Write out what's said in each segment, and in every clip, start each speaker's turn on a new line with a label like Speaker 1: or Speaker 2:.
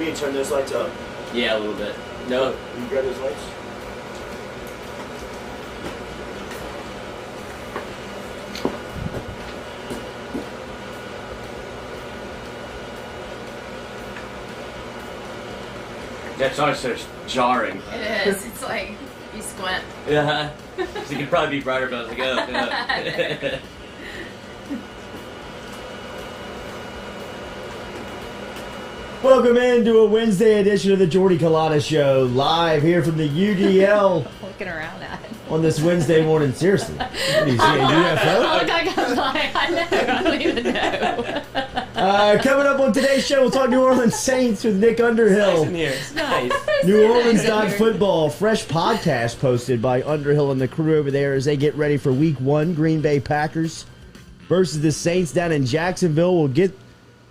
Speaker 1: We need to turn those lights up.
Speaker 2: Yeah, a little bit. No.
Speaker 1: You grab those lights?
Speaker 2: That's always so jarring.
Speaker 3: It is. It's like you squint.
Speaker 2: Yeah. So you could probably be brighter, but I was like, oh.
Speaker 4: Welcome into a Wednesday edition of the Jordy Culotta Show, live here from the UDL.
Speaker 3: Looking around at it.
Speaker 4: On this Wednesday morning. Seriously. What do you see, a UFO?
Speaker 3: I know. I don't even know.
Speaker 4: Coming up on today's show, we'll talk New Orleans Saints with Nick Underhill.
Speaker 2: Nice in here. It's nice.
Speaker 4: New Orleans Football, fresh podcast posted by Underhill and the crew over there as they get ready for Week 1. Green Bay Packers versus the Saints down in Jacksonville. We'll get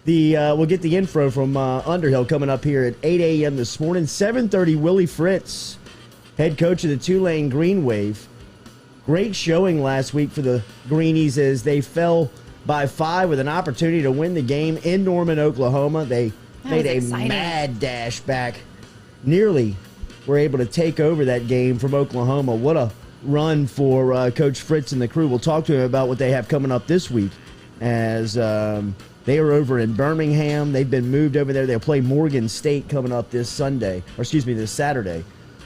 Speaker 4: the info from Underhill coming up here at 8 a.m. this morning. 7:30, Willie Fritz, head coach of the Tulane Green Wave. Great showing last week for the Greenies as they fell by 5 with an opportunity to win the game in Norman, Oklahoma. They made a mad dash back. Nearly were able to take over that game from Oklahoma. What a run for Coach Fritz and the crew. We'll talk to him about what they have coming up this week as they are over in Birmingham. They've been moved over there. They'll play Morgan State coming up this Saturday.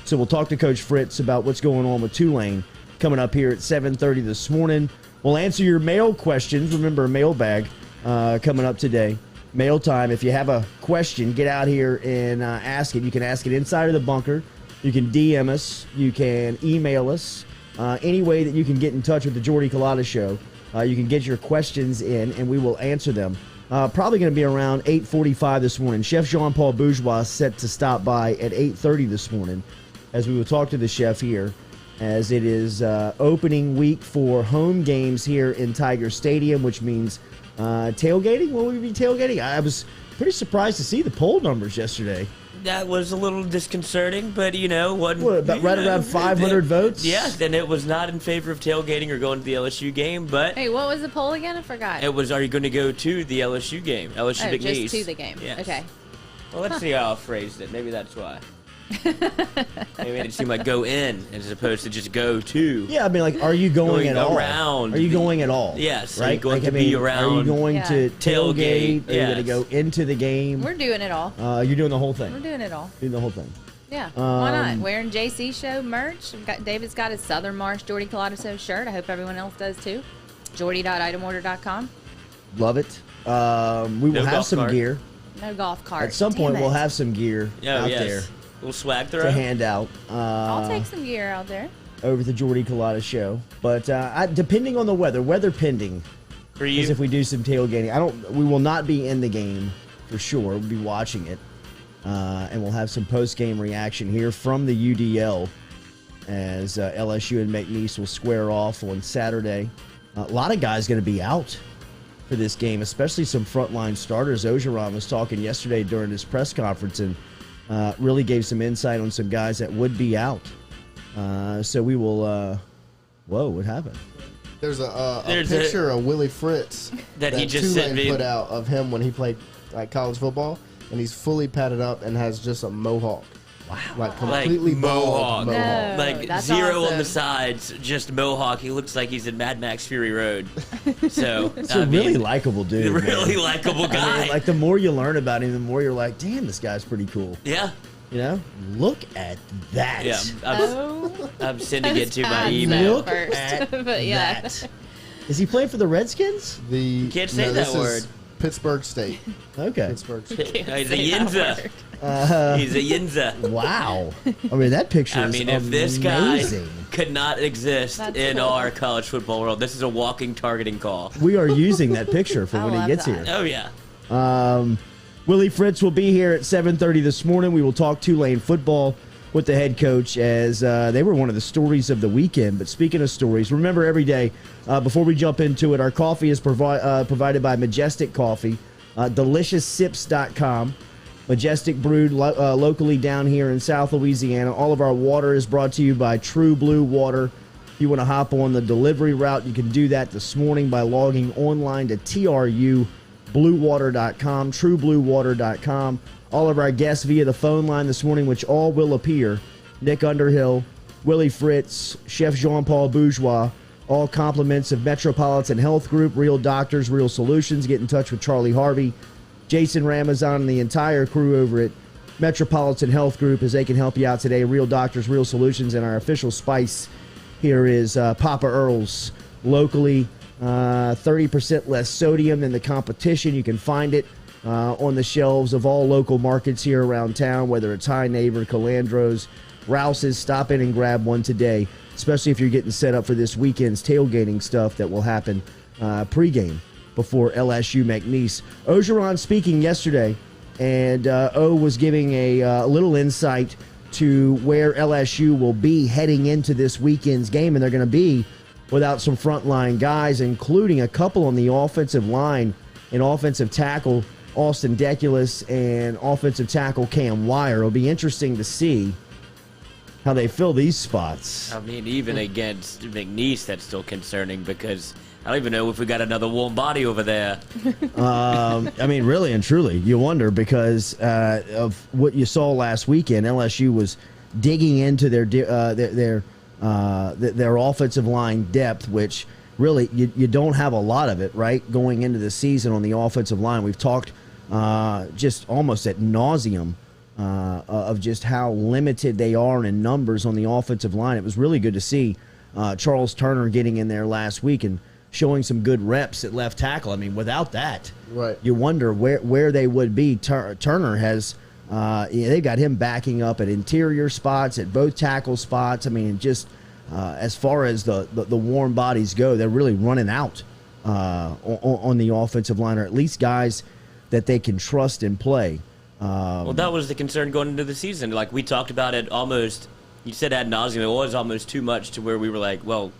Speaker 4: So we'll talk to Coach Fritz about what's going on with Tulane coming up here at 7:30 this morning. We'll answer your mail questions. Remember, mailbag coming up today. Mail time. If you have a question, get out here and ask it. You can ask it inside of the bunker. You can DM us. You can email us. Any way that you can get in touch with the Jordy Culotta Show. You can get your questions in, and we will answer them. Probably going to be around 8:45 this morning. Chef Jean-Paul Bourgeois set to stop by at 8:30 this morning as we will talk to the chef here as it is opening week for home games here in Tiger Stadium, which means tailgating. Will we be tailgating? I was pretty surprised to see the poll numbers yesterday.
Speaker 5: That was a little disconcerting, but
Speaker 4: around 500 votes?
Speaker 5: Yeah, then it was not in favor of tailgating or going to the LSU game, but...
Speaker 3: Hey, what was the poll again? I forgot.
Speaker 5: It was, are you going to go to the LSU game? LSU Big East.
Speaker 3: Just to the game.
Speaker 5: Yes.
Speaker 3: Okay.
Speaker 5: Well, let's see how I phrased it. Maybe that's why. Maybe made it seem like go in as opposed to just go to.
Speaker 4: Yeah, I mean, like, are you going at all?
Speaker 5: Around.
Speaker 4: Are you going at all?
Speaker 5: Yes.
Speaker 4: Right?
Speaker 5: Are you going to be around?
Speaker 4: Are you going to tailgate? Are you going to go into the game?
Speaker 3: We're doing it all.
Speaker 4: You're doing the whole thing?
Speaker 3: We're doing it all.
Speaker 4: Doing the whole thing.
Speaker 3: Yeah, why not? Wearing JC Show merch. David's got his Southern Marsh Jordy Culotta Show shirt. I hope everyone else does too. Jordy.itemorder.com.
Speaker 4: Love it. We will have some gear.
Speaker 3: No golf cart.
Speaker 4: At some point, we'll have some gear out there.
Speaker 5: We'll swag through
Speaker 4: to hand out.
Speaker 3: I'll take some gear out there.
Speaker 4: Over the Jordy Culotta Show. But depending on the weather pending.
Speaker 5: For you?
Speaker 4: Because if we do some tailgating, we will not be in the game for sure. We'll be watching it. And we'll have some post-game reaction here from the UDL as LSU and McNeese will square off on Saturday. A lot of guys going to be out for this game, especially some frontline starters. Ogeron was talking yesterday during his press conference and really gave some insight on some guys that would be out. So we will... whoa, what happened?
Speaker 6: There's a picture of Willie Fritz
Speaker 5: that he just sent me.
Speaker 6: Put out of him when he played college football, and he's fully padded up and has just a mohawk.
Speaker 4: Wow.
Speaker 6: Like completely
Speaker 5: mohawk.
Speaker 3: No,
Speaker 5: like
Speaker 3: that's
Speaker 5: zero
Speaker 3: awesome.
Speaker 5: on the sides, just mohawk. He looks like he's in Mad Max Fury Road. So
Speaker 4: It's a really likable dude.
Speaker 5: Really likable guy.
Speaker 4: I mean, like the more you learn about him, the more you're like, damn, this guy's pretty cool.
Speaker 5: Yeah.
Speaker 4: You know? Look at that.
Speaker 5: Yeah. I'm sending it to my
Speaker 3: That's
Speaker 5: email.
Speaker 4: Look at
Speaker 3: But yeah.
Speaker 4: that. Is he playing for the Redskins?
Speaker 5: You can't say that
Speaker 6: this
Speaker 5: word.
Speaker 6: is Pittsburgh State.
Speaker 4: Okay.
Speaker 6: Pittsburgh State.
Speaker 5: He's a Yinza. He's a Yinza.
Speaker 4: Wow. I mean, that picture is
Speaker 5: if this guy
Speaker 4: amazing.
Speaker 5: could not exist
Speaker 3: That's
Speaker 5: in
Speaker 3: cool.
Speaker 5: our college football world, this is a walking targeting call.
Speaker 4: We are using that picture for
Speaker 3: I
Speaker 4: when he
Speaker 3: love
Speaker 4: gets
Speaker 3: that.
Speaker 4: here.
Speaker 5: Oh, yeah.
Speaker 4: Willie Fritz will be here at 7:30 this morning. We will talk Tulane football with the head coach as they were one of the stories of the weekend. But speaking of stories, remember every day, before we jump into it, our coffee is provided by Majestic Coffee, DeliciousSips.com. Majestic brewed locally down here in South Louisiana. All of our water is brought to you by True Blue Water. If you want to hop on the delivery route, you can do that this morning by logging online to TRUBluewater.com, TrueBlueWater.com. all of our guests via the phone line this morning, which all will appear. Nick Underhill, Willie Fritz, Chef Jean-Paul Bourgeois, all compliments of Metropolitan Health Group, Real Doctors, Real Solutions. Get in touch with Charlie Harvey, Jason Ramazan, and the entire crew over at Metropolitan Health Group as they can help you out today. Real Doctors, Real Solutions, and our official spice here is Papa Earl's. Locally, 30% less sodium than the competition. You can find it on the shelves of all local markets here around town, whether it's High Neighbor, Calandro's, Rouse's. Stop in and grab one today, especially if you're getting set up for this weekend's tailgating stuff that will happen pregame before LSU McNeese. Ogeron speaking yesterday, and O was giving a little insight to where LSU will be heading into this weekend's game, and they're going to be without some frontline guys, including a couple on the offensive line and offensive tackle, Austin Deculus, and offensive tackle Cam Wire. It'll be interesting to see how they fill these spots.
Speaker 5: I mean, even against McNeese, that's still concerning because I don't even know if we got another warm body over there.
Speaker 4: I mean, really and truly, you wonder because of what you saw last weekend. LSU was digging into their offensive line depth, which really you don't have a lot of it, right, going into the season on the offensive line. We've talked just almost ad nauseum of just how limited they are in numbers on the offensive line. It was really good to see Charles Turner getting in there last week and showing some good reps at left tackle. I mean, without that,
Speaker 6: right,
Speaker 4: you wonder where they would be. Turner has they've got him backing up at interior spots, at both tackle spots. I mean, just as far as the warm bodies go, they're really running out on the offensive line, or at least guys that they can trust and play.
Speaker 5: Well, that was the concern going into the season. Like, we talked about it almost, you said ad nauseum, it was almost too much to where we were like, well,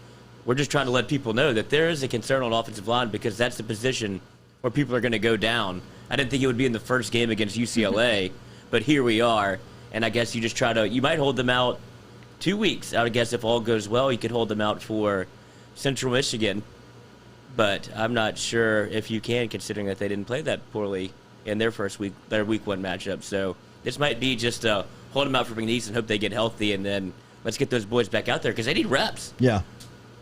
Speaker 5: we're just trying to let people know that there is a concern on offensive line because that's the position where people are going to go down. I didn't think it would be in the first game against UCLA, but here we are. And I guess you just you might hold them out 2 weeks. I would guess if all goes well, you could hold them out for Central Michigan. But I'm not sure if you can, considering that they didn't play that poorly in their first week, their week one matchup. So this might be just hold them out for McNeese and hope they get healthy, and then let's get those boys back out there because they need reps.
Speaker 4: Yeah,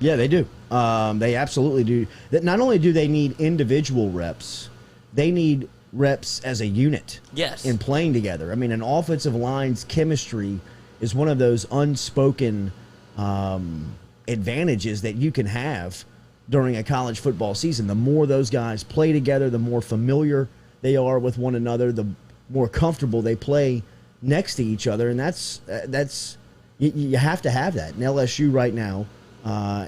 Speaker 4: they do. They absolutely do. That not only do they need individual reps, they need reps as a unit.
Speaker 5: Yes.
Speaker 4: In playing together. I mean, an offensive line's chemistry is one of those unspoken advantages that you can have during a college football season. The more those guys play together, the more familiar they are with one another, the more comfortable they play next to each other, and that's you have to have that. And LSU right now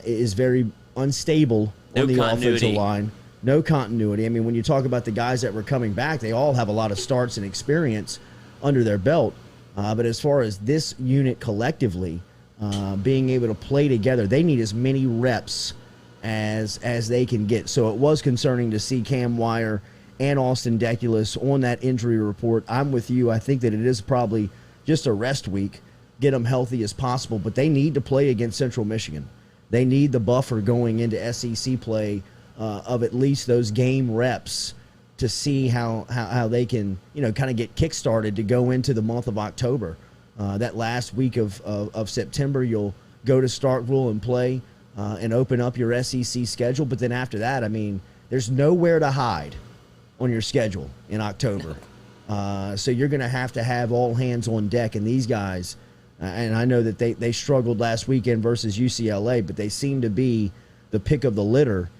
Speaker 4: is very unstable on the offensive line. No continuity. I mean, when you talk about the guys that were coming back, they all have a lot of starts and experience under their belt. But as far as this unit collectively being able to play together, they need as many reps as they can get. So it was concerning to see Cam Wire and Austin Deculus on that injury report. I'm with you. I think that it is probably just a rest week. Get them healthy as possible, but they need to play against Central Michigan. They need the buffer going into SEC play of at least those game reps to see how they can, kind of get kick-started to go into the month of October. That last week of September, you'll go to Starkville and play and open up your SEC schedule. But then after that, I mean, there's nowhere to hide on your schedule in October. So you're going to have all hands on deck. And these guys, and I know that they struggled last weekend versus UCLA, but they seem to be the pick of the litter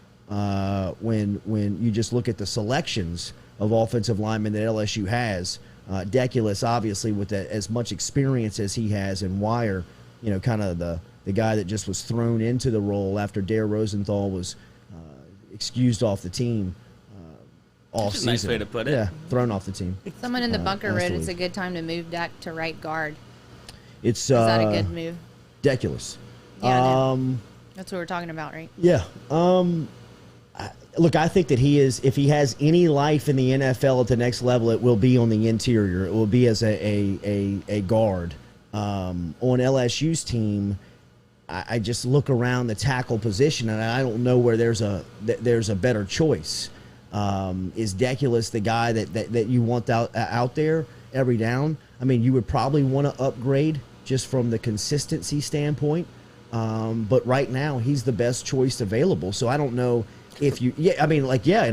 Speaker 4: when you just look at the selections of offensive linemen that LSU has. Deculus, obviously, with as much experience as he has, and Wire, kind of the guy that just was thrown into the role after Dare Rosenthal was excused off the team all season.
Speaker 5: Nice way to put it.
Speaker 4: Yeah, thrown off the team.
Speaker 3: Someone in the bunker wrote it's a good time to move back to right guard.
Speaker 4: Is
Speaker 3: that a good move?
Speaker 4: Deculus.
Speaker 3: Yeah, that's what we're talking about, right?
Speaker 4: Yeah. Look, I think that if he has any life in the NFL at the next level, it will be on the interior. It will be as a guard. On LSU's team, I just look around the tackle position, and I don't know where there's a better choice. Is Deculus the guy that you want out there? every down. I mean, you would probably want to upgrade just from the consistency standpoint. But right now, he's the best choice available. So I don't know if you, in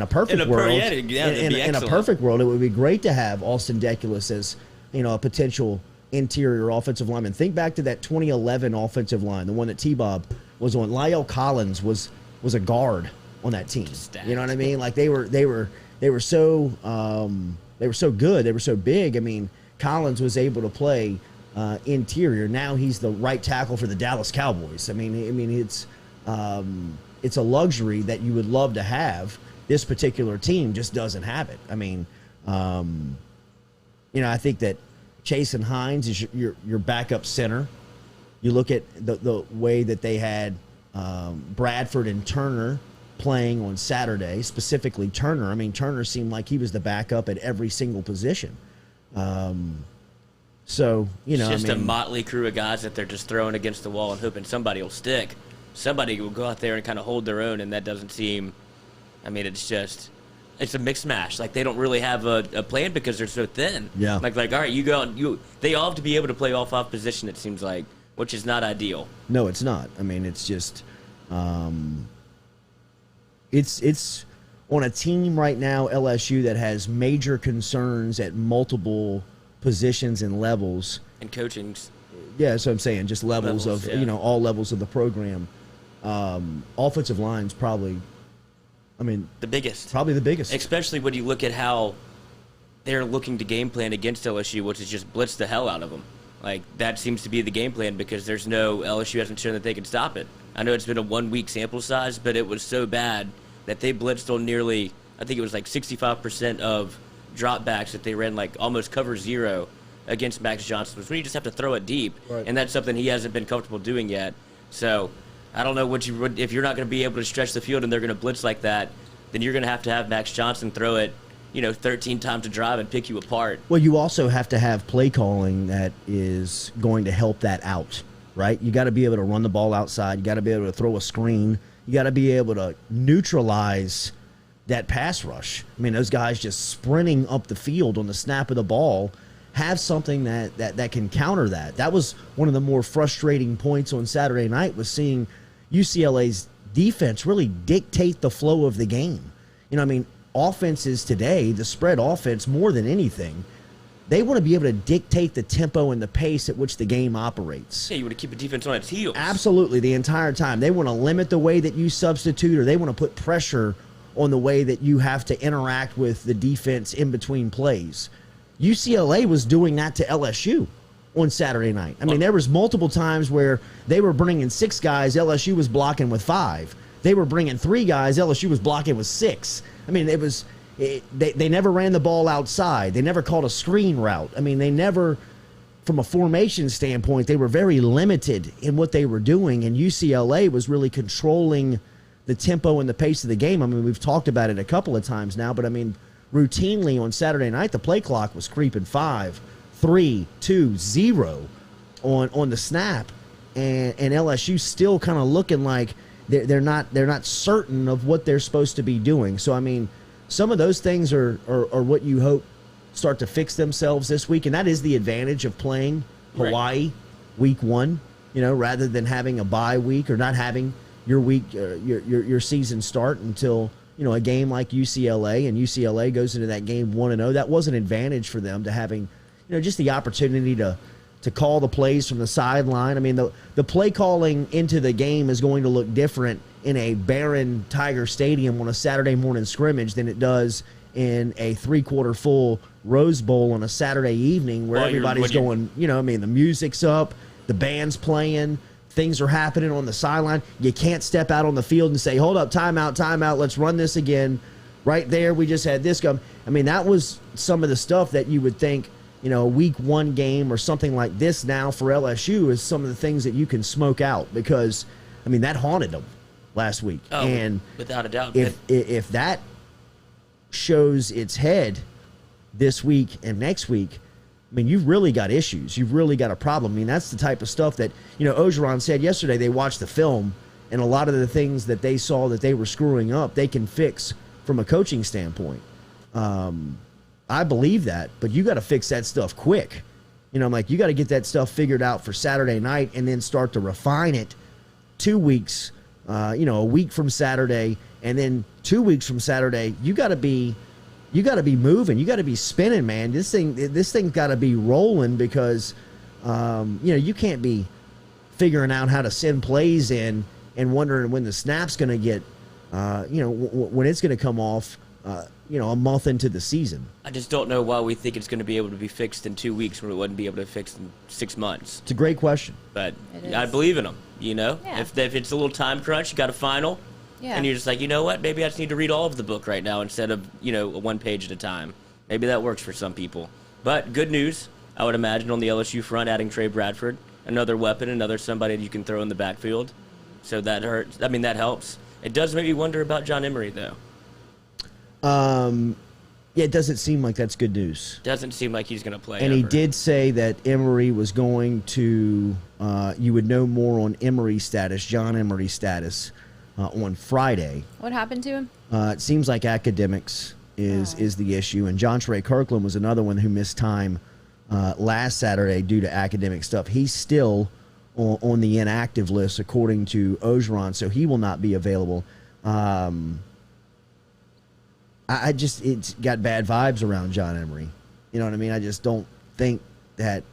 Speaker 4: a perfect world, in a perfect world, it would be great to have Austin Deculus as, a potential interior offensive lineman. Think back to that 2011 offensive line, the one that T-Bob was on. Lyle Collins was a guard on that team. You know what I mean? Like they were so good. They were so big. I mean, Collins was able to play interior. Now he's the right tackle for the Dallas Cowboys. I mean, it's a luxury that you would love to have. This particular team just doesn't have it. I mean, I think that Chasen Hines is your backup center. You look at the way that they had Bradford and Turner playing on Saturday, specifically Turner. I mean, Turner seemed like he was the backup at every single position. So,
Speaker 5: it's just a motley crew of guys that they're just throwing against the wall and hoping somebody will stick. Somebody will go out there and kind of hold their own, and that doesn't seem, it's a mixed mash. Like, they don't really have a plan because they're so thin.
Speaker 4: Yeah.
Speaker 5: Like all right, you go and they all have to be able to play off position, it seems like, which is not ideal.
Speaker 4: No, it's not. I mean, it's just, it's on a team right now, LSU, that has major concerns at multiple positions and levels.
Speaker 5: And coachings.
Speaker 4: Yeah, that's what I'm saying. Just levels of, all levels of the program. Offensive line's probably,
Speaker 5: the biggest.
Speaker 4: Probably the biggest.
Speaker 5: Especially when you look at how they're looking to game plan against LSU, which is just blitz the hell out of them. Like, that seems to be the game plan because LSU hasn't shown that they can stop it. I know it's been a 1-week sample size, but it was so bad that they blitzed on nearly, I think it was like 65% of dropbacks that they ran, like almost cover zero against Max Johnson, which you just have to throw it deep,
Speaker 6: right.
Speaker 5: And that's something he hasn't been comfortable doing yet. So I don't know if you're not going to be able to stretch the field and they're going to blitz like that, then you're going to have Max Johnson throw it, 13 times a drive and pick you apart.
Speaker 4: Well, you also have to have play calling that is going to help that out, right? You got to be able to run the ball outside. You got to be able to throw a screen. You got to be able to neutralize that pass rush. I mean, those guys just sprinting up the field on the snap of the ball, have something that can counter that. That was one of the more frustrating points on Saturday night, was seeing UCLA's defense really dictate the flow of the game. Offenses today, the spread offense more than anything, they want to be able to dictate the tempo and the pace at which the game operates.
Speaker 5: Yeah, you want to keep the defense on its heels.
Speaker 4: Absolutely, the entire time. They want to limit the way that you substitute, or they want to put pressure on the way that you have to interact with the defense in between plays. UCLA was doing that to LSU on Saturday night. There was multiple times where they were bringing 6 guys, LSU was blocking with 5. They were bringing 3 guys, LSU was blocking with 6. They never ran the ball outside. They never called a screen route. They never, from a formation standpoint, they were very limited in what they were doing, and UCLA was really controlling the tempo and the pace of the game. We've talked about it a couple of times now, but routinely on Saturday night, the play clock was creeping 5, 3, 2, 0 on the snap, and LSU still kind of looking like they're not certain of what they're supposed to be doing. So some of those things are what you hope start to fix themselves this week, and that is the advantage of playing Hawaii week 1, rather than having a bye week or not having your week your season start until a game like UCLA, and UCLA goes into that game 1-0. That was an advantage for them to having just the opportunity to call the plays from the sideline. The play calling into the game is going to look different in a barren Tiger Stadium on a Saturday morning scrimmage than it does in a 3/4 full Rose Bowl on a Saturday evening where everybody's going, the music's up, the band's playing, things are happening on the sideline. You can't step out on the field and say, hold up, timeout, let's run this again. Right there, we just had this come. That was some of the stuff that you would think, a week 1 game or something like this now for LSU is some of the things that you can smoke out, because, that haunted them last week.
Speaker 5: Oh,
Speaker 4: and
Speaker 5: without a doubt.
Speaker 4: If that shows its head this week and next week, you've really got issues. You've really got a problem. That's the type of stuff that, Ogeron said yesterday. They watched the film, and a lot of the things that they saw that they were screwing up, they can fix from a coaching standpoint. I believe that, but you got to fix that stuff quick. I'm like, you got to get that stuff figured out for Saturday night and then start to refine it 2 weeks, a week from Saturday, and then 2 weeks from Saturday, you got to be moving. You got to be spinning, man. This thing's got to be rolling because, you can't be figuring out how to send plays in and wondering when the snap's going to get, when it's going to come off, a month into the season.
Speaker 5: I just don't know why we think it's going to be able to be fixed in 2 weeks when it wouldn't be able to fix in 6 months.
Speaker 4: It's a great question.
Speaker 5: But I believe in them,
Speaker 3: Yeah.
Speaker 5: If it's a little time crunch, you got a final, and you're just like, you know what, maybe I just need to read all of the book right now instead of, one page at a time. Maybe that works for some people. But good news, I would imagine, on the LSU front, adding Tre Bradford, another weapon, another somebody that you can throw in the backfield. So that hurts. I mean, that helps. It does make me wonder about John Emery, though.
Speaker 4: Yeah, it doesn't seem like that's good news.
Speaker 5: Doesn't seem like he's going to play.
Speaker 4: And he did say that Emery was going to, you would know more on Emery's status, John Emery's status, on Friday.
Speaker 3: What happened to him?
Speaker 4: It seems like academics is the issue. And John Trey Kirkland was another one who missed time last Saturday due to academic stuff. He's still on the inactive list, according to Ogeron, so he will not be available. It's got bad vibes around John Emery. You know what I mean? I just don't think that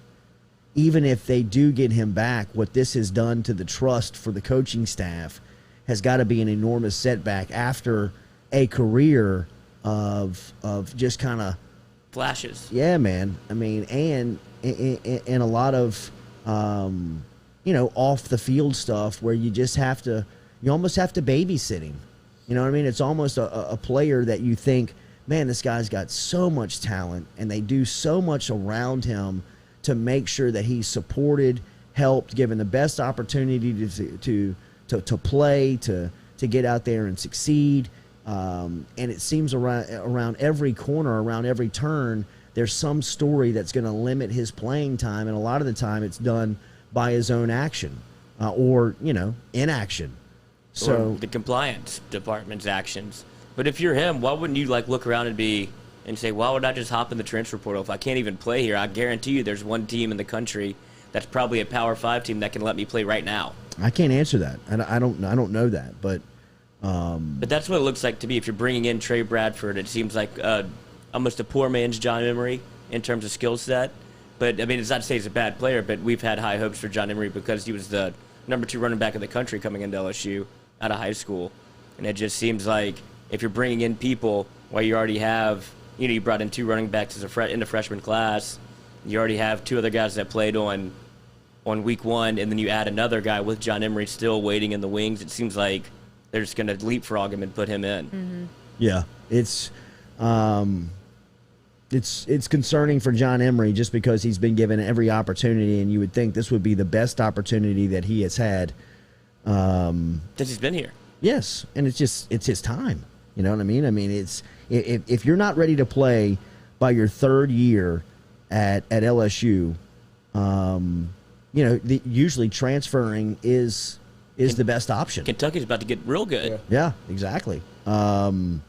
Speaker 4: even if they do get him back, what this has done to the trust for the coaching staff has got to be an enormous setback after a career of just kind of
Speaker 5: flashes.
Speaker 4: Yeah, man. I mean, and a lot of off the field stuff where you almost have to babysit him. You know what I mean? It's almost a player that you think, man, this guy's got so much talent, and they do so much around him to make sure that he's supported, helped, given the best opportunity to play, to get out there and succeed. And it seems around every corner, around every turn, there's some story that's going to limit his playing time, and a lot of the time it's done by his own action or inaction. So
Speaker 5: the compliance department's actions. But if you're him, why wouldn't you look around and say, why would I just hop in the transfer portal if I can't even play here? I guarantee you there's one team in the country that's probably a Power 5 team that can let me play right now.
Speaker 4: I can't answer that. I don't know that, but
Speaker 5: that's what it looks like to me. If you're bringing in Tre Bradford, it seems like almost a poor man's John Emery in terms of skill set. But I mean, it's not to say he's a bad player, but we've had high hopes for John Emery because he was the number 2 running back in the country coming into LSU out of high school. And it just seems like if you're bringing in people while you already have, you brought in 2 running backs in the freshman class, you already have 2 other guys that played on week 1, and then you add another guy with John Emery still waiting in the wings, it seems like they're just going to leapfrog him and put him in.
Speaker 3: Mm-hmm.
Speaker 4: Yeah, it's concerning for John Emery just because he's been given every opportunity, and you would think this would be the best opportunity that he has had
Speaker 5: since he's been here.
Speaker 4: Yes, and it's his time. You know what I mean? I mean, if you're not ready to play by your 3rd year at LSU, usually transferring is the best option.
Speaker 5: Kentucky's about to get real good.
Speaker 4: Yeah, exactly.
Speaker 6: Does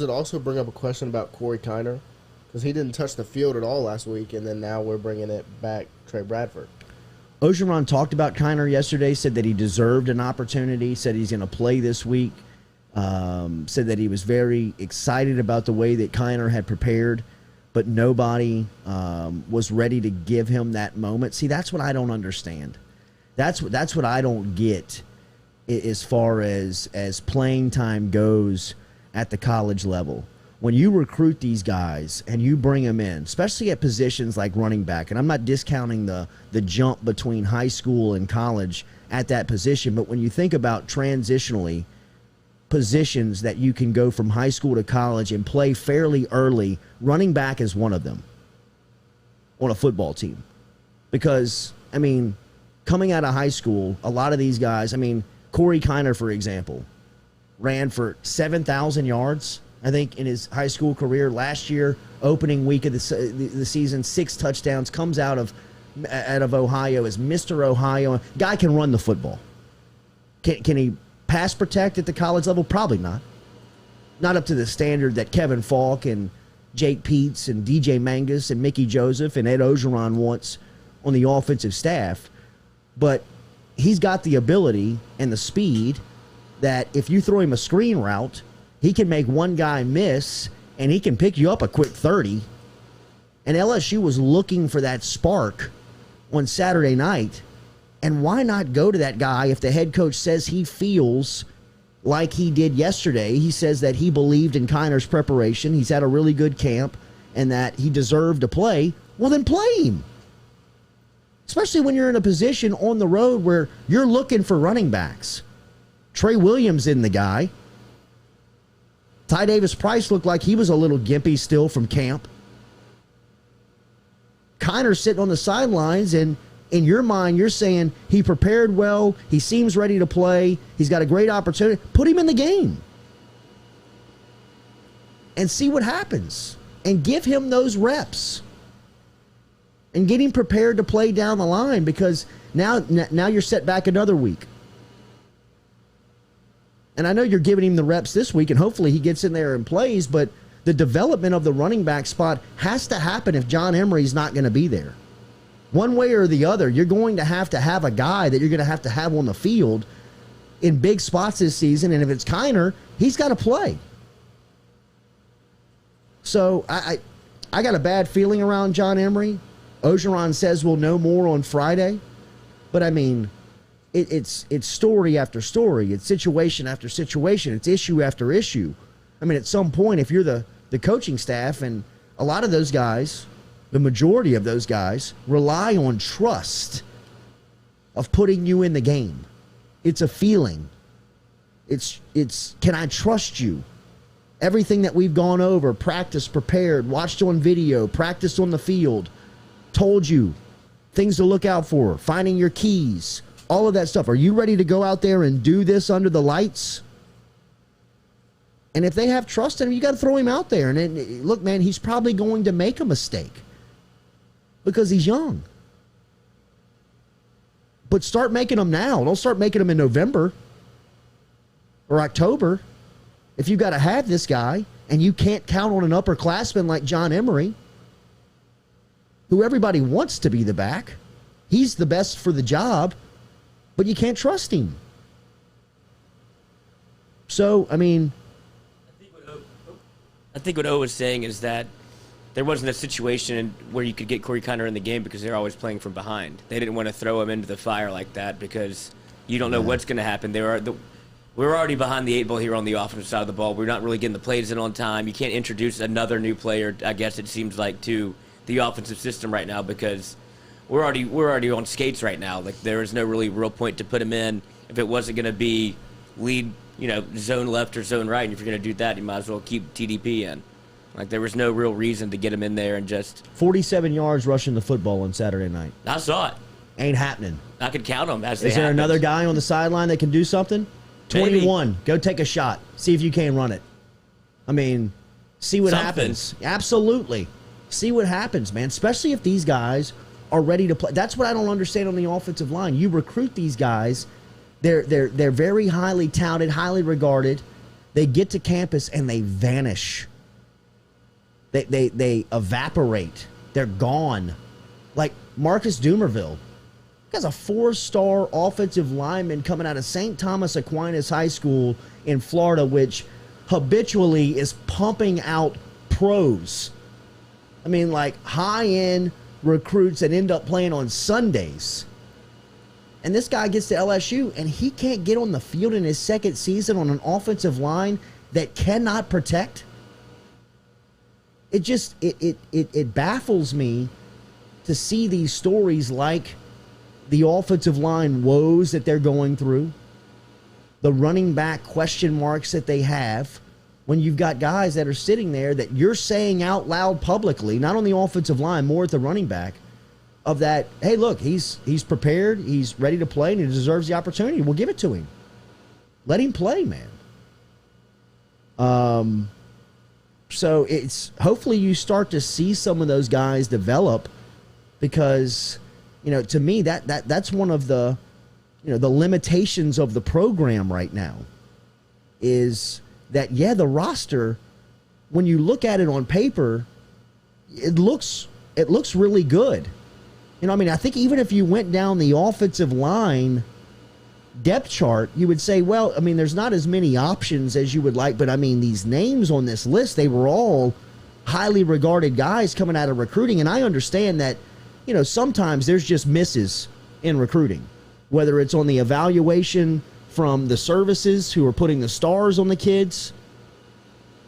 Speaker 6: it also bring up a question about Corey Kiner? Because he didn't touch the field at all last week, and then now we're bringing it back, Tre Bradford.
Speaker 4: Ogeron talked about Kiner yesterday, said that he deserved an opportunity, said he's going to play this week, said that he was very excited about the way that Kiner had prepared, but nobody was ready to give him that moment. See, that's what I don't understand. That's what I don't get as far as playing time goes at the college level. When you recruit these guys and you bring them in, especially at positions like running back, and I'm not discounting the jump between high school and college at that position, but when you think about transitionally positions that you can go from high school to college and play fairly early, running back is one of them on a football team. Because, I mean, coming out of high school, a lot of these guys, I mean, Corey Kiner, for example, ran for 7,000 yards, I think, in his high school career. Last year, opening week of the season, 6 touchdowns, comes out of Ohio as Mr. Ohio. Guy can run the football. Can he pass protect at the college level? Probably not. Not up to the standard that Kevin Falk and Jake Peets and DJ Mangus and Mickey Joseph and Ed Ogeron wants on the offensive staff. But he's got the ability and the speed that if you throw him a screen route, he can make one guy miss and he can pick you up a quick 30. And LSU was looking for that spark on Saturday night. And why not go to that guy if the head coach says he feels like he did yesterday? He says that he believed in Kiner's preparation. He's had a really good camp and that he deserved to play. Well, then play him. Especially when you're in a position on the road where you're looking for running backs. Trey Williams in the guy. Ty Davis-Price looked like he was a little gimpy still from camp. Kiner's sitting on the sidelines, and in your mind, you're saying he prepared well, he seems ready to play, he's got a great opportunity. Put him in the game. And see what happens. And give him those reps. And get him prepared to play down the line, because now you're set back another week. And I know you're giving him the reps this week, and hopefully he gets in there and plays, but the development of the running back spot has to happen if John Emery's not going to be there. One way or the other, you're going to have a guy that you're going to have on the field in big spots this season, and if it's Kiner, he's got to play. So I got a bad feeling around John Emery. Ogeron says we'll know more on Friday, but I mean, it's story after story, it's situation after situation, it's issue after issue. I mean, at some point, if you're the coaching staff, and a lot of those guys, the majority of those guys, rely on trust of putting you in the game. It's a feeling. It's can I trust you? Everything that we've gone over, practiced, prepared, watched on video, practiced on the field, told you things to look out for, finding your keys, all of that stuff. Are you ready to go out there and do this under the lights? And if they have trust in him, you got to throw him out there. And then, look, man, he's probably going to make a mistake because he's young. But start making them now. Don't start making them in November or October. If you've got to have this guy and you can't count on an upperclassman like John Emery, who everybody wants to be the back, he's the best for the job, but you can't trust him. So, I mean,
Speaker 5: I think what O was saying is that there wasn't a situation where you could get Corey Kiner in the game because they're always playing from behind. They didn't want to throw him into the fire like that because you don't know what's going to happen. We're already behind the 8 ball here on the offensive side of the ball. We're not really getting the plays in on time. You can't introduce another new player, I guess it seems like, to the offensive system right now because we're already on skates right now. Like, there is no really real point to put him in if it wasn't going to be lead, zone left or zone right. And if you're going to do that, you might as well keep TDP in. Like, there was no real reason to get him in there and just
Speaker 4: 47 yards rushing the football on Saturday night.
Speaker 5: I saw it.
Speaker 4: Ain't happening.
Speaker 5: I could count them as they
Speaker 4: Is there
Speaker 5: happened.
Speaker 4: another guy on the sideline that can do something? 21.
Speaker 5: Maybe.
Speaker 4: Go take a shot. See if you can run it. I mean, see what happens. Absolutely. See what happens, man. Especially if these guys are ready to play. That's what I don't understand on the offensive line. You recruit these guys. They're very highly touted, highly regarded. They get to campus and they vanish. They evaporate. They're gone. Like Marcus Dumerville. He has a 4-star offensive lineman coming out of St. Thomas Aquinas High School in Florida, which habitually is pumping out pros. I mean, like high-end recruits that end up playing on Sundays. And this guy gets to LSU, and he can't get on the field in his second season on an offensive line that cannot protect. It just it baffles me to see these stories like the offensive line woes that they're going through, the running back question marks that they have, when you've got guys that are sitting there that you're saying out loud publicly, not on the offensive line, more at the running back, of that, hey, look, he's prepared, he's ready to play, and he deserves the opportunity. We'll give it to him. Let him play, man. So it's hopefully you start to see some of those guys develop, because to me that's one of the the limitations of the program right now is that the roster when you look at it on paper, it looks really good. You know, I mean, I think even if you went down the offensive line depth chart, you would say, well, I mean, there's not as many options as you would like, but I mean, these names on this list, they were all highly regarded guys coming out of recruiting. And I understand that, you know, sometimes there's just misses in recruiting, whether it's on the evaluation from the services who are putting the stars on the kids,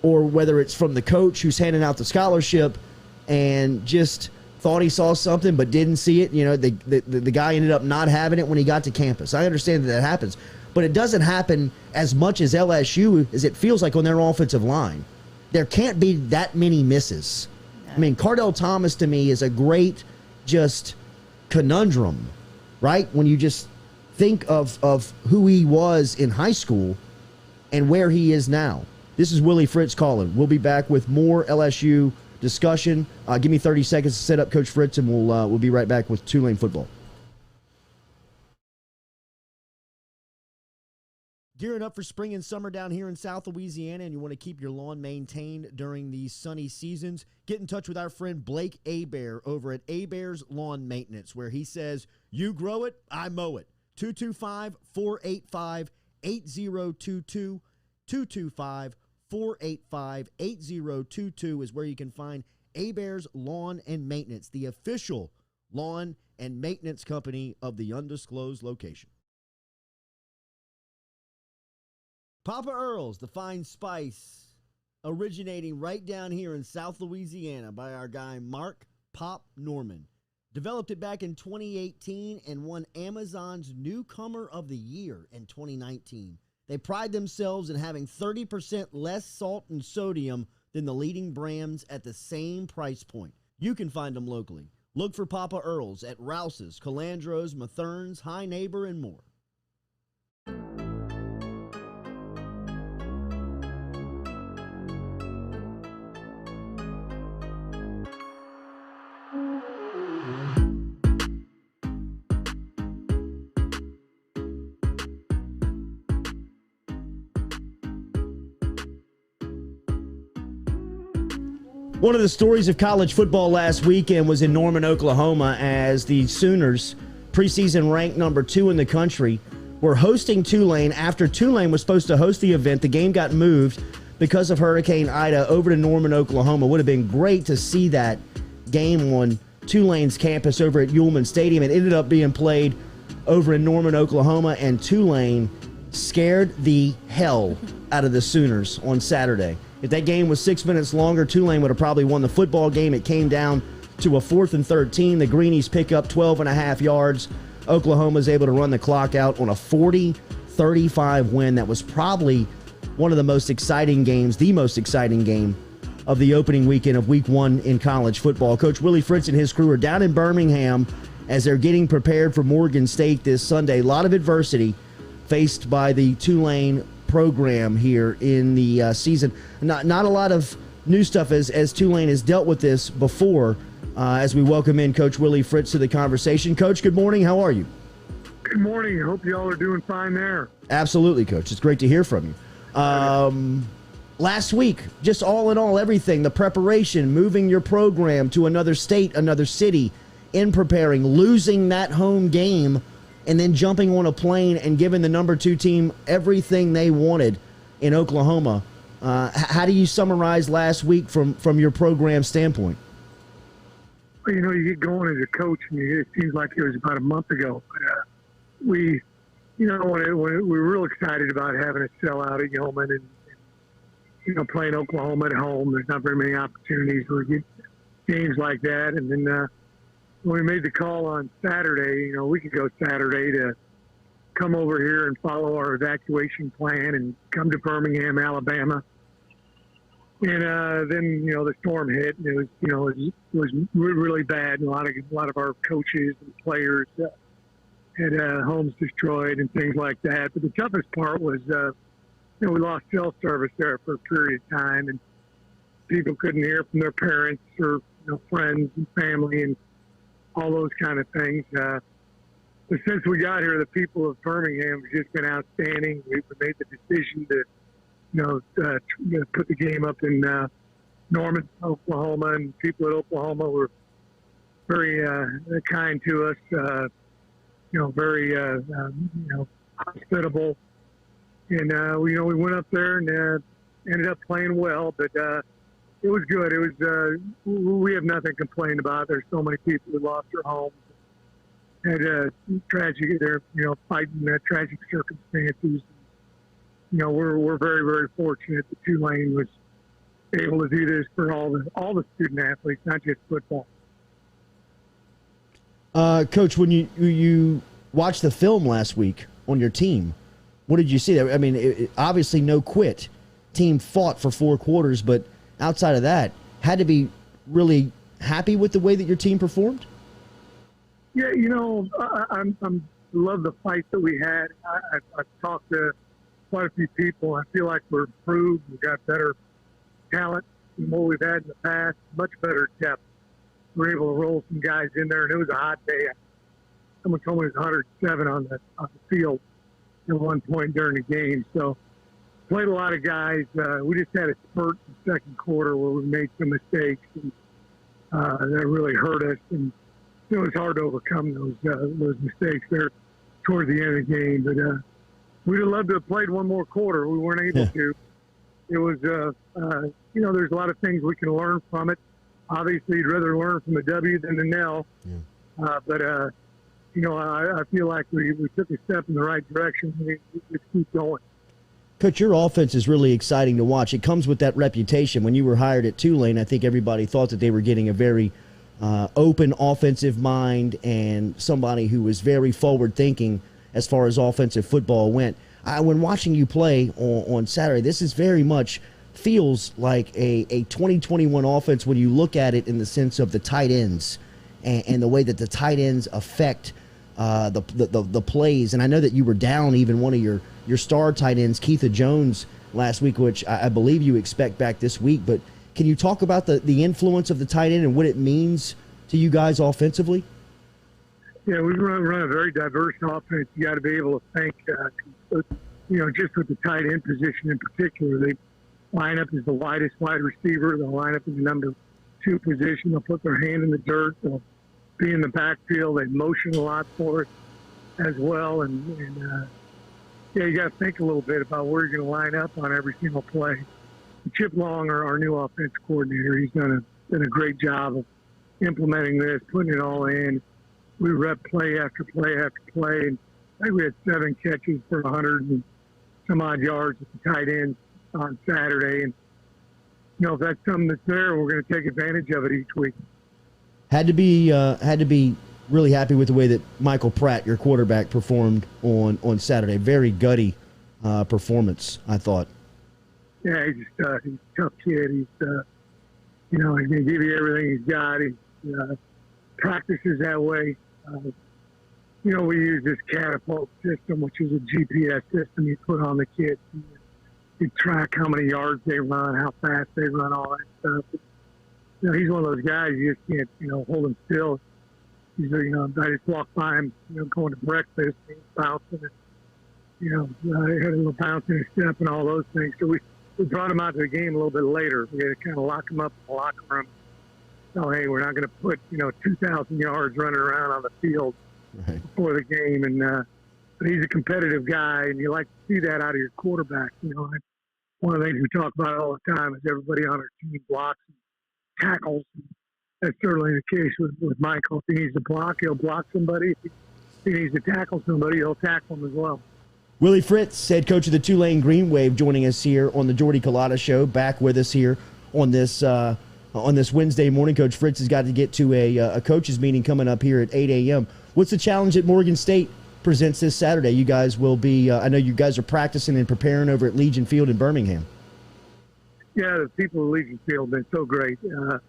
Speaker 4: or whether it's from the coach who's handing out the scholarship and just thought he saw something but didn't see it. You know, the guy ended up not having it when he got to campus. I understand that happens, but it doesn't happen as much as LSU as it feels like on their offensive line. There can't be that many misses. I mean, Cardell Thomas to me is a great just conundrum, right? When you just think of who he was in high school and where he is now. This is Willie Fritz calling. We'll be back with more LSU discussion. Give me 30 seconds to set up Coach Fritz, and we'll be right back with Tulane football. Gearing up for spring and summer down here in South Louisiana, and you want to keep your lawn maintained during these sunny seasons, get in touch with our friend Blake Abear over at Abear's Lawn Maintenance, where he says, you grow it, I mow it. 225-485-8022, 225-485-8022 is where you can find Abear's Lawn and Maintenance, the official lawn and maintenance company of the undisclosed location. Papa Earl's, the fine spice, originating right down here in South Louisiana by our guy Mark Pop Norman. Developed it back in 2018 and won Amazon's Newcomer of the Year in 2019. They pride themselves in having 30% less salt and sodium than the leading brands at the same price point. You can find them locally. Look for Papa Earl's at Rouse's, Calandro's, Mathern's, High Neighbor, and more. One of the stories of college football last weekend was in Norman, Oklahoma, as the Sooners, preseason ranked number 2 in the country, were hosting Tulane after Tulane was supposed to host the event. The game got moved because of Hurricane Ida over to Norman, Oklahoma. Would have been great to see that game on Tulane's campus over at Ullman Stadium. It ended up being played over in Norman, Oklahoma, and Tulane scared the hell out of the Sooners on Saturday. If that game was 6 minutes longer, Tulane would have probably won the football game. It came down to a 4th and 13. The Greenies pick up 12.5 yards. Oklahoma is able to run the clock out on a 40-35 win. That was probably one of the most exciting games, the most exciting game of the opening weekend of Week 1 in college football. Coach Willie Fritz and his crew are down in Birmingham as they're getting prepared for Morgan State this Sunday. A lot of adversity faced by the Tulane program here in the season. Not a lot of new stuff as Tulane has dealt with this before. As we welcome in Coach Willie Fritz to the conversation. Coach, good morning. How are you?
Speaker 7: Good morning. I hope you all are doing fine there.
Speaker 4: Absolutely, Coach. It's great to hear from you. Last week, just all in all, everything, the preparation, moving your program to another state, another city, in preparing, losing that home game, and then jumping on a plane and giving the number 2 team everything they wanted in Oklahoma. How do you summarize last week from your program standpoint?
Speaker 7: Well, you know, you get going as a coach, and it seems like it was about a month ago. But, we were real excited about having a sellout at Yeoman and, you know, playing Oklahoma at home. There's not very many opportunities where you get games like that. And then when we made the call on Saturday, you know, a week ago Saturday, to come over here and follow our evacuation plan and come to Birmingham, Alabama. And then, you know, the storm hit, and it was really bad. And a lot of our coaches and players had homes destroyed and things like that. But the toughest part was, you know, we lost cell service there for a period of time, and people couldn't hear from their parents or, you know, friends and family and all those kind of things. But since we got here, the people of Birmingham have just been outstanding. We made the decision to, you know, put the game up in Norman, Oklahoma, and people at Oklahoma were very kind to us. Very hospitable, and we went up there and ended up playing well, but it was good. It was we have nothing to complain about. There's so many people who lost their homes, had tragic, they're fighting tragic circumstances. We're very, very fortunate that Tulane was able to do this for all the student athletes, not just football.
Speaker 4: Coach, when you watched the film last week on your team, what did you see? I mean, obviously no quit. Team fought for 4 quarters, but outside of that, had to be really happy with the way that your team performed?
Speaker 7: Yeah, I love the fight that we had. I've talked to quite a few people. I feel like we're improved. We've got better talent than what we've had in the past, much better depth. We're able to roll some guys in there, and it was a hot day. Someone told me it was 107 on the field at one point during the game. So played a lot of guys. We just had a spurt in the second quarter where we made some mistakes, and that really hurt us. And it was hard to overcome those mistakes there toward the end of the game. But we'd have loved to have played one more quarter. We weren't able to. It was, there's a lot of things we can learn from it. Obviously, you'd rather learn from a W than an L. Yeah. But I feel like we took a step in the right direction. We just keep going.
Speaker 4: Coach, your offense is really exciting to watch. It comes with that reputation. When you were hired at Tulane, I think everybody thought that they were getting a very open offensive mind and somebody who was very forward-thinking as far as offensive football went. When watching you play on Saturday, this is very much feels like a 2021 offense when you look at it in the sense of the tight ends and the way that the tight ends affect the plays. And I know that you were down even one of your star tight ends, Keitha Jones, last week, which I believe you expect back this week. But can you talk about the influence of the tight end and what it means to you guys offensively?
Speaker 7: Yeah, we run a very diverse offense. You got to be able to think, just with the tight end position in particular. They line up as the widest wide receiver. They'll line up in the number 2 position. They'll put their hand in the dirt. They'll be in the backfield. They motion a lot for us as well. And you got to think a little bit about where you're going to line up on every single play. Chip Long, our new offense coordinator, he's done a great job of implementing this, putting it all in. We rep play after play after play, and I think we had 7 catches for 100 and some odd yards at the tight end on Saturday. And if that's something that's there, we're going to take advantage of it each week.
Speaker 4: Had to be really happy with the way that Michael Pratt, your quarterback, performed on Saturday. Very gutty performance, I thought.
Speaker 7: Yeah, he's a tough kid. He's he's going to give you everything he's got. He practices that way. We use this catapult system, which is a GPS system you put on the kids. You track how many yards they run, how fast they run, all that stuff. He's one of those guys you just can't, hold him still. He's, I just walked by him, going to breakfast, and he's bouncing, and, he had a little bounce in his step and all those things. So we brought him out to the game a little bit later. We had to kind of lock him up in the locker room. So, hey, we're not going to put, 2,000 yards running around on the field before the game. And but he's a competitive guy, and you like to see that out of your quarterback. One of the things we talk about all the time is everybody on our team blocks and tackles. That's certainly the case with Michael. If he needs to block, he'll block somebody. If he needs to tackle somebody, he'll tackle them as well.
Speaker 4: Willie Fritz, head coach of the Tulane Green Wave, joining us here on the Jordy Culotta Show, back with us here on this Wednesday morning. Coach Fritz has got to get to a coaches meeting coming up here at 8 a.m. What's the challenge that Morgan State presents this Saturday? You guys will be, I know you guys are practicing and preparing over at Legion Field in Birmingham.
Speaker 7: Yeah, the people at Legion Field have been so great. I've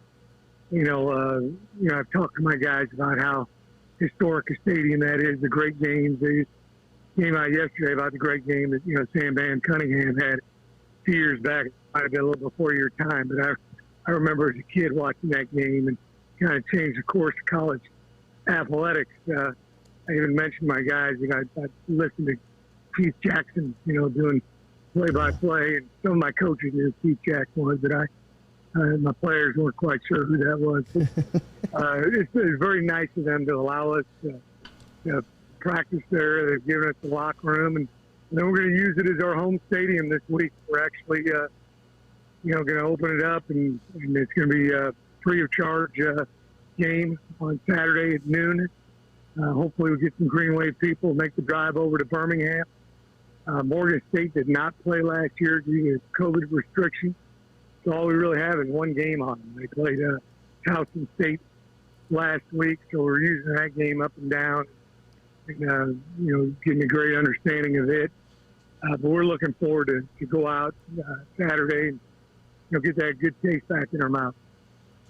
Speaker 7: talked to my guys about how historic a stadium that is, the great games. They came out yesterday about the great game that, Sam Van Cunningham had a few years back. It might have been a little before your time, but I remember as a kid watching that game and kind of changed the course of college athletics. I even mentioned my guys, I listened to Keith Jackson, doing play-by-play, and some of my coaches knew Keith Jackson was, but My players weren't quite sure who that was. It's very nice of them to allow us to practice there. They've given us the locker room, and then we're going to use it as our home stadium this week. We're actually, going to open it up, and it's going to be a free of charge game on Saturday at noon. Hopefully, we'll get some Green Wave people, make the drive over to Birmingham. Morgan State did not play last year due to COVID restrictions. So all we really have is one game on them. They played Towson State last week, so we're using that game up and down, and getting a great understanding of it. But we're looking forward to go out Saturday and get that good taste back in our mouth.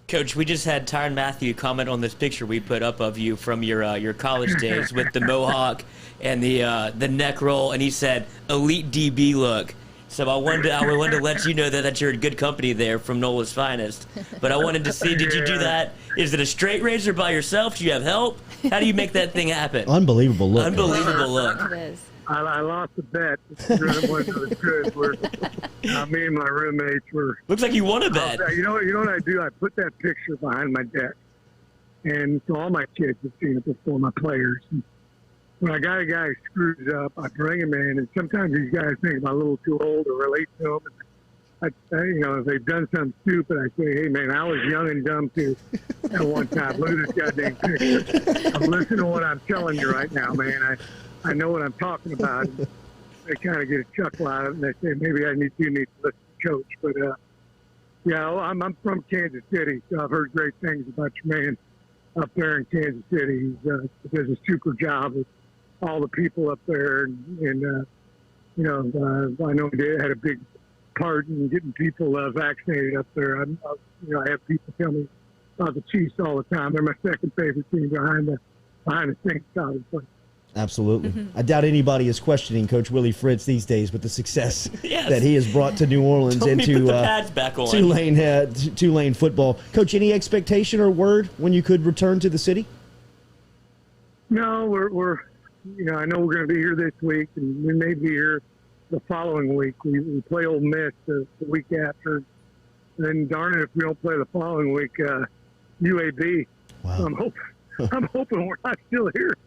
Speaker 5: Coach, we just had Tyron Matthew comment on this picture we put up of you from your college days with the mohawk and the neck roll, and he said elite DB look. So I wanted to let you know that you're in good company there from Nola's finest. But I wanted to see, did you do that? Is it a straight razor by yourself? Do you have help? How do you make that thing happen?
Speaker 4: Unbelievable look.
Speaker 5: Unbelievable look.
Speaker 3: It is.
Speaker 7: I lost a bet. It wasn't as good. Me and my roommates were.
Speaker 5: Looks like you won a bet.
Speaker 7: You know what I do? I put that picture behind my desk, and so all my kids have seen it before, my players. And when I got a guy who screws up, I bring him in, and sometimes these guys think I'm a little too old to relate to them. And if they've done something stupid, I say, hey, man, I was young and dumb, too, at one time. Look at this goddamn picture. I'm listening to what I'm telling you right now, man. I know what I'm talking about. And they kind of get a chuckle out of it, and they say, maybe you need to listen to Coach. But, I'm from Kansas City, so I've heard great things about your man up there in Kansas City. He does a super job with all the people up there, and I know he had a big part in getting people vaccinated up there. I have people tell me about the Chiefs all the time. They're my second favorite team behind the Saints, obviously.
Speaker 4: Absolutely. I doubt anybody is questioning Coach Willie Fritz these days with the success
Speaker 5: Yes.
Speaker 4: that he has brought to New Orleans
Speaker 5: Put
Speaker 4: into
Speaker 5: the pads back on.
Speaker 4: Tulane football. Coach, any expectation or word when you could return to the city?
Speaker 7: No, we're I know we're going to be here this week, and we may be here the following week. We play Ole Miss the week after. And then, darn it, if we don't play the following week, UAB.
Speaker 4: Wow.
Speaker 7: So I'm hoping we're not still here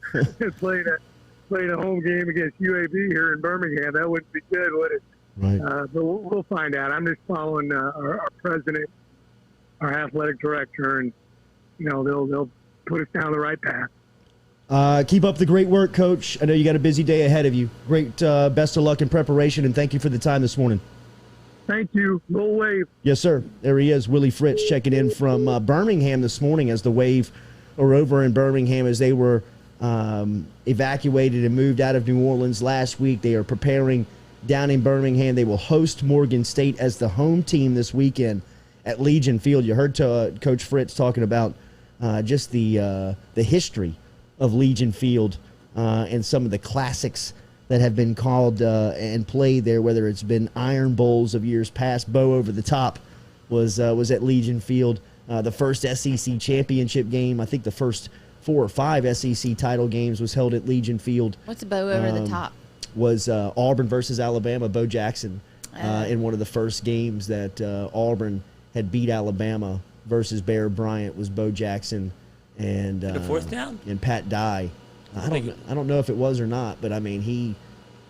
Speaker 7: playing a home game against UAB here in Birmingham. That wouldn't be good, would it?
Speaker 4: Right.
Speaker 7: But we'll find out. I'm just following our president, our athletic director, and they'll put us down the right path.
Speaker 4: Keep up the great work, Coach. I know you got a busy day ahead of you. Great, best of luck in preparation, and thank you for the time this morning.
Speaker 7: Thank you. Roll Wave.
Speaker 4: Yes, sir. There he is, Willie Fritz, checking in from Birmingham this morning as the Wave are over in Birmingham as they were evacuated and moved out of New Orleans last week. They are preparing down in Birmingham. They will host Morgan State as the home team this weekend at Legion Field. You heard Coach Fritz talking about just the history of Legion Field and some of the classics that have been called and played there, whether it's been Iron Bowls of years past. Bo Over the Top was at Legion Field. The first SEC championship game, I think the first 4 or 5 SEC title games was held at Legion Field.
Speaker 3: What's Bo Over the Top?
Speaker 4: Was Auburn versus Alabama. Bo Jackson in one of the first games that Auburn had beat Alabama versus Bear Bryant was Bo Jackson and
Speaker 5: the fourth down
Speaker 4: and Pat Dye. I don't know if it was or not, but I mean he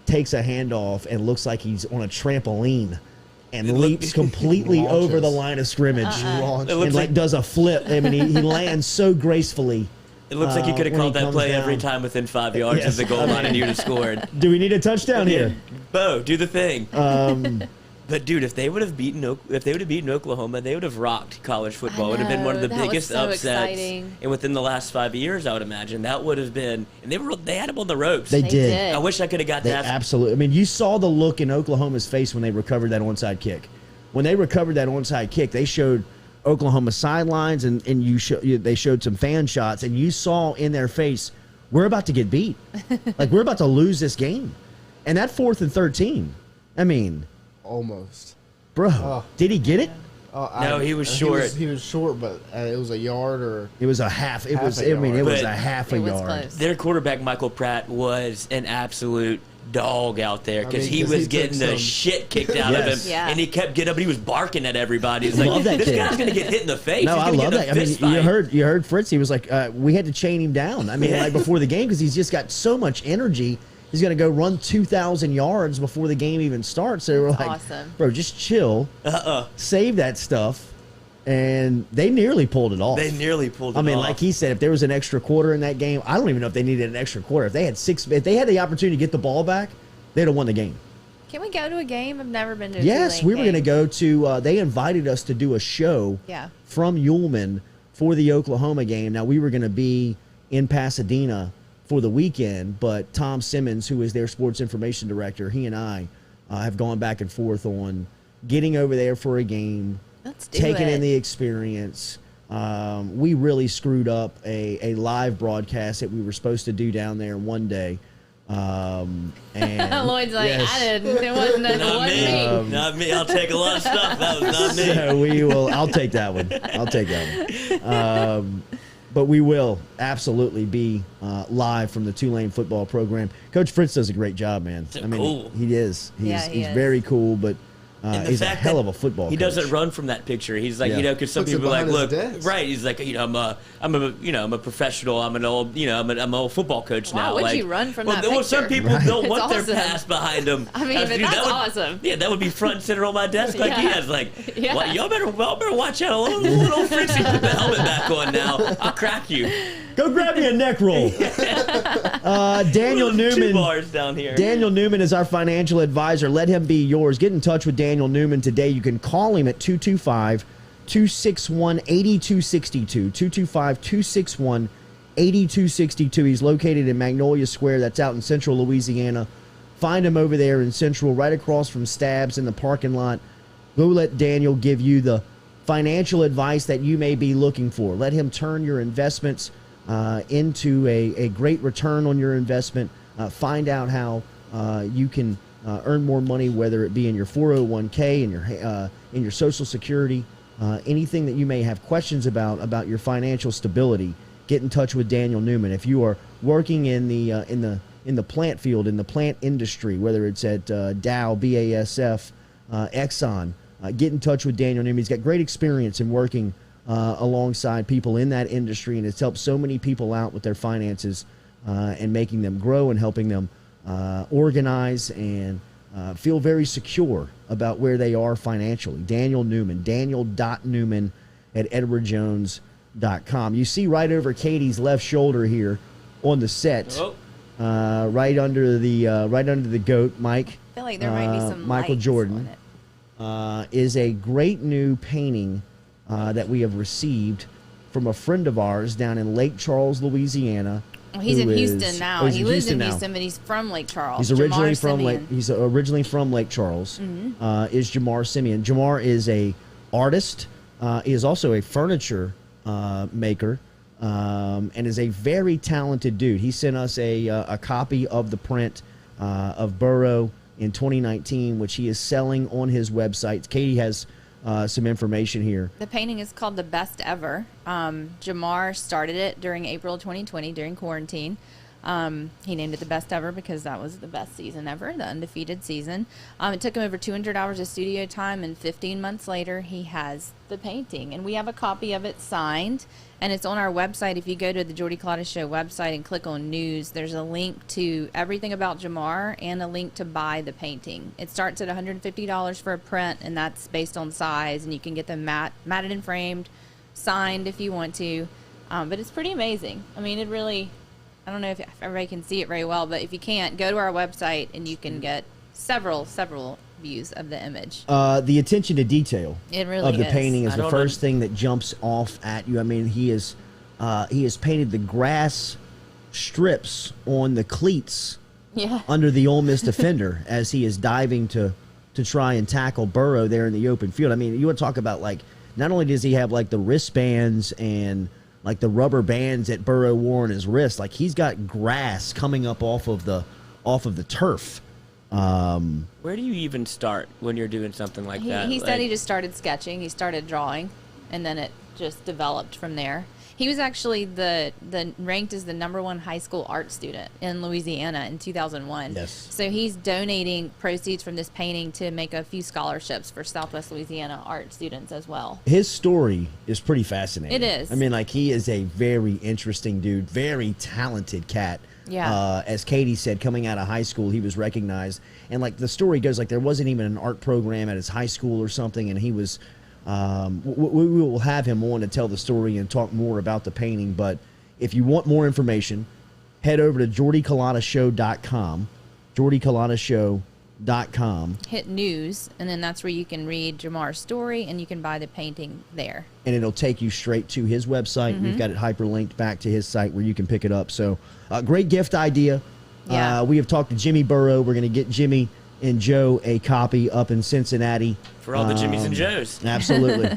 Speaker 4: takes a handoff and looks like he's on a trampoline and leaps completely over the line of scrimmage and does a flip. I mean he lands so gracefully.
Speaker 5: It looks like you could have called that play every time within 5 yards of the goal line, and you'd have scored.
Speaker 4: Do we need a touchdown here?
Speaker 5: Bo, do the thing. But dude, if they would have beaten Oklahoma, they would have rocked college football. It would have been one of the biggest upsets.
Speaker 3: Exciting.
Speaker 5: And within the last 5 years, I would imagine that would have been. And they had them on the ropes.
Speaker 4: They did.
Speaker 5: I wish I could have got that.
Speaker 4: Absolutely. I mean, you saw the look in Oklahoma's face when they recovered that onside kick. When they recovered that onside kick, they showed Oklahoma sidelines and they showed some fan shots, and you saw in their face, we're about to get beat. Like, we're about to lose this game. And that 4th and 13, I mean.
Speaker 6: Almost.
Speaker 4: Bro, did he get it?
Speaker 5: No, he was short.
Speaker 6: He was short, but it was a yard or...
Speaker 4: It was a half. It was a half a yard.
Speaker 3: Close.
Speaker 5: Their quarterback, Michael Pratt, was an absolute dog out there because
Speaker 6: I mean,
Speaker 5: he
Speaker 6: 'cause
Speaker 5: was
Speaker 6: he
Speaker 5: getting
Speaker 6: took
Speaker 5: the
Speaker 6: some-
Speaker 5: shit kicked out of him,
Speaker 4: Yes.
Speaker 3: Yeah.
Speaker 5: and he kept getting up and he was barking at everybody. It's
Speaker 4: Love that
Speaker 5: this
Speaker 4: kid.
Speaker 5: guy's gonna get hit in the face.
Speaker 4: No,
Speaker 5: He's
Speaker 4: I
Speaker 5: gonna
Speaker 4: love
Speaker 5: get in
Speaker 4: that.
Speaker 5: a
Speaker 4: I mean,
Speaker 5: fist fight.
Speaker 4: you heard Fritz. He was like, we had to chain him down. I mean,
Speaker 5: Yeah.
Speaker 4: like before the game because he's just got so much energy. He's going to go run 2,000 yards before the game even starts. So we're like,
Speaker 3: awesome.
Speaker 4: bro, just chill, save that stuff, and they nearly pulled it off.
Speaker 5: They nearly pulled it
Speaker 4: I mean,
Speaker 5: off.
Speaker 4: like he said, if there was an extra quarter in that game, I don't even know if they needed an extra quarter. If they had if they had the opportunity to get the ball back, they'd have won the game.
Speaker 3: Can we go to a game? I've never been to a
Speaker 4: Yes,
Speaker 3: Tulane
Speaker 4: we were going to
Speaker 3: game.
Speaker 4: go to. They invited us to do a show
Speaker 3: Yeah.
Speaker 4: from Ullman for the Oklahoma game. Now we were going to be in Pasadena for the weekend, but Tom Simmons, who is their sports information director, he and I have gone back and forth on getting over there for a game,
Speaker 3: Let's do
Speaker 4: taking
Speaker 3: it.
Speaker 4: in the experience. We really screwed up a live broadcast that we were supposed to do down there one day. And
Speaker 3: Lloyd's like,
Speaker 4: yes.
Speaker 3: I didn't. It wasn't, it
Speaker 5: Not
Speaker 3: wasn't
Speaker 5: me.
Speaker 3: me.
Speaker 5: Not me. I'll take a lot of stuff. That was not me.
Speaker 4: So we will. I'll take that one. I'll take that one. But we will absolutely be live from the Tulane football program. Coach Fritz does a great job, man.
Speaker 5: So
Speaker 4: I mean,
Speaker 5: cool.
Speaker 4: he is.
Speaker 3: Yeah, he
Speaker 4: He's
Speaker 3: is.
Speaker 4: very cool, but
Speaker 5: And the
Speaker 4: he's a
Speaker 5: fact
Speaker 4: hell
Speaker 5: that
Speaker 4: of a football
Speaker 5: He
Speaker 4: coach.
Speaker 5: doesn't run from that picture. He's like,
Speaker 4: Yeah.
Speaker 5: because some
Speaker 6: Puts it
Speaker 5: people are like,
Speaker 6: behind his
Speaker 5: look,
Speaker 6: desk.
Speaker 5: right? He's like, I'm a professional. I'm an old, I'm an old football coach
Speaker 3: Why
Speaker 5: now.
Speaker 3: would
Speaker 5: like,
Speaker 3: you run from
Speaker 5: well,
Speaker 3: that
Speaker 5: well, some
Speaker 3: picture?
Speaker 5: people don't
Speaker 3: It's
Speaker 5: want
Speaker 3: awesome.
Speaker 5: their past behind them.
Speaker 3: I mean, but
Speaker 5: Dude,
Speaker 3: that's
Speaker 5: that would,
Speaker 3: awesome.
Speaker 5: Yeah, that would be front and center on my desk like he
Speaker 3: Yeah.
Speaker 5: has. Like,
Speaker 3: Yeah.
Speaker 5: well, y'all better watch out. Little Fritzy, put the helmet back on now. I'll crack you.
Speaker 4: Go grab me a neck roll. Daniel
Speaker 5: 2
Speaker 4: Newman.
Speaker 5: bars down here.
Speaker 4: Daniel Newman is our financial advisor. Let him be yours. Get in touch with Daniel Newman today. You can call him at 225-261-8262. 225-261-8262. He's located in Magnolia Square. That's out in central Louisiana. Find him over there in central, right across from Stabs in the parking lot. Go let Daniel give you the financial advice that you may be looking for. Let him turn your investments into a great return on your investment. Find out how you can earn more money, whether it be in your 401k, in your Social Security, anything that you may have questions about your financial stability. Get in touch with Daniel Newman. If you are working in the plant field, in the plant industry, whether it's at Dow, BASF, Exxon, get in touch with Daniel Newman. He's got great experience in working alongside people in that industry, and it's helped so many people out with their finances and making them grow and helping them organize and feel very secure about where they are financially. Daniel Newman, Daniel.Newman at edwardjones.com. You see right over Katie's left shoulder here on the set, right under the goat, Mike.
Speaker 3: I feel like there might be some
Speaker 4: Michael
Speaker 3: lights
Speaker 4: Jordan.
Speaker 3: on it.
Speaker 4: Is a great new painting that we have received from a friend of ours down in Lake Charles, Louisiana.
Speaker 3: Well, he's
Speaker 4: who
Speaker 3: in
Speaker 4: is-
Speaker 3: Houston now.
Speaker 4: oh, he's
Speaker 3: He lives in
Speaker 4: now.
Speaker 3: Houston, but he's from Lake Charles.
Speaker 4: He's originally
Speaker 3: Jamar
Speaker 4: from Lake.
Speaker 3: Simeon.
Speaker 4: He's originally from Lake Charles. Is Jamar Simeon? Jamar is a artist. He is also a furniture maker, and is a very talented dude. He sent us a copy of the print of Burrow in 2019, which he is selling on his website. Katie has some information here.
Speaker 3: The painting is called The Best Ever. Jamar started it during April 2020 during quarantine. He named it The Best Ever because that was the best season ever, the undefeated season. It took him over 200 hours of studio time, and 15 months later, he has the painting. And we have a copy of it signed, and it's on our website. If you go to the Jordy Culotta Show website and click on News, there's a link to everything about Jamar and a link to buy the painting. It starts at $150 for a print, and that's based on size, and you can get them matted and framed, signed if you want to. But it's pretty amazing. I mean, it really... I don't know if everybody can see it very well, but if you can't, go to our website and you can get several views of the image.
Speaker 4: The attention to detail
Speaker 3: It really
Speaker 4: of the
Speaker 3: is.
Speaker 4: painting is
Speaker 5: I
Speaker 4: the
Speaker 5: don't
Speaker 4: first thing that jumps off at you. I mean, he has painted the grass strips on the cleats
Speaker 3: Yeah.
Speaker 4: under the Ole Miss defender as he is diving to try and tackle Burrow there in the open field. I mean, you want to talk about, like, not only does he have like the wristbands and like the rubber bands that Burrow wore on his wrist, like he's got grass coming up off of the turf.
Speaker 5: Where do you even start when you're doing something like that?
Speaker 3: He
Speaker 5: Like,
Speaker 3: said he just started sketching. He started drawing, and then it just developed from there. He was actually the ranked as the #1 high school art student in Louisiana in 2001.
Speaker 4: Yes.
Speaker 3: So he's donating proceeds from this painting to make a few scholarships for Southwest Louisiana art students as well.
Speaker 4: His story is pretty fascinating.
Speaker 3: It is.
Speaker 4: I mean, like, he is a very interesting dude, very talented cat.
Speaker 3: Yeah.
Speaker 4: As Katie said, coming out of high school, he was recognized. And, like, the story goes, like, there wasn't even an art program at his high school or something, and he was we will have him on to tell the story and talk more about the painting. But if you want more information, head over to JordyCulottaShow.com, JordyCulottaShow.com.
Speaker 3: Hit news, and then that's where you can read Jamar's story, and you can buy the painting there.
Speaker 4: And it'll take you straight to his website. We've got it hyperlinked back to his site where you can pick it up. So, great gift idea.
Speaker 3: Yeah.
Speaker 4: We have talked to Jimmy Burrow. We're going to get Jimmy and Joe a copy up in Cincinnati.
Speaker 5: For all the Jimmys and Joes.
Speaker 4: Absolutely.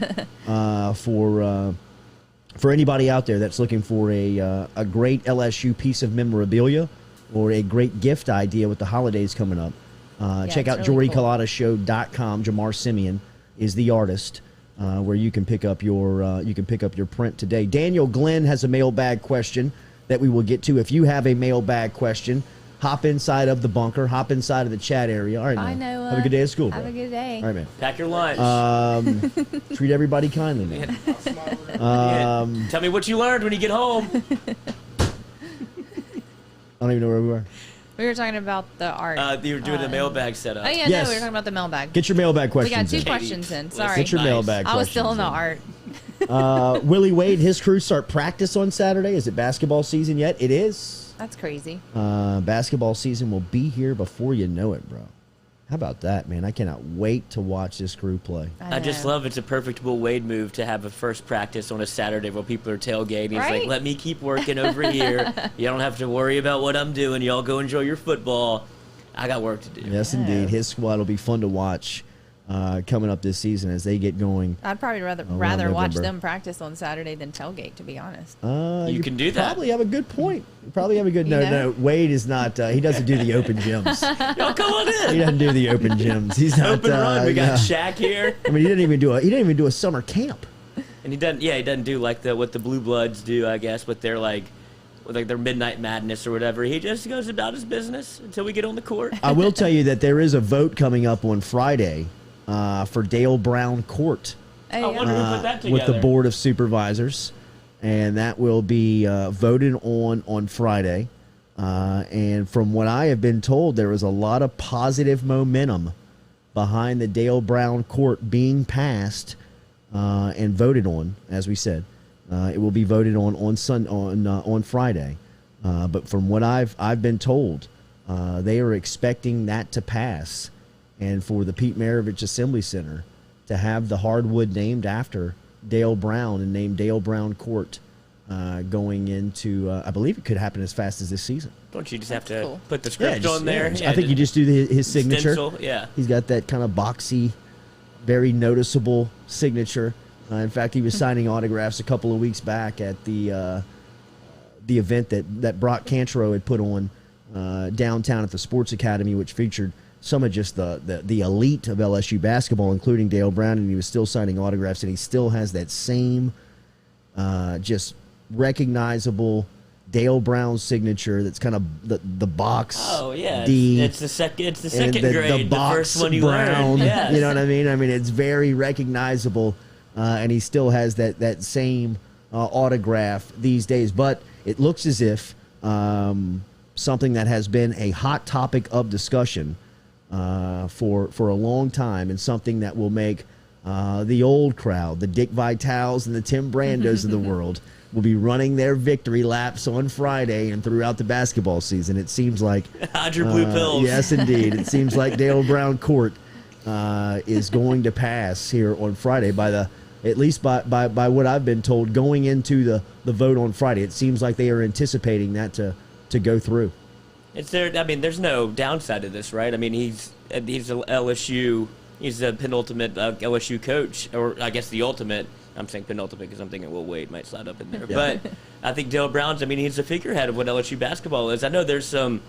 Speaker 4: For anybody out there that's looking for a great LSU piece of memorabilia or a great gift idea with the holidays coming up, check out
Speaker 3: it's really cool.
Speaker 4: JordyCulottasShow.com. Jamar Simeon is the artist, where you can pick up your print today. Daniel Glenn has a mailbag question that we will get to. If you have a mailbag question, hop inside of the bunker, hop inside of the chat area. All right,
Speaker 3: Bye,
Speaker 4: man.
Speaker 3: Noah.
Speaker 4: Have a good day at school, bro.
Speaker 3: Have a good day.
Speaker 4: All right, man.
Speaker 5: Pack your lunch.
Speaker 4: Treat everybody kindly, man.
Speaker 5: Tell me what you learned when you get home.
Speaker 4: I don't even know where we were.
Speaker 3: We were talking about the art.
Speaker 5: You were doing the mailbag setup.
Speaker 3: Oh, yeah,
Speaker 4: Yes.
Speaker 3: no, we were talking about the mailbag.
Speaker 4: Get your mailbag
Speaker 3: We got
Speaker 4: questions
Speaker 3: two
Speaker 4: in.
Speaker 3: questions in. Sorry.
Speaker 4: Get your
Speaker 5: Nice.
Speaker 4: mailbag
Speaker 3: I was still in
Speaker 4: questions
Speaker 3: the art.
Speaker 4: Willie Wade, his crew start practice on Saturday. Is it basketball season yet? It is.
Speaker 3: That's crazy.
Speaker 4: Basketball season will be here before you know it, bro. How about that, man? I cannot wait to watch this crew play.
Speaker 5: I just
Speaker 3: know.
Speaker 5: love it's a perfect Will Wade move to have a first practice on a Saturday while people are tailgating. He's
Speaker 3: Right?
Speaker 5: like, let me keep working over here. You don't have to worry about what I'm doing. Y'all go enjoy your football. I got work to do.
Speaker 4: Yes, indeed. His squad will be fun to watch coming up this season as they get going.
Speaker 3: I'd probably rather watch
Speaker 4: November.
Speaker 3: them practice on Saturday than tailgate, to be honest.
Speaker 5: You can do that.
Speaker 4: Probably have a good point. You probably have a good.
Speaker 3: You know?
Speaker 4: No, Wade is not. He doesn't do the open gyms.
Speaker 5: Y'all come on
Speaker 4: He
Speaker 5: in.
Speaker 4: doesn't do the open gyms. He's not.
Speaker 5: Open run. We got
Speaker 4: no.
Speaker 5: Shaq here.
Speaker 4: I mean, he didn't even do a summer camp.
Speaker 5: And he doesn't do like what the Blue Bloods do, I guess, with their like their Midnight Madness or whatever. He just goes about his business until we get on the court.
Speaker 4: I will tell you that there is a vote coming up on Friday for Dale Brown Court
Speaker 3: Hey,
Speaker 5: I wonder who put that together.
Speaker 4: with the Board of Supervisors, and that will be voted on Friday. And from what I have been told, there is a lot of positive momentum behind the Dale Brown Court being passed and voted on, as we said. It will be voted on Friday. But from what I've been told, they are expecting that to pass, and for the Pete Maravich Assembly Center to have the hardwood named after Dale Brown and named Dale Brown Court going into, I believe it could happen as fast as this season.
Speaker 5: Don't you just have to
Speaker 3: cool.
Speaker 5: put the script on there?
Speaker 4: I think you just do his signature.
Speaker 5: Stencil, yeah.
Speaker 4: He's got that kind of boxy, very noticeable signature. In fact, he was signing autographs a couple of weeks back at the event that Brock Cantrell had put on downtown at the Sports Academy, which featured some of just the elite of LSU basketball, including Dale Brown, and he was still signing autographs, and he still has that same just recognizable Dale Brown signature. That's kind of the box.
Speaker 5: Oh yeah,
Speaker 4: D,
Speaker 5: it's the second. It's the
Speaker 4: and
Speaker 5: second grade. The
Speaker 4: box
Speaker 5: first one you
Speaker 4: Brown.
Speaker 5: learned. Yes.
Speaker 4: You know what I mean? I mean, it's very recognizable, and he still has that same autograph these days. But it looks as if something that has been a hot topic of discussion for a long time, and something that will make the old crowd, the Dick Vitales and the Tim Brandos of the world, will be running their victory laps on Friday and throughout the basketball season. It seems like
Speaker 5: Hide your blue pills.
Speaker 4: Yes, indeed. It seems like Dale Brown Court is going to pass here on Friday at least by what I've been told going into the vote on Friday. It seems like they are anticipating that to go through.
Speaker 5: It's there. I mean, there's no downside to this, right? I mean, he's a LSU. He's the penultimate LSU coach, or I guess the ultimate. I'm saying penultimate because I'm thinking Will Wade might slide up in there.
Speaker 4: Yeah.
Speaker 5: But I think Dale Brown's. I mean, he's the figurehead of what LSU basketball is. I know there's some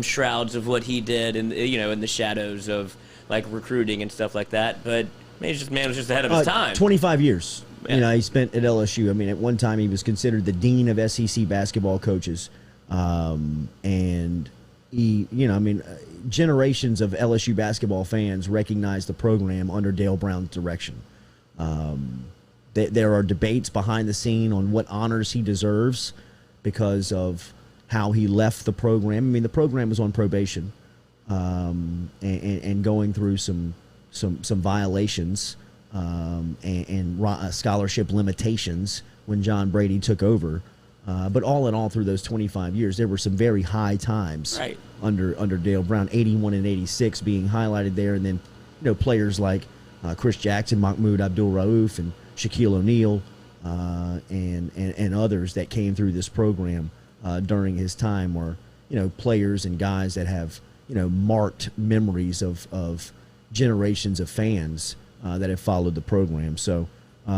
Speaker 5: shrouds of what he did, and in the shadows of like recruiting and stuff like that. But I mean, he's just ahead of his time.
Speaker 4: 25 years. You know, he spent at LSU. I mean, at one time he was considered the dean of SEC basketball coaches, and he, you know, I mean, generations of LSU basketball fans recognize the program under Dale Brown's direction. There are debates behind the scene on what honors he deserves because of how he left the program. I mean, the program was on probation and going through some violations and scholarship limitations when John Brady took over. But all in all, through those 25 years, there were some very high times under Dale Brown, 81 and 86 being highlighted there. And then, you know, players like Chris Jackson, Mahmoud Abdul-Rauf, and Shaquille O'Neal, and others that came through this program during his time are, you know, players and guys that have, you know, marked memories of generations of fans that have followed the program. So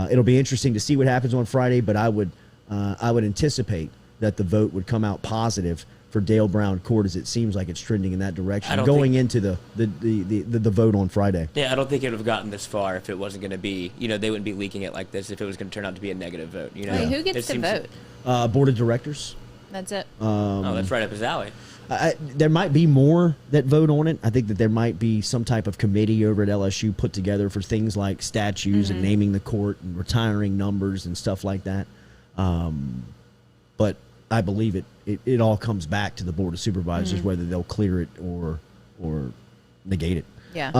Speaker 4: it'll be interesting to see what happens on Friday, but I would anticipate that the vote would come out positive for Dale Brown Court, as it seems like it's trending in that direction going into the vote on Friday.
Speaker 5: Yeah, I don't think it would have gotten this far if it wasn't going to be, you know, they wouldn't be leaking it like this if it was going to turn out to be a negative vote. You know,
Speaker 3: Wait, who gets to vote?
Speaker 4: Board of directors.
Speaker 3: That's it.
Speaker 5: Oh, that's right up his alley.
Speaker 4: There might be more that vote on it. I think that there might be some type of committee over at LSU put together for things like statues and naming the court and retiring numbers and stuff like that. But I believe it all comes back to the Board of Supervisors, whether they'll clear it or negate it.
Speaker 3: Yeah.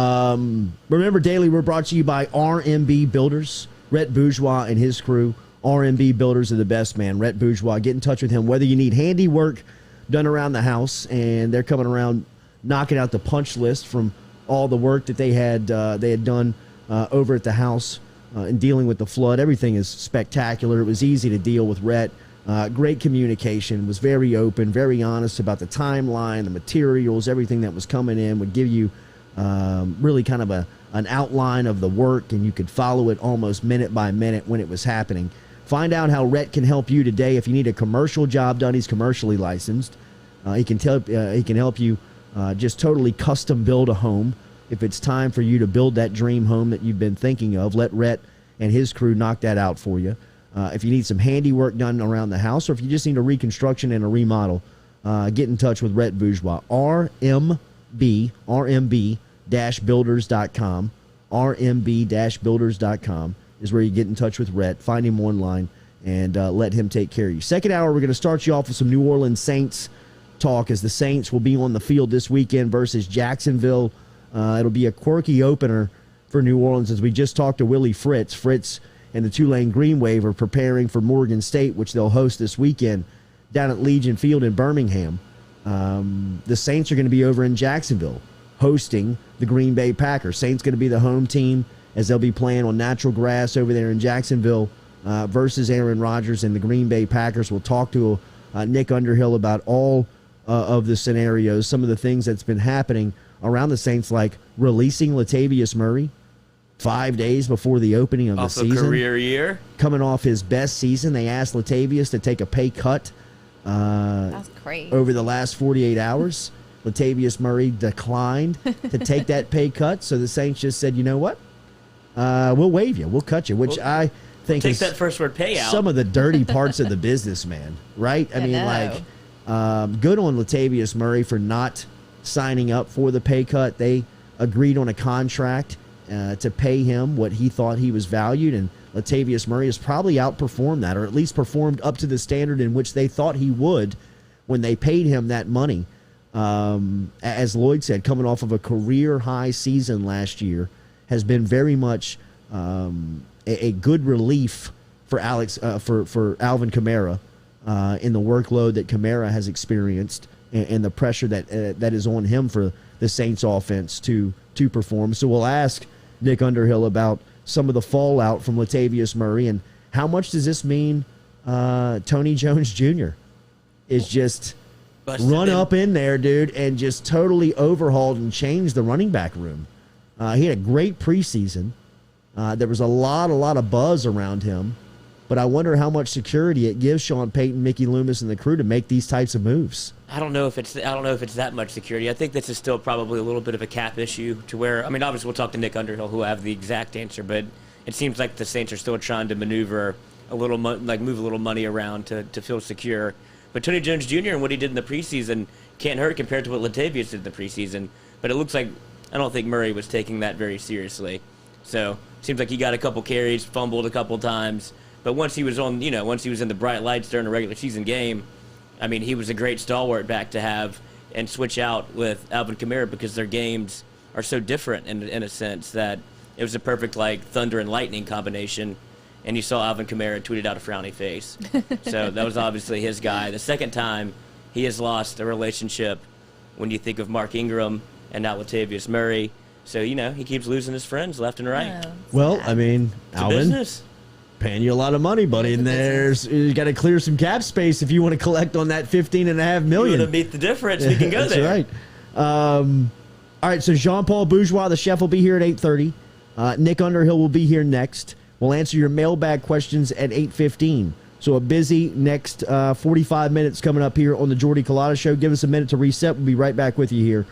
Speaker 4: Remember, Daily, we're brought to you by RMB Builders. Rhett Bourgeois and his crew. RMB Builders are the best, man. Rhett Bourgeois, get in touch with him. Whether you need handiwork done around the house, and they're coming around knocking out the punch list from all the work that they had done over at the house in dealing with the flood. Everything is spectacular. It was easy to deal with Rhett. Great communication, was very open, very honest about the timeline, the materials, everything that was coming in, would give you really kind of an outline of the work, and you could follow it almost minute by minute when it was happening. Find out how Rhett can help you today. If you need a commercial job done, he's commercially licensed. He can help you just totally custom build a home. If it's time for you to build that dream home that you've been thinking of, let Rhett and his crew knock that out for you. If you need some handiwork done around the house, or if you just need a reconstruction and a remodel, get in touch with Rhett Bourgeois. RMB-builders.com. RMB-builders.com is where you get in touch with Rhett. Find him online and let him take care of you. Second hour, we're going to start you off with some New Orleans Saints talk, as the Saints will be on the field this weekend versus Jacksonville. It'll be a quirky opener for New Orleans, as we just talked to Willie Fritz. Fritz and the Tulane Green Wave are preparing for Morgan State, which they'll host this weekend down at Legion Field in Birmingham. The Saints are going to be over in Jacksonville hosting the Green Bay Packers. Saints going to be the home team, as they'll be playing on natural grass over there in Jacksonville versus Aaron Rodgers and the Green Bay Packers. We'll talk to Nick Underhill about all of the scenarios, some of the things that's been happening around the Saints, like releasing Latavius Murray 5 days before the opening of the season.
Speaker 5: Career year.
Speaker 4: Coming off his best season, they asked Latavius to take a pay cut
Speaker 3: That's crazy.
Speaker 4: over the last 48 hours. Latavius Murray declined to take that pay cut, so the Saints just said, you know what? We'll waive you. We'll cut you, which I think
Speaker 5: Take
Speaker 4: is
Speaker 5: that first word payout.
Speaker 4: some of the dirty parts of the business, man. Right? I mean,
Speaker 3: know.
Speaker 4: good on Latavius Murray for not signing up for the pay cut. They agreed on a contract to pay him what he thought he was valued, and Latavius Murray has probably outperformed that, or at least performed up to the standard in which they thought he would when they paid him that money. As Lloyd said, coming off of a career-high season last year, has been very much a good relief for for Alvin Kamara in the workload that Kamara has experienced, and the pressure that is on him for the Saints offense to perform. So we'll ask Nick Underhill about some of the fallout from Latavius Murray, and how much does this mean Tony Jones Jr. is just run up in there, dude, and just totally overhauled and changed the running back room. He had a great preseason. There was a lot of buzz around him, but I wonder how much security it gives Sean Payton, Mickey Loomis, and the crew to make these types of moves.
Speaker 5: I don't know if it's that much security. I think this is still probably a little bit of a cap issue, to where, I mean, obviously we'll talk to Nick Underhill, who will have the exact answer, but it seems like the Saints are still trying to maneuver a little, move a little money around to feel secure. But Tony Jones Jr. and what he did in the preseason can't hurt compared to what Latavius did in the preseason. But it looks like I don't think Murray was taking that very seriously. So seems like he got a couple carries, fumbled a couple times. But once he was in the bright lights during a regular season game, I mean, he was a great stalwart back to have and switch out with Alvin Kamara because their games are so different in a sense that it was a perfect thunder and lightning combination. And you saw Alvin Kamara tweeted out a frowny face. So that was obviously his guy. The second time he has lost a relationship when you think of Mark Ingram and now Latavius Murray. So, he keeps losing his friends left and right.
Speaker 4: Well, I mean,
Speaker 5: It's
Speaker 4: Alvin,
Speaker 5: a business.
Speaker 4: paying you a lot of money, buddy, and you got to clear some cap space if you want to collect on that $15.5 million.
Speaker 5: You want to beat the difference, we can go
Speaker 4: That's
Speaker 5: there.
Speaker 4: right. All right, so Jean-Paul Bourgeois, the chef, will be here at 8:30. Nick Underhill will be here next. We'll answer your mailbag questions at 8:15. So a busy next 45 minutes coming up here on the Jordy Culotta Show. Give us a minute to reset. We'll be right back with you here.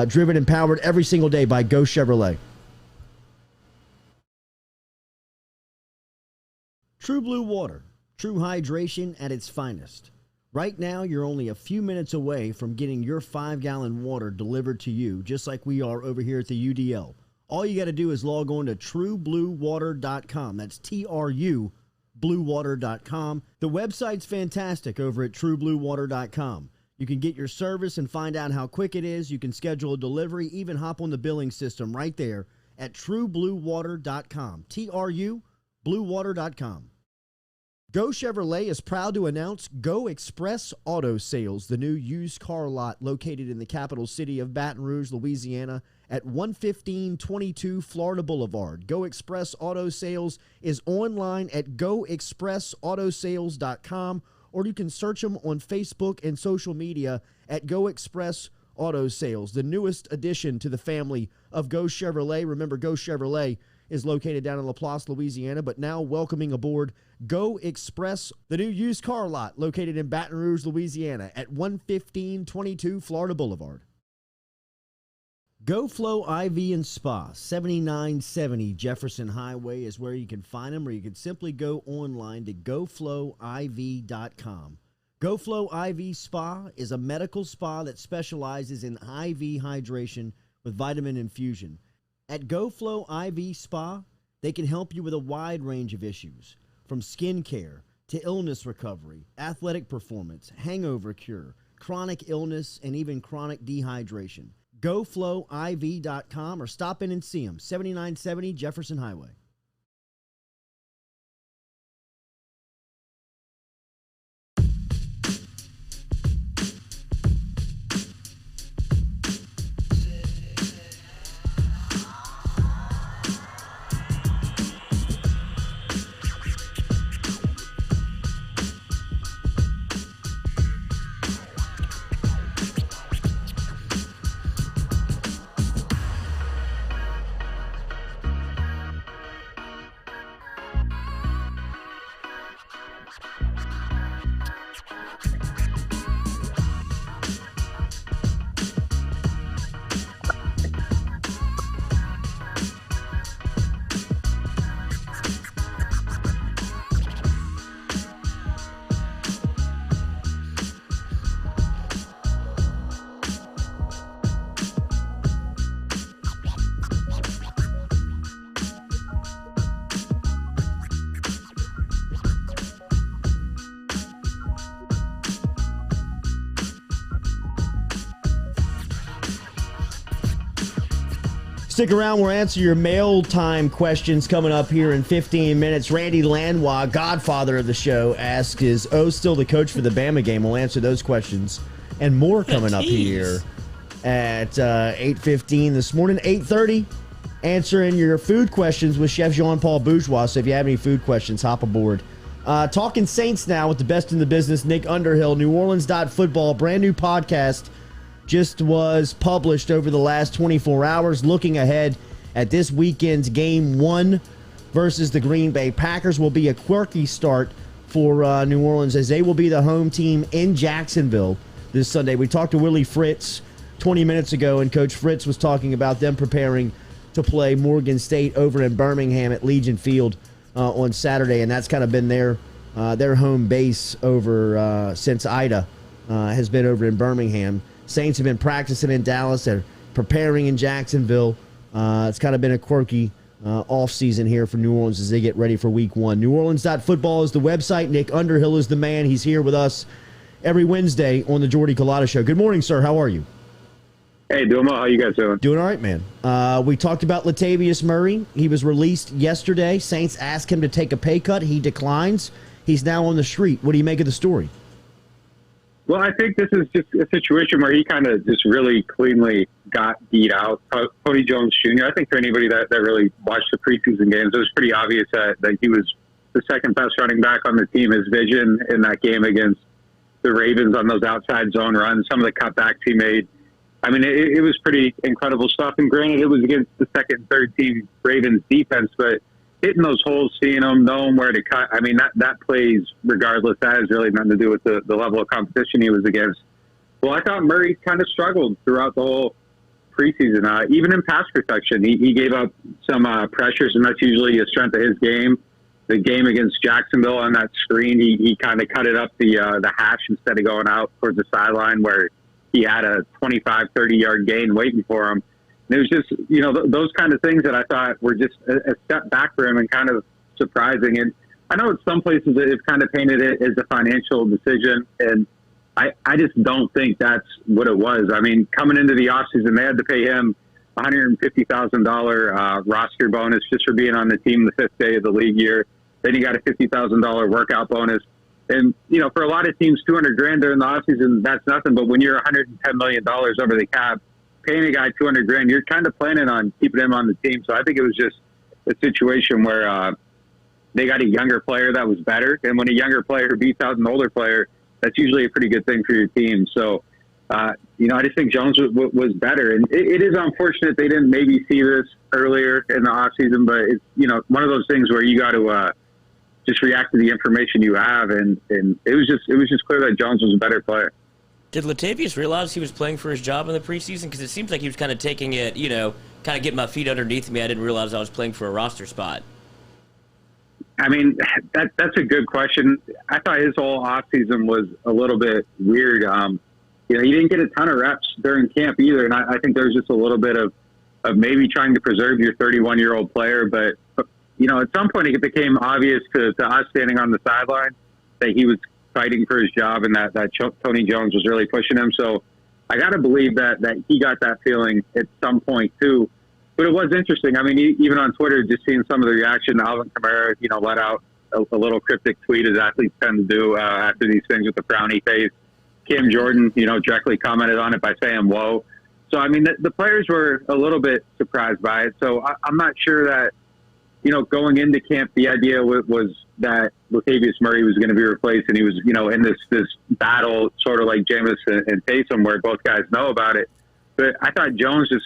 Speaker 4: Driven and powered every single day by Go Chevrolet. True Blue Water. True hydration at its finest. Right now, you're only a few minutes away from getting your 5-gallon water delivered to you, just like we are over here at the UDL. All you got to do is log on to truebluewater.com. That's TRU, bluewater.com. The website's fantastic over at truebluewater.com. You can get your service and find out how quick it is. You can schedule a delivery, even hop on the billing system right there at truebluewater.com. TRU, bluewater.com. Go Chevrolet is proud to announce Go Express Auto Sales, the new used car lot located in the capital city of Baton Rouge, Louisiana, at 11522 Florida Boulevard. Go Express Auto Sales is online at goexpressautosales.com, or you can search them on Facebook and social media at Go Express Auto Sales, the newest addition to the family of Go Chevrolet. Remember, Go Chevrolet is located down in Laplace, Louisiana, but now welcoming aboard Go Express, the new used car lot located in Baton Rouge, Louisiana at 11522 Florida Boulevard. Go Flow IV and Spa, 7970 Jefferson Highway is where you can find them, or you can simply go online to goflowiv.com. Go Flow IV Spa is a medical spa that specializes in IV hydration with vitamin infusion. At Go Flow IV Spa, they can help you with a wide range of issues, from skin care to illness recovery, athletic performance, hangover cure, chronic illness, and even chronic dehydration. GoFlowIV.com or stop in and see them, 7970 Jefferson Highway. Stick around. We'll answer your mail time questions coming up here in 15 minutes. Randy Lanois, godfather of the show, asks, is O still the coach for the Bama game? We'll answer those questions and more coming up here at 8:15 this morning. 8:30, answering your food questions with Chef Jean-Paul Bourgeois. So if you have any food questions, hop aboard. Talking Saints now with the best in the business, Nick Underhill, NewOrleans.football, brand new podcast. Just was published over the last 24 hours, looking ahead at this weekend's Game 1 versus the Green Bay Packers. Will be a quirky start for New Orleans, as they will be the home team in Jacksonville this Sunday. We talked to Willie Fritz 20 minutes ago, and Coach Fritz was talking about them preparing to play Morgan State over in Birmingham at Legion Field on Saturday, and that's kind of been their home base over since Ida has been over in Birmingham. Saints have been practicing in Dallas. They're preparing in Jacksonville. It's kind of been a quirky off-season here for New Orleans as they get ready for Week 1. NewOrleans.football is the website. Nick Underhill is the man. He's here with us every Wednesday on the Jordy Culotta Show. Good morning, sir. How are you?
Speaker 8: Hey, doing well. How you guys doing?
Speaker 4: Doing all right, man. We talked about Latavius Murray. He was released yesterday. Saints asked him to take a pay cut. He declines. He's now on the street. What do you make of the story?
Speaker 8: Well, I think this is just a situation where he kind of just really cleanly got beat out. Tony Jones Jr., I think for anybody that really watched the preseason games, it was pretty obvious that he was the second best running back on the team. His vision in that game against the Ravens on those outside zone runs, some of the cutbacks he made, I mean, it was pretty incredible stuff. And granted, it was against the second and third team Ravens defense, but hitting those holes, seeing them, knowing where to cut, I mean, that plays regardless. That has really nothing to do with the level of competition he was against. Well, I thought Murray kind of struggled throughout the whole preseason. Even in pass protection, he gave up some pressures, and that's usually a strength of his game. The game against Jacksonville on that screen, he kind of cut it up the hash instead of going out towards the sideline where he had a 25, 30-yard gain waiting for him. And it was just, those kind of things that I thought were just a step back for him and kind of surprising. And I know in some places they've kind of painted it as a financial decision, and I just don't think that's what it was. I mean, coming into the offseason, they had to pay him $150,000 roster bonus just for being on the team the fifth day of the league year. Then he got a $50,000 workout bonus. And, for a lot of teams, $200,000 during the offseason, that's nothing. But when you're $110 million over the cap, paying a guy $200,000, you're kind of planning on keeping him on the team. So I think it was just a situation where they got a younger player that was better. And when a younger player beats out an older player, that's usually a pretty good thing for your team. So, I just think Jones was better. And it is unfortunate they didn't maybe see this earlier in the offseason, but it's, one of those things where you got to just react to the information you have. And it was just clear that Jones was a better player.
Speaker 5: Did Latavius realize he was playing for his job in the preseason? Because it seems like he was kind of taking it, kind of getting my feet underneath me. I didn't realize I was playing for a roster spot.
Speaker 8: I mean, that's a good question. I thought his whole offseason was a little bit weird. He didn't get a ton of reps during camp either, and I think there's just a little bit of maybe trying to preserve your 31-year-old player. But, at some point it became obvious to us standing on the sideline that he was fighting for his job and that Tony Jones was really pushing him. So I got to believe that he got that feeling at some point too. But it was interesting. I mean, even on Twitter, just seeing some of the reaction, Alvin Kamara, let out a little cryptic tweet as athletes tend to do after these things with the frowny face. Cam Jordan, directly commented on it by saying, whoa. So, I mean, the players were a little bit surprised by it. So I'm not sure that, going into camp, the idea was that Latavius Murray was going to be replaced, and he was, in this battle, sort of like Jameis and Taysom, where both guys know about it. But I thought Jones just,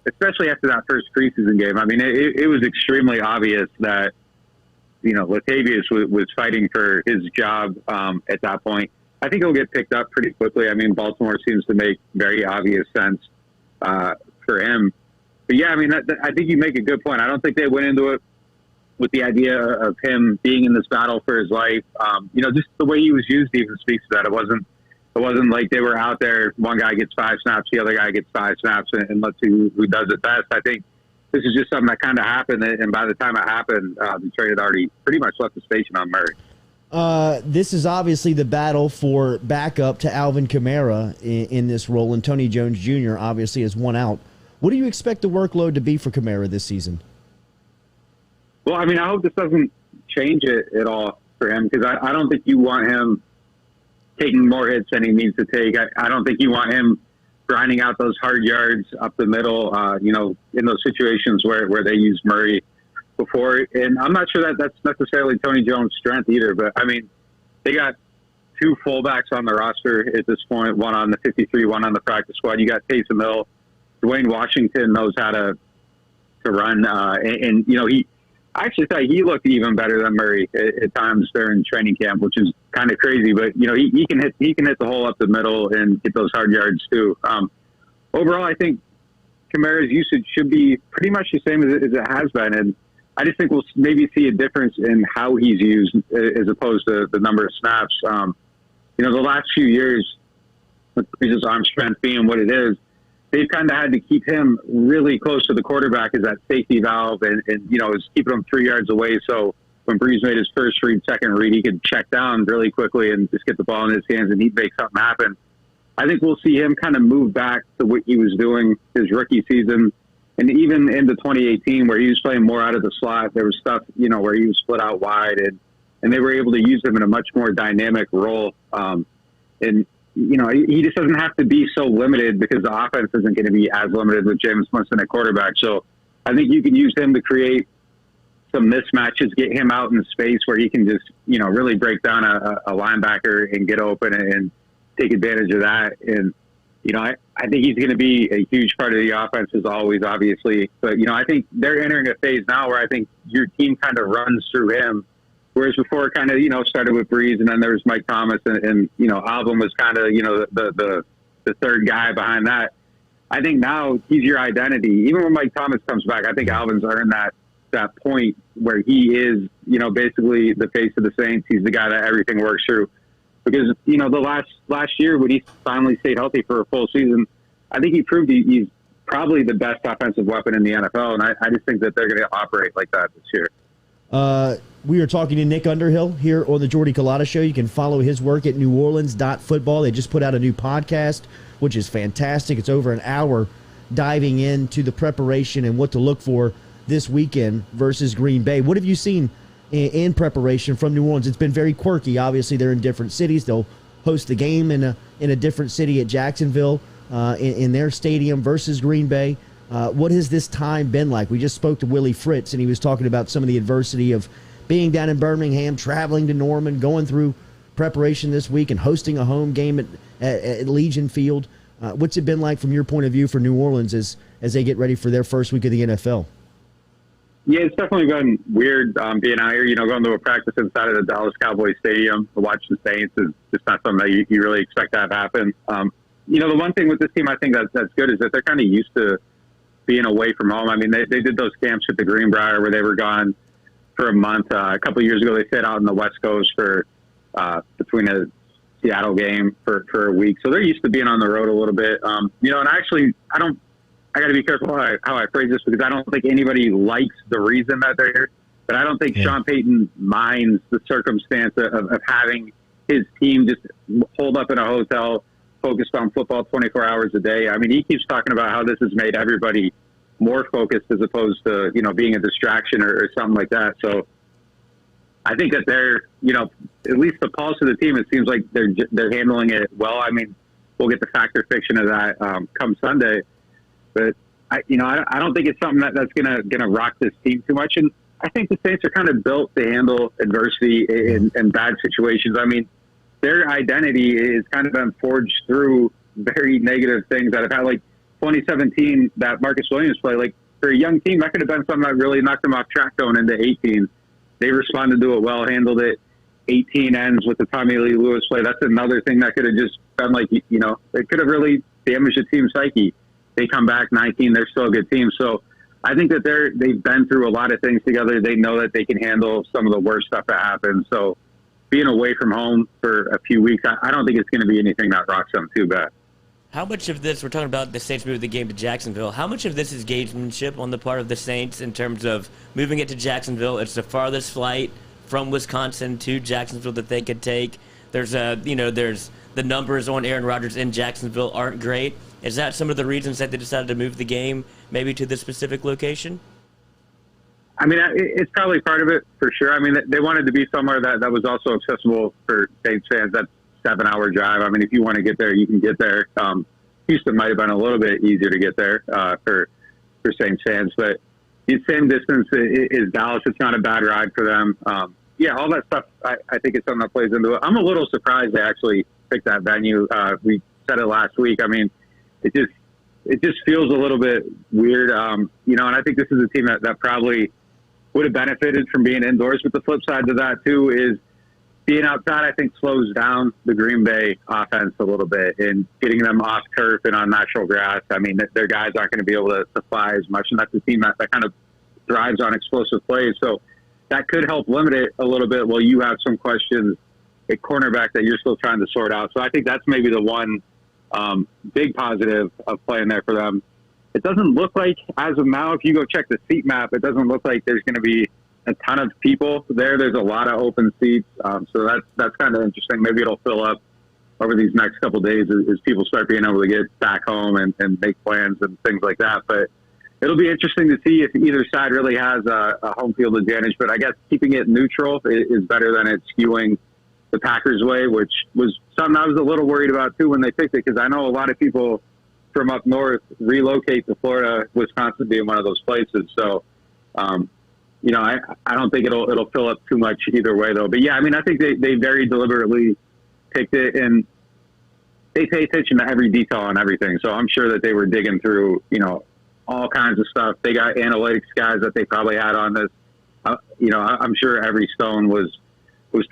Speaker 8: especially after that first preseason game, I mean, it was extremely obvious that, Latavius was fighting for his job at that point. I think he'll get picked up pretty quickly. I mean, Baltimore seems to make very obvious sense for him. But, yeah, I mean, I think you make a good point. I don't think they went into it with the idea of him being in this battle for his life. Just the way he was used even speaks to that. It wasn't like they were out there, one guy gets 5 snaps, the other guy gets 5 snaps, and let's see who does it best. I think this is just something that kind of happened, and by the time it happened, Detroit had already pretty much left the station on Murray.
Speaker 4: This is obviously the battle for backup to Alvin Kamara in this role, and Tony Jones Jr. obviously has won out. What do you expect the workload to be for Kamara this season?
Speaker 8: Well, I mean, I hope this doesn't change it at all for him, because I don't think you want him taking more hits than he needs to take. I don't think you want him grinding out those hard yards up the middle, in those situations where they use Murray before. And I'm not sure that that's necessarily Tony Jones' strength either, but I mean, they got 2 fullbacks on the roster at this point, one on the 53, one on the practice squad. You got Taysom Hill. Dwayne Washington knows how to run. I actually thought he looked even better than Murray at times during training camp, which is kind of crazy. But he can hit the hole up the middle and get those hard yards too. Overall, I think Kamara's usage should be pretty much the same as it has been. And I just think we'll maybe see a difference in how he's used as opposed to the number of snaps. The last few years, with his arm strength being what it is, they've kind of had to keep him really close to the quarterback as that safety valve and is keeping him 3 yards away. So when Breeze made his first read, second read, he could check down really quickly and just get the ball in his hands and he'd make something happen. I think we'll see him kind of move back to what he was doing his rookie season. And even into 2018, where he was playing more out of the slot, there was stuff, where he was split out wide and they were able to use him in a much more dynamic role. He just doesn't have to be so limited because the offense isn't going to be as limited with James Winston at quarterback. So I think you can use him to create some mismatches, get him out in space where he can just, really break down a linebacker and get open and take advantage of that. And, I think he's going to be a huge part of the offense as always, obviously. But, I think they're entering a phase now where I think your team kind of runs through him. Whereas before it kind of, started with Breeze and then there was Mike Thomas and Alvin was kind of, the third guy behind that. I think now he's your identity. Even when Mike Thomas comes back, I think Alvin's earned that point where he is, basically the face of the Saints. He's the guy that everything works through. Because, the last year when he finally stayed healthy for a full season, I think he proved he's probably the best offensive weapon in the NFL. And I just think that they're going to operate like that this year.
Speaker 4: We are talking to Nick Underhill here on the Jordy Culotta Show. You can follow his work at neworleans.football. They just put out a new podcast, which is fantastic. It's over an hour diving into the preparation and what to look for this weekend versus Green Bay. What have you seen in preparation from New Orleans? It's been very quirky. Obviously, they're in different cities. They'll host the game in a different city at Jacksonville in their stadium versus Green Bay. What has this time been like? We just spoke to Willie Fritz, and he was talking about some of the adversity of being down in Birmingham, traveling to Norman, going through preparation this week, and hosting a home game at Legion Field. What's it been like from your point of view for New Orleans as they get ready for their first week of the NFL?
Speaker 8: Yeah, it's definitely been weird being out here. Going to a practice inside of the Dallas Cowboys Stadium to watch the Saints is just not something that you really expect to have happen. The one thing with this team I think that's good is that they're kind of used to being away from home. I mean, they did those camps at the Greenbrier where they were gone for a month. A couple of years ago, they stayed out on the West Coast for between a Seattle game for a week. So they're used to being on the road a little bit. And actually, I got to be careful how I phrase this because I don't think anybody likes the reason that they're here. But I don't think Sean Payton minds the circumstance of having his team just hold up in a hotel focused on football 24 hours a day. I mean, he keeps talking about how this has made everybody more focused as opposed to, being a distraction or something like that. So I think that they're, at least the pulse of the team, it seems like they're handling it well. I mean, we'll get the fact or fiction of that come Sunday. But I don't think it's something that's gonna rock this team too much. And I think the Saints are kind of built to handle adversity in bad situations. I mean, their identity is kind of been forged through very negative things that have had, like 2017, that Marcus Williams play. Like for a young team, that could have been something that really knocked them off track going into 18. They responded to it well, handled it. 18 ends with the Tommy Lee Lewis play. That's another thing that could have just been like, it could have really damaged the team's psyche. They come back 19, they're still a good team. So I think that they've been through a lot of things together. They know that they can handle some of the worst stuff that happens. So being away from home for a few weeks, I don't think it's going to be anything that rocks them too bad.
Speaker 5: How much of this, we're talking about the Saints moving the game to Jacksonville, how much of this is gamesmanship on the part of the Saints in terms of moving it to Jacksonville? It's the farthest flight from Wisconsin to Jacksonville that they could take. There's there's the numbers on Aaron Rodgers in Jacksonville aren't great. Is that some of the reasons that they decided to move the game maybe to this specific location?
Speaker 8: I mean, it's probably part of it for sure. I mean, they wanted to be somewhere that was also accessible for Saints fans. That's a 7-hour drive. I mean, if you want to get there, you can get there. Houston might have been a little bit easier to get there for Saints fans, but the same distance is Dallas. It's not a bad ride for them. All that stuff, I think it's something that plays into it. I'm a little surprised they actually picked that venue. We said it last week. I mean, it just feels a little bit weird, and I think this is a team that probably would have benefited from being indoors. But the flip side to that too is being outside, I think, slows down the Green Bay offense a little bit, and getting them off turf and on natural grass. I mean, their guys aren't going to be able to fly as much, and that's a team that kind of thrives on explosive plays. So that could help limit it a little bit while you have some questions at cornerback that you're still trying to sort out. So I think that's maybe the one big positive of playing there for them. It doesn't look like, as of now, if you go check the seat map, it doesn't look like there's going to be a ton of people there. There's a lot of open seats. So that's kind of interesting. Maybe it'll fill up over these next couple of days as people start being able to get back home and make plans and things like that. But it'll be interesting to see if either side really has a home field advantage. But I guess keeping it neutral is better than it skewing the Packers' way, which was something I was a little worried about too when they picked it, because I know a lot of people from up north relocate to Florida, Wisconsin being one of those places. So, you know, I don't think it'll fill up too much either way, though. But, yeah, I mean, I think they very deliberately picked it, and they pay attention to every detail on everything. So I'm sure that they were digging through, you know, all kinds of stuff. They got analytics guys that they probably had on this. You know, I'm sure every stone was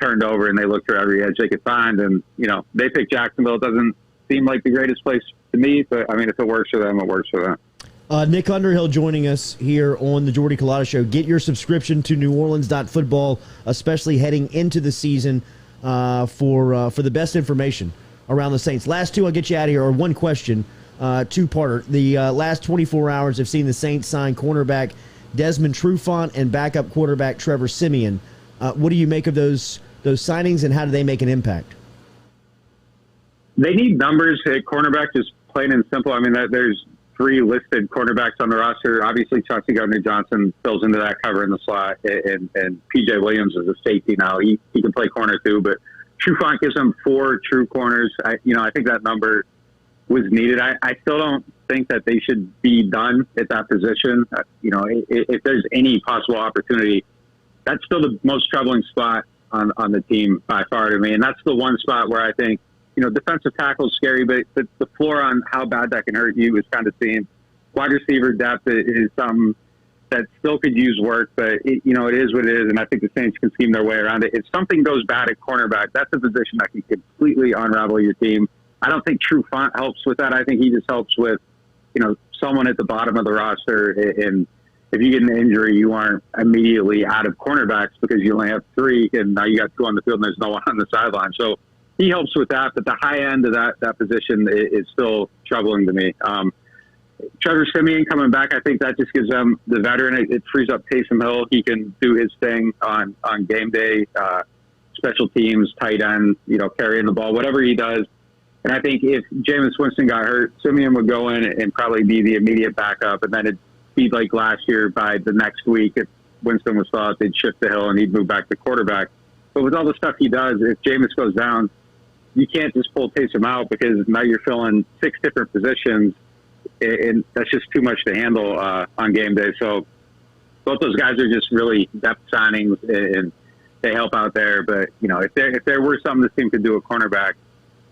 Speaker 8: turned over, and they looked for every edge they could find. And, you know, they picked Jacksonville. It doesn't seem like the greatest place to me, but, I mean, if it works for them, it works for them.
Speaker 4: Nick Underhill joining us here on the Jordy Culotta Show. Get your subscription to NewOrleans.football, especially heading into the season, for the best information around the Saints. Last two, I'll get you out of here, or one question, two-parter. The last 24 hours have seen the Saints sign cornerback Desmond Trufant and backup quarterback Trevor Siemian. What do you make of those signings, and how do they make an impact?
Speaker 8: They need numbers at cornerback, just plain and simple. I mean, there's 3 listed cornerbacks on the roster. Obviously, Chauncey Gardner-Johnson fills into that cover in the slot, and P.J. Williams is a safety now. He can play corner too, but Trufant gives them 4 true corners. I think that number was needed. I still don't think that they should be done at that position. If there's any possible opportunity, that's still the most troubling spot on the team by far to me. And that's the one spot where I think, defensive tackle is scary, but the floor on how bad that can hurt you is kind of seen. Wide receiver depth is something that still could use work, but it is what it is, and I think the Saints can scheme their way around it. If something goes bad at cornerback, that's a position that can completely unravel your team. I don't think Trufant helps with that. I think he just helps with, someone at the bottom of the roster, and if you get an injury, you aren't immediately out of cornerbacks because you only have 3, and now you got 2 on the field and there's no one on the sideline. So he helps with that, but the high end of that position is still troubling to me. Trevor Siemian coming back, I think that just gives them the veteran. It frees up Taysom Hill. He can do his thing on game day, special teams, tight end, carrying the ball, whatever he does. And I think if Jameis Winston got hurt, Siemian would go in and probably be the immediate backup, and then it'd be like last year by the next week. If Winston was thought, they'd shift to Hill and he'd move back to quarterback. But with all the stuff he does, if Jameis goes down, you can't just pull Taysom out because now you're filling 6 different positions, and that's just too much to handle on game day. So both those guys are just really depth signings, and they help out there. But, if there were something this team could do at cornerback,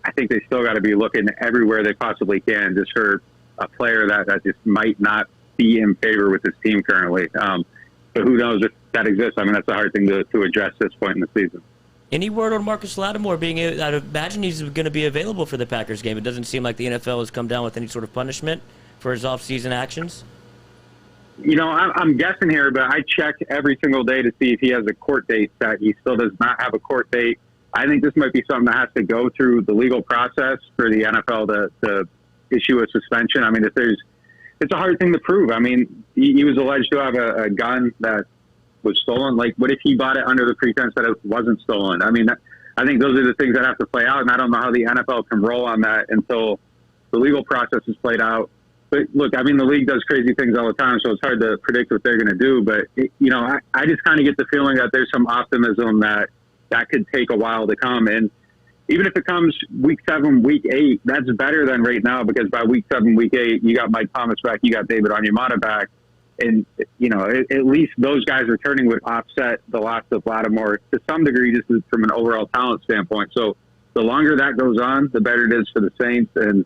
Speaker 8: I think they still got to be looking everywhere they possibly can just for a player that just might not be in favor with this team currently. But who knows if that exists? I mean, that's a hard thing to address this point in the season.
Speaker 5: Any word on Marcus Lattimore being? I'd imagine he's going to be available for the Packers game. It doesn't seem like the NFL has come down with any sort of punishment for his off-season actions.
Speaker 8: I'm guessing here, but I check every single day to see if he has a court date that he still does not have a court date. I think this might be something that has to go through the legal process for the NFL to issue a suspension. I mean, it's a hard thing to prove. I mean, he was alleged to have a gun that was stolen. Like, what if he bought it under the pretense that it wasn't stolen? I mean, I think those are the things that have to play out, and I don't know how the NFL can roll on that until the legal process is played out. But look, I mean, the league does crazy things all the time, so it's hard to predict what they're going to do. But, I just kind of get the feeling that there's some optimism that could take a while to come. And even if it comes week 7, week 8, that's better than right now, because by week 7, week 8, you got Mike Thomas back, you got David Onyemata back. And, at least those guys returning would offset the loss of Lattimore to some degree, just from an overall talent standpoint. So the longer that goes on, the better it is for the Saints. And,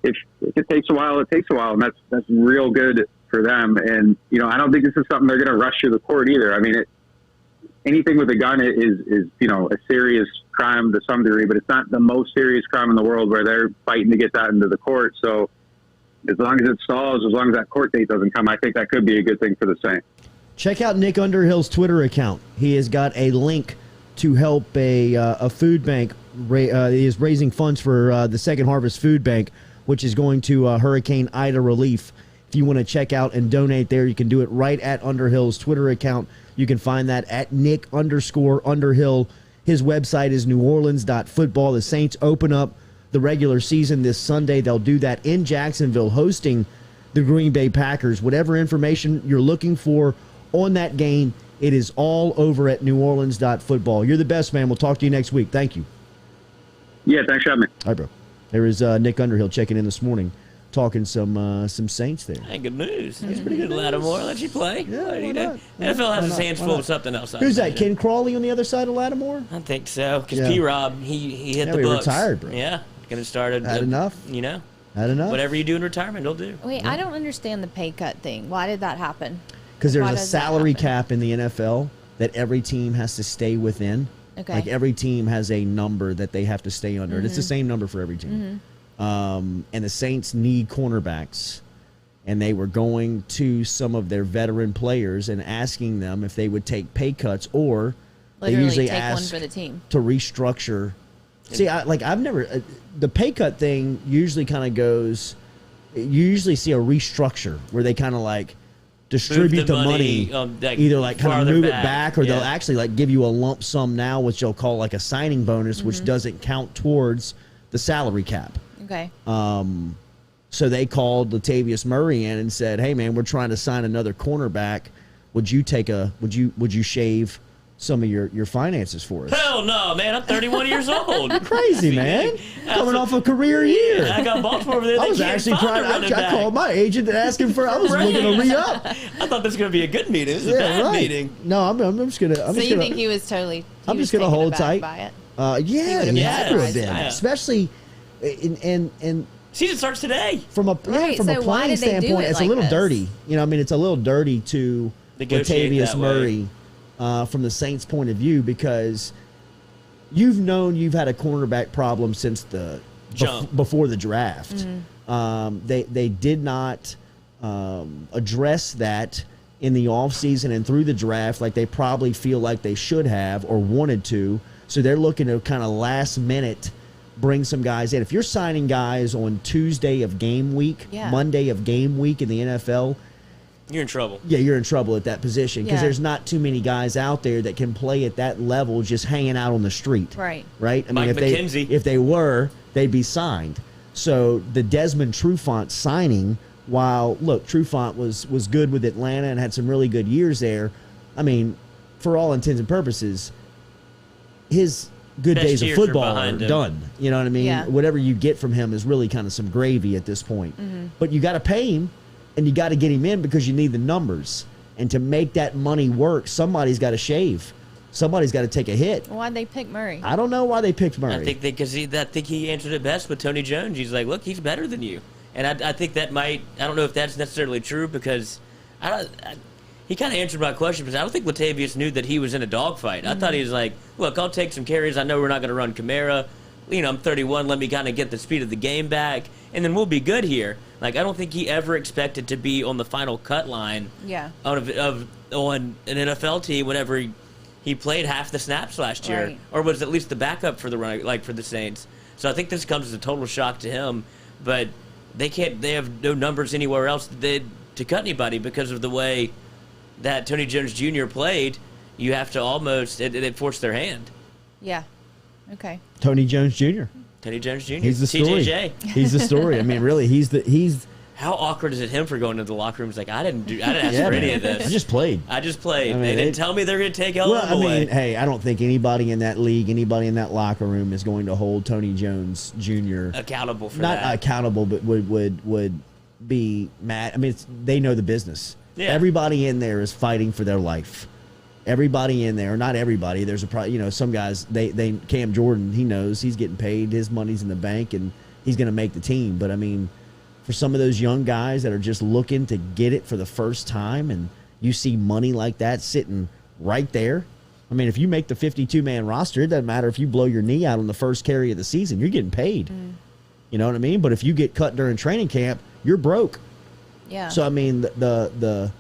Speaker 8: if it takes a while, it takes a while. And that's real good for them. And, I don't think this is something they're going to rush through the court either. I mean, anything with a gun is a serious crime to some degree, but it's not the most serious crime in the world where they're fighting to get that into the court. So as long as it stalls, as long as that court date doesn't come, I think that could be a good thing for the Saints.
Speaker 4: Check out Nick Underhill's Twitter account. He has got a link to help a food bank. He is raising funds for the Second Harvest Food Bank, which is going to Hurricane Ida relief. If you want to check out and donate there, you can do it right at Underhill's Twitter account. You can find that at Nick_Underhill. His website is neworleans.football. The Saints open up the regular season this Sunday. They'll do that in Jacksonville, hosting the Green Bay Packers. Whatever information you're looking for on that game, it is all over at neworleans.football. You're the best, man. We'll talk to you next week. Thank you.
Speaker 8: Yeah, thanks for having me.
Speaker 4: All right, bro. There is Nick Underhill checking in this morning, talking some Saints there.
Speaker 5: Hey, good news. He's pretty good, Lattimore. Let you play.
Speaker 4: Yeah, why not?
Speaker 5: NFL has his hands full of something else.
Speaker 4: Who's that? Ken Crawley on the other side of Lattimore?
Speaker 5: I think so. Because
Speaker 4: Yeah.
Speaker 5: P-Rob, he hit
Speaker 4: Yeah,
Speaker 5: the
Speaker 4: he
Speaker 5: books.
Speaker 4: retired, bro.
Speaker 5: Yeah. Going to start
Speaker 4: Had enough. Had enough.
Speaker 5: Whatever you do in retirement, he'll do.
Speaker 3: Wait, I don't understand the pay cut thing. Why did that happen?
Speaker 4: Because there's
Speaker 3: Why
Speaker 4: a
Speaker 3: does that
Speaker 4: salary
Speaker 3: happen?
Speaker 4: cap in the NFL that every team has to stay within.
Speaker 3: Okay.
Speaker 4: Like every team has a number that they have to stay under. And it's
Speaker 3: Mm-hmm.
Speaker 4: the same number for every team. And the Saints need cornerbacks. And they were going to some of their veteran players and asking them if they would take pay cuts, or
Speaker 3: Literally
Speaker 4: they usually
Speaker 3: take one
Speaker 4: ask
Speaker 3: for the team.
Speaker 4: to restructure. See, I've never the pay cut thing usually kind of goes. You usually see a restructure where they kind of like distribute the money, either like kind of
Speaker 5: farther
Speaker 4: move it back, or they'll
Speaker 5: Yeah.
Speaker 4: actually like give you a lump sum now, which they'll call like a signing bonus,
Speaker 3: Mm-hmm.
Speaker 4: which doesn't count towards the salary cap.
Speaker 3: Okay.
Speaker 4: So they called Latavius Murray in and said, "Hey man, we're trying to sign another cornerback. Would you shave some of your finances for us?"
Speaker 5: Hell no, man. I'm 31 years old.
Speaker 4: Crazy, man. Coming off a career year.
Speaker 5: I got Baltimore over there.
Speaker 4: I
Speaker 5: They
Speaker 4: was
Speaker 5: can't
Speaker 4: actually
Speaker 5: find a
Speaker 4: proud.
Speaker 5: running
Speaker 4: I
Speaker 5: back.
Speaker 4: called my agent and asked him for. I was looking to re-up.
Speaker 5: I thought this was going to be a good meeting. This is a bad meeting.
Speaker 4: No, I'm just gonna.
Speaker 3: So you think he was totally?
Speaker 4: I'm just gonna hold tight.
Speaker 3: By it?
Speaker 4: Yeah,
Speaker 3: would've
Speaker 4: he
Speaker 3: been
Speaker 4: had to have
Speaker 3: surprised
Speaker 4: been,
Speaker 3: by it.
Speaker 4: especially in
Speaker 5: Season starts today.
Speaker 4: from a
Speaker 3: Right,
Speaker 4: from a
Speaker 3: so why
Speaker 4: playing
Speaker 3: did they do
Speaker 4: standpoint.
Speaker 3: it
Speaker 4: It's
Speaker 3: like
Speaker 4: a little
Speaker 3: this?
Speaker 4: dirty. It's a little dirty to
Speaker 5: Negotiate
Speaker 4: Latavius
Speaker 5: that way.
Speaker 4: Murray from the Saints' point of view, because you've known you've had a cornerback problem since the
Speaker 5: Jump.
Speaker 4: before the draft. They did not address that in the offseason and through the draft like they probably feel like they should have or wanted to. So they're looking to kind of last minute bring some guys in. If you're signing guys on Tuesday of game week,
Speaker 3: Yeah.
Speaker 4: Monday of game week in the NFL,
Speaker 5: You're in trouble.
Speaker 4: yeah, you're in trouble at that position because
Speaker 3: Yeah.
Speaker 4: there's not too many guys out there that can play at that level just hanging out on the street.
Speaker 3: Right.
Speaker 4: Right? I mean,
Speaker 5: Mike McKenzie.
Speaker 4: if they were, they'd be signed. So the Desmond Trufant signing, while, look, Trufant was good with Atlanta and had some really good years there, I mean, for all intents and purposes, his good
Speaker 5: Best
Speaker 4: days of
Speaker 5: years are
Speaker 4: football are
Speaker 5: behind him.
Speaker 4: done. You know what I mean?
Speaker 3: Yeah.
Speaker 4: Whatever you get from him is really kind of some gravy at this point. But you got to pay him, and you got to get him in because you need the numbers. And to make that money work, somebody's got to shave. Somebody's got to take a hit.
Speaker 3: Why'd they pick Murray?
Speaker 4: I don't know why they picked Murray.
Speaker 5: I think he answered it best with Tony Jones. He's like, look, he's better than you. And I think that might, I don't know if that's necessarily true because he kind of answered my question because I don't think Latavius knew that he was in a dogfight. I thought he was like, look, I'll take some carries. I know we're not going to run Kamara. I'm 31. Let me kind of get the speed of the game back, and then we'll be good here. Like, I don't think he ever expected to be on the final cut line
Speaker 3: Yeah.
Speaker 5: on an NFL team whenever he played half the snaps last year,
Speaker 3: Right.
Speaker 5: or was at least the backup for the Saints. So I think this comes as a total shock to him, but they have no numbers anywhere else to cut anybody because of the way that Tony Jones Jr. played. You have to almost it forced their hand.
Speaker 3: Yeah. Okay.
Speaker 4: Tony Jones Jr.
Speaker 5: Tony Jones Jr.
Speaker 4: He's the story.
Speaker 5: TJJ.
Speaker 4: He's the story. I mean, really, he's
Speaker 5: How awkward is it him for going into the locker room? He's like, I didn't ask
Speaker 4: yeah,
Speaker 5: for any
Speaker 4: man.
Speaker 5: of this.
Speaker 4: I just played.
Speaker 5: I just played.
Speaker 4: I mean,
Speaker 5: They didn't tell me they're going to take Ellen
Speaker 4: Well, I
Speaker 5: away.
Speaker 4: mean, hey, I don't think anybody in that league, anybody in that locker room is going to hold Tony Jones Jr.
Speaker 5: accountable for
Speaker 4: not
Speaker 5: that.
Speaker 4: accountable, but would be mad. I mean, they know the business.
Speaker 5: Yeah.
Speaker 4: Everybody in there is fighting for their life. Everybody in there, not everybody. There's some guys. They Cam Jordan, he knows he's getting paid. His money's in the bank, and he's going to make the team. But I mean, for some of those young guys that are just looking to get it for the first time, and you see money like that sitting right there, I mean, if you make the 52-man roster, it doesn't matter if you blow your knee out on the first carry of the season. You're getting paid. You know what I mean? But if you get cut during training camp, you're broke.
Speaker 3: Yeah.
Speaker 4: So, I mean, the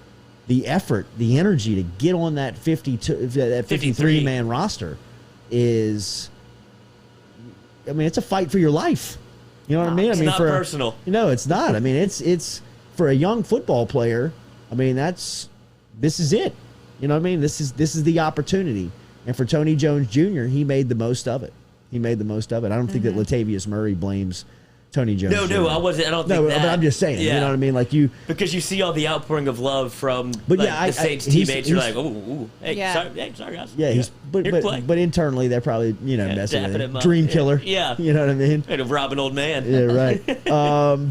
Speaker 4: effort, the energy to get on that 53-man roster is, I mean, it's a fight for your life. You know what I mean?
Speaker 5: It's
Speaker 4: I mean,
Speaker 5: not personal.
Speaker 4: No, it's not. I mean, it's for a young football player. I mean, this is it. You know what I mean? This is the opportunity. And for Tony Jones Jr., he made the most of it. I don't think that Latavius Murray blames Tony Jones.
Speaker 5: No,
Speaker 4: Jr.
Speaker 5: I wasn't. I don't think that.
Speaker 4: But I'm just saying.
Speaker 5: Yeah.
Speaker 4: You know what I mean? Like you,
Speaker 5: because you see all the outpouring of love from the Saints teammates. You're like, hey, sorry guys.
Speaker 4: Yeah, but internally they're probably messing with him. Dream killer.
Speaker 5: Yeah.
Speaker 4: You know what I mean?
Speaker 5: And rob an old man.
Speaker 4: Yeah, right.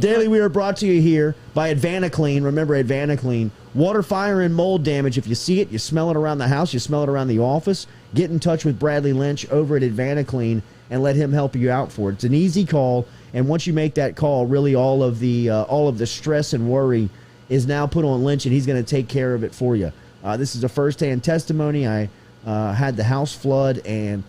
Speaker 4: Daily, we are brought to you here by AdvanaClean. Remember AdvanaClean. Water, fire, and mold damage. If you see it, you smell it around the house, you smell it around the office, get in touch with Bradley Lynch over at AdvanaClean and let him help you out for it. It's an easy call, and once you make that call, really all of the stress and worry is now put on Lynch, and he's going to take care of it for you. This is a first-hand testimony. I had the house flood, and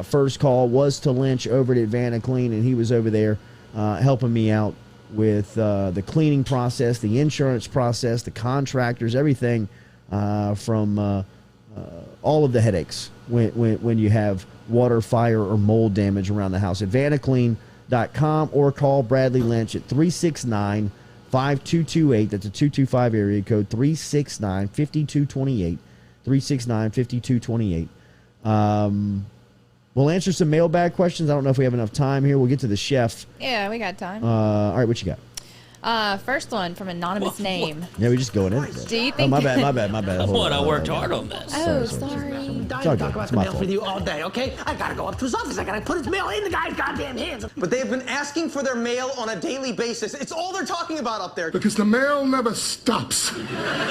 Speaker 4: first call was to Lynch over at AdvanaClean, and he was over there helping me out with the cleaning process, the insurance process, the contractors, everything from all of the headaches when you have water, fire, or mold damage around the house. AdvanaClean.com or call Bradley Lynch at 369-5228. That's a 225 area code, 369-5228. 369-5228. We'll answer some mailbag questions. I don't know if we have enough time here. We'll get to the chef.
Speaker 3: Yeah, we got time.
Speaker 4: All right, what you got?
Speaker 3: First one from anonymous name.
Speaker 4: Yeah, we're just going in.
Speaker 3: Do you think?
Speaker 4: My bad.
Speaker 5: I worked hard on this.
Speaker 3: Oh, sorry.
Speaker 9: I'm dying to talk about the mail with you all day, okay? I gotta go up to his office. I gotta put his mail in the guy's goddamn hands.
Speaker 10: But they have been asking for their mail on a daily basis. It's all they're talking about up there.
Speaker 11: Because the mail never stops.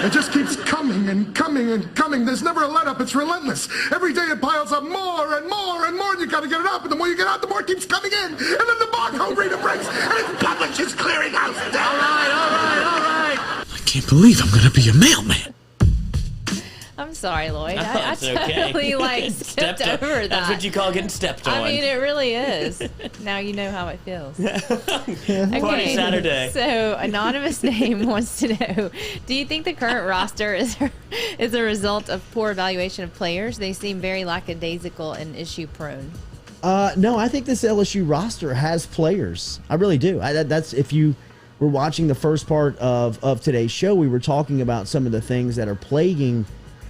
Speaker 11: It just keeps coming and coming and coming. There's never a let-up. It's relentless. Every day it piles up more and more and more, and you gotta get it up. And the more you get out, the more it keeps coming in. And then the barcode reader breaks, and it's publisher's clearinghouse.
Speaker 9: All right.
Speaker 11: I can't believe I'm gonna be a mailman.
Speaker 3: I'm sorry, Lloyd. I
Speaker 5: That's okay.
Speaker 3: totally skipped over that.
Speaker 5: That's what you call getting stepped on.
Speaker 3: I mean, it really is. Now you know how it feels.
Speaker 5: Party Saturday.
Speaker 3: So, anonymous name wants to know: do you think the current roster is a result of poor evaluation of players? They seem very lackadaisical and issue prone.
Speaker 4: No, I think this LSU roster has players. I really do. That's if you were watching the first part of today's show, we were talking about some of the things that are plaguing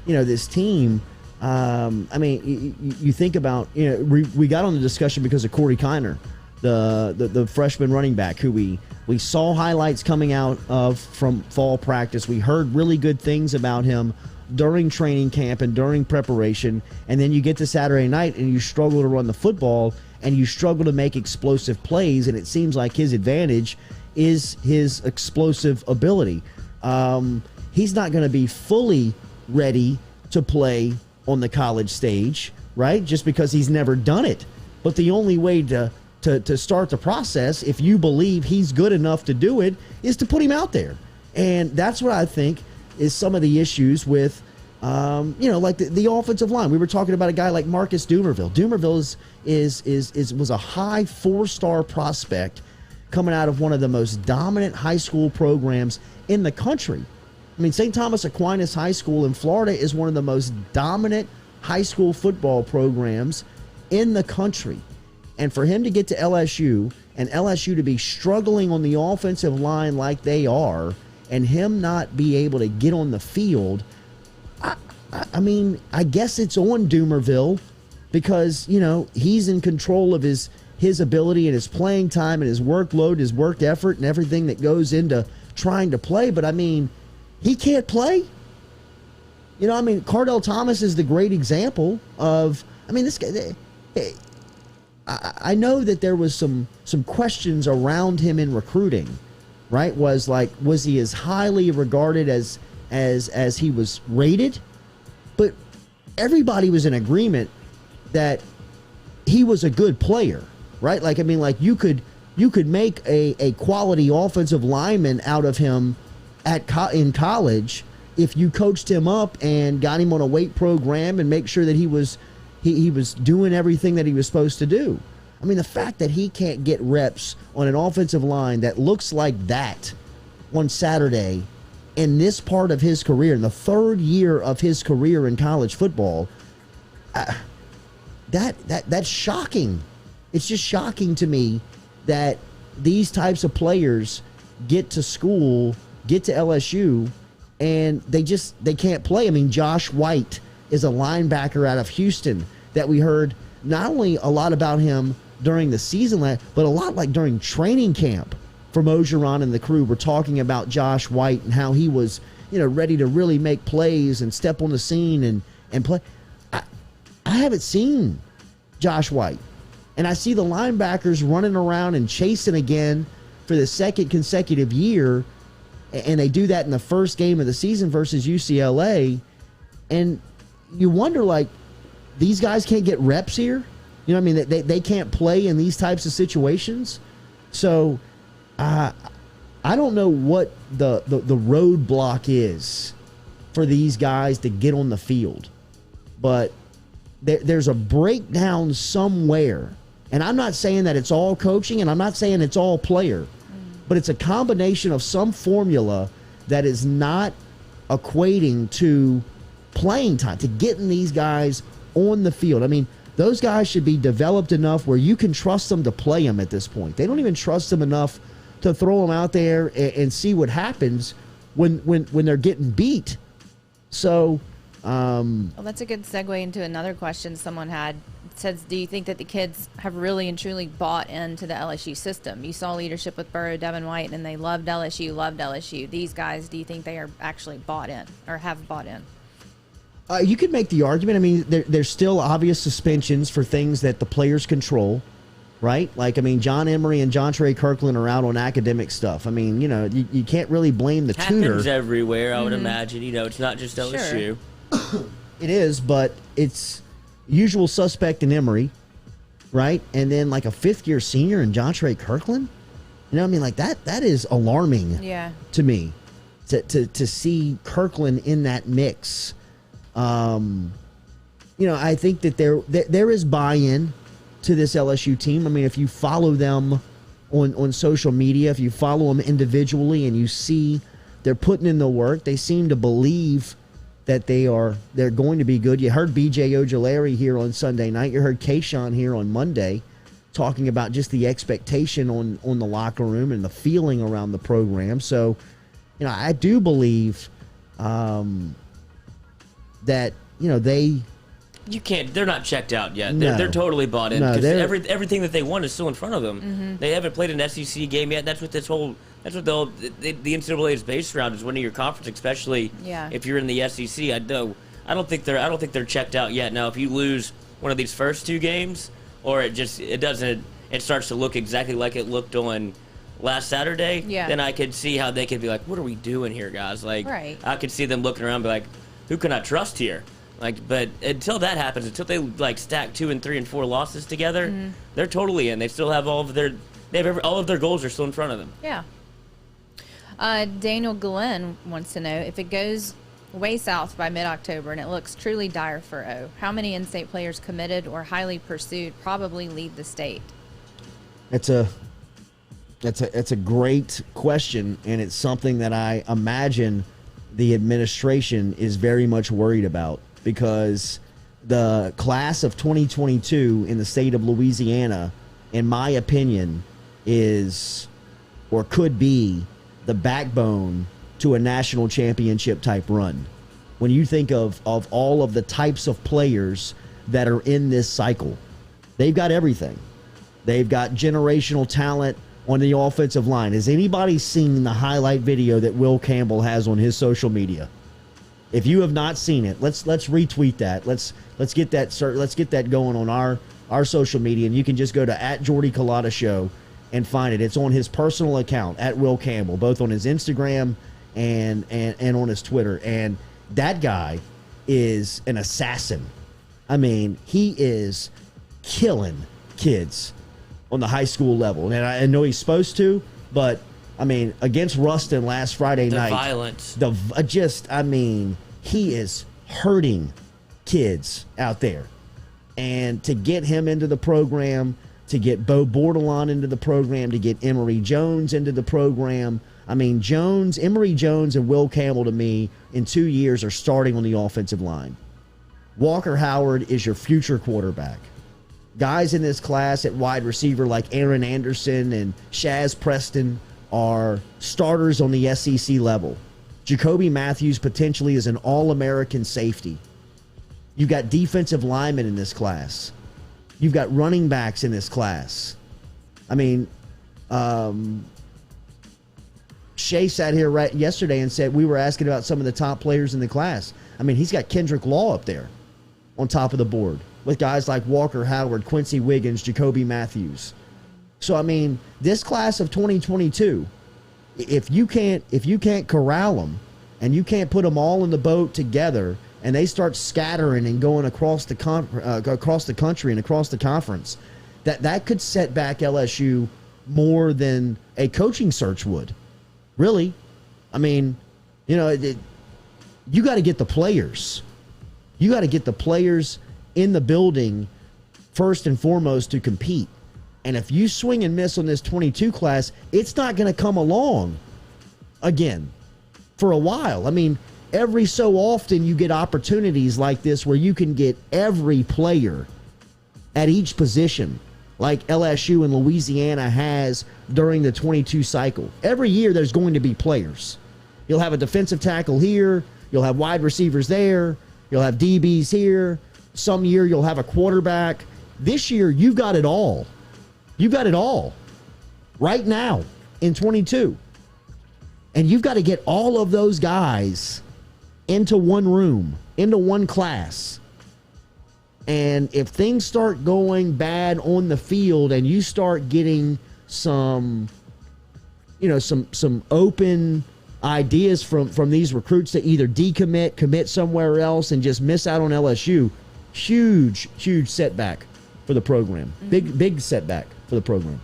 Speaker 4: this team. I mean, you think about, we got on the discussion because of Corey Kiner, the freshman running back who we saw highlights coming out of from fall practice. We heard really good things about him during training camp and during preparation. And then you get to Saturday night and you struggle to run the football and you struggle to make explosive plays. And it seems like his advantage is his explosive ability. He's not going to be fully ready to play on the college stage, right? Just because he's never done it. But the only way to start the process, if you believe he's good enough to do it, is to put him out there. And that's what I think is some of the issues with, like the offensive line. We were talking about a guy like Marcus Dumervil. Dumervil was a high 4-star prospect coming out of one of the most dominant high school programs in the country. I mean, St. Thomas Aquinas High School in Florida is one of the most dominant high school football programs in the country. And for him to get to LSU and LSU to be struggling on the offensive line like they are, and him not be able to get on the field, I mean, I guess it's on Dumervil because, he's in control of his ability and his playing time and his workload, his work effort, and everything that goes into trying to play. But, I mean, he can't play. Cardell Thomas is the great example of, this guy. I know that there was some questions around him in recruiting, right? Was he as highly regarded as he was rated? But everybody was in agreement that he was a good player, right? You could make a quality offensive lineman out of him in college if you coached him up and got him on a weight program and make sure that he was doing everything that he was supposed to do. I mean, the fact that he can't get reps on an offensive line that looks like that on Saturday in this part of his career, in the third year of his career in college football, that's shocking. It's just shocking to me that these types of players get to school, get to LSU, and they can't play. I mean, Josh White is a linebacker out of Houston that we heard not only a lot about him during the season, but a lot like during training camp from Ogeron and the crew. We're talking about Josh White and how he was, ready to really make plays and step on the scene and play. I haven't seen Josh White. And I see the linebackers running around and chasing again for the second consecutive year. And they do that in the first game of the season versus UCLA. And you wonder, like, these guys can't get reps here? You know what I mean? They can't play in these types of situations. So I don't know what the roadblock is for these guys to get on the field. But there's a breakdown somewhere. And I'm not saying that it's all coaching, and I'm not saying it's all player. But it's a combination of some formula that is not equating to playing time, to getting these guys on the field. I mean, those guys should be developed enough where you can trust them to play them at this point. They don't even trust them enough to throw them out there and see what happens when they're getting beat. So,
Speaker 3: well, that's a good segue into another question someone had. It says, do you think that the kids have really and truly bought into the LSU system? You saw leadership with Burrow, Devin White, and they loved LSU. These guys, do you think they are actually bought in or have bought in?
Speaker 4: You could make the argument. I mean, there's still obvious suspensions for things that the players control, right? Like, I mean, John Emery and John Trey Kirkland are out on academic stuff. I mean, you can't really blame the tutor.
Speaker 5: Happens everywhere, I would imagine. It's not just LSU.
Speaker 4: Sure. It is, but it's usual suspect in Emery, right? And then like a fifth-year senior in John Trey Kirkland. You know what I mean? Like that is alarming to me to see Kirkland in that mix. I think that there is buy-in to this LSU team. I mean, if you follow them on social media, if you follow them individually and you see they're putting in the work, they seem to believe that they're going to be good. You heard BJ Ojulari here on Sunday night. You heard Kayshawn here on Monday talking about just the expectation on the locker room and the feeling around the program. So, I do believe that
Speaker 5: they're not checked out yet.
Speaker 4: No.
Speaker 5: They're totally bought in
Speaker 4: No,
Speaker 5: because everything that they want is still in front of them.
Speaker 3: Mm-hmm.
Speaker 5: They haven't played an SEC game yet. That's what the NCAA is based around, is winning your conference, especially if you're in the SEC. I don't think they're checked out yet. Now, if you lose one of these first two games, or it starts to look exactly like it looked on last Saturday, then I could see how they could be like, what are we doing here, guys? Like, I could see them looking around and be like, who can I trust here? Like, but until that happens, until they like stack 2 and 3 and 4 losses together, they're totally in. They still have all of their goals are still in front of them.
Speaker 3: Yeah. Daniel Glenn wants to know, if it goes way south by mid-October and it looks truly dire for O, how many in-state players committed or highly pursued probably leave the state?
Speaker 4: That's a great question, and it's something that I imagine the administration is very much worried about, because the class of 2022 in the state of Louisiana, in my opinion, is or could be the backbone to a national championship type run. When you think of all of the types of players that are in this cycle, they've got everything. They've got generational talent on the offensive line. Has anybody seen the highlight video that Will Campbell has on his social media? If you have not seen it, let's retweet that. Let's get that going on our social media, and you can just go to @Jordy Culotta Show and find it. It's on his personal account @Will Campbell, both on his Instagram and on his Twitter. And that guy is an assassin. I mean, he is killing kids on the high school level. And I know he's supposed to, but I mean, against Ruston last Friday night.
Speaker 5: Violence.
Speaker 4: He is hurting kids out there. And to get him into the program, to get Bo Bordelon into the program, to get Emory Jones into the program. I mean, Emory Jones and Will Campbell, to me, in 2 years are starting on the offensive line. Walker Howard is your future quarterback. Guys in this class at wide receiver like Aaron Anderson and Shaz Preston are starters on the SEC level. Jacoby Matthews potentially is an All-American safety. You've got defensive linemen in this class. You've got running backs in this class. I mean, Shea sat here yesterday and said we were asking about some of the top players in the class. I mean, he's got Kendrick Law up there on top of the board with guys like Walker Howard, Quincy Wiggins, Jacoby Matthews. So, I mean, this class of 2022, if you can't corral them and you can't put them all in the boat together and they start scattering and going across the country and across the conference, that could set back LSU more than a coaching search would. Really. I mean, you got to get the players. You got to get the players in the building first and foremost to compete. And if you swing and miss on this 22 class, it's not going to come along again for a while. I mean, every so often you get opportunities like this where you can get every player at each position like LSU and Louisiana has during the 22 cycle. Every year there's going to be players. You'll have a defensive tackle here. You'll have wide receivers there. You'll have DBs here. Some year you'll have a quarterback. This year you've got it all. You've got it all right now in 22. And you've got to get all of those guys into one room, into one class. And if things start going bad on the field and you start getting some open ideas from these recruits to either decommit, commit somewhere else, and just miss out on LSU, huge setback for the program. Mm-hmm. Big setback for the program.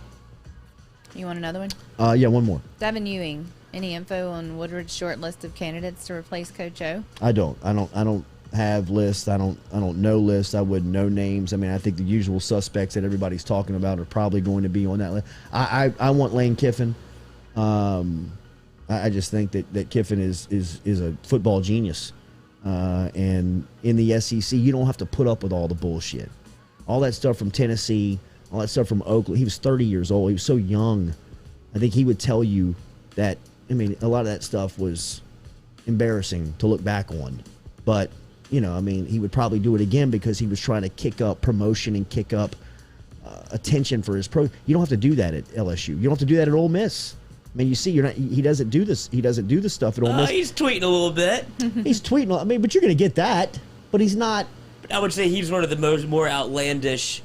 Speaker 3: You want another one?
Speaker 4: Yeah, one more.
Speaker 3: Devin Ewing. Any info on Woodward's short list of candidates to replace Coach O?
Speaker 4: I don't have lists. I don't know lists. I wouldn't know names. I mean, I think the usual suspects that everybody's talking about are probably going to be on that list. I want Lane Kiffin. I just think that Kiffin is a football genius. And in the SEC, you don't have to put up with all the bullshit. All that stuff from Tennessee, all that stuff from Oakland. He was 30 years old. He was so young. I think he would tell you that, I mean, a lot of that stuff was embarrassing to look back on. But, he would probably do it again because he was trying to kick up promotion and kick up attention for his pro. You don't have to do that at LSU. You don't have to do that at Ole Miss. I mean, you see, he doesn't do this. He doesn't do this stuff at Ole Miss.
Speaker 5: He's tweeting a little bit.
Speaker 4: He's tweeting. I mean, but you're going to get that. But he's not.
Speaker 5: I would say he's one of the more outlandish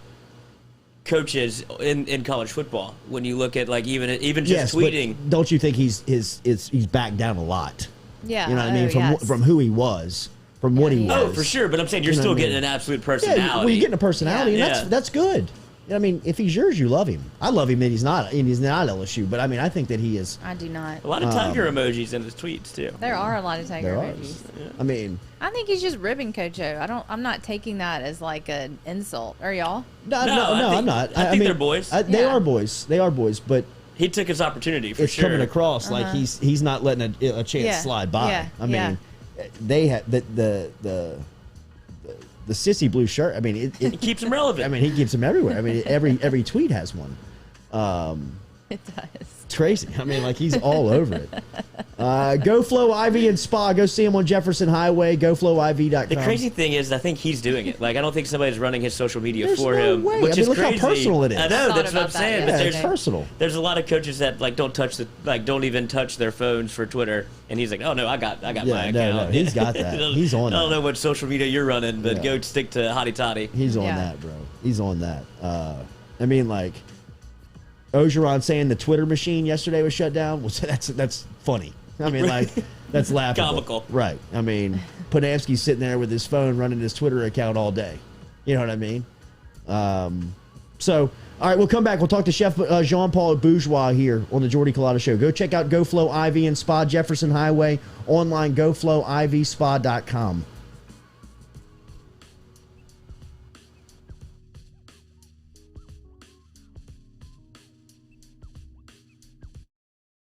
Speaker 5: coaches in college football. When you look at even just tweeting,
Speaker 4: but don't you think he's backed down a lot?
Speaker 3: Yeah,
Speaker 4: you know what I mean, from who he was, from what he was.
Speaker 5: Oh, for sure. But I'm saying you're still getting an absolute personality.
Speaker 4: Yeah, well, you're getting a personality, and that's good. I mean, if he's yours, you love him. I love him that he's not LSU, but I mean, I think that he is.
Speaker 3: I do not.
Speaker 5: A lot of tiger emojis in his tweets too.
Speaker 3: There are a lot of tiger emojis.
Speaker 4: Yeah. I mean,
Speaker 3: I think he's just ribbing Coach O. I'm not taking that as like an insult. Are y'all?
Speaker 4: No, I'm not.
Speaker 5: I think they're boys.
Speaker 4: They are boys. They are boys, but
Speaker 5: he took his opportunity for
Speaker 4: it's
Speaker 5: sure.
Speaker 4: It's coming across like he's not letting a chance slide by.
Speaker 3: Yeah.
Speaker 4: I mean, they have the sissy blue shirt. I mean, it
Speaker 5: keeps him relevant.
Speaker 4: I mean, he keeps him everywhere. I mean, every tweet has one.
Speaker 3: It does.
Speaker 4: It's crazy. I mean, like he's all over it. GoFlow IV and Spa. Go see him on Jefferson Highway. GoFlowIV.com.
Speaker 5: The crazy thing is, I think he's doing it. Like, I don't think somebody's running his social media for
Speaker 4: no
Speaker 5: him,
Speaker 4: way.
Speaker 5: which is
Speaker 4: look
Speaker 5: crazy.
Speaker 4: How personal it is.
Speaker 5: I know. That's what I'm saying.
Speaker 4: Yeah,
Speaker 5: but
Speaker 4: it's personal.
Speaker 5: There's a lot of coaches that don't even touch their phones for Twitter, and he's like, oh no, I got my account.
Speaker 4: No, he's got that. He's on.
Speaker 5: I don't know what social media you're running, but go stick to Hotty Toddy.
Speaker 4: He's on that, bro. He's on that. I mean, like Ogeron saying the Twitter machine yesterday was shut down. Well, that's funny. I mean, like that's laughable.
Speaker 5: Comical.
Speaker 4: Right. I mean, Panamsky's sitting there with his phone running his Twitter account all day. You know what I mean? So, all right, we'll come back. We'll talk to Chef Jean-Paul Bourgeois here on the Jordy Culotta Show. Go check out GoFlow IV and Spa, Jefferson Highway, online, goflowivspa.com.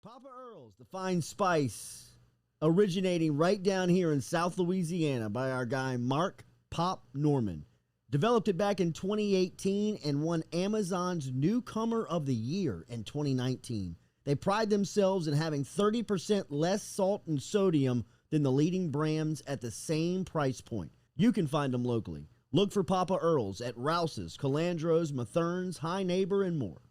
Speaker 4: Papa Earl's, the fine spice, originating right down here in South Louisiana by our guy Mark Pop Norman. Developed it back in 2018 and won Amazon's Newcomer of the Year in 2019. They pride themselves in having 30% less salt and sodium than the leading brands at the same price point. You can find them locally. Look for Papa Earl's at Rouse's, Calandro's, Mathern's, High Neighbor, and more.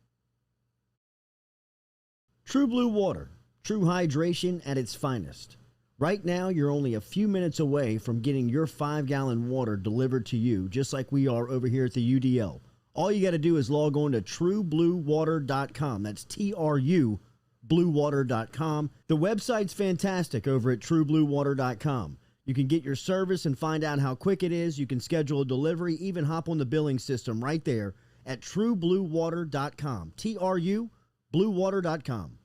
Speaker 4: True Blue Water, true hydration at its finest. Right now, you're only a few minutes away from getting your 5-gallon water delivered to you, just like we are over here at the UDL. All you got to do is log on to truebluewater.com. That's TRU, bluewater.com. The website's fantastic over at truebluewater.com. You can get your service and find out how quick it is. You can schedule a delivery, even hop on the billing system right there at truebluewater.com. TRU, bluewater.com.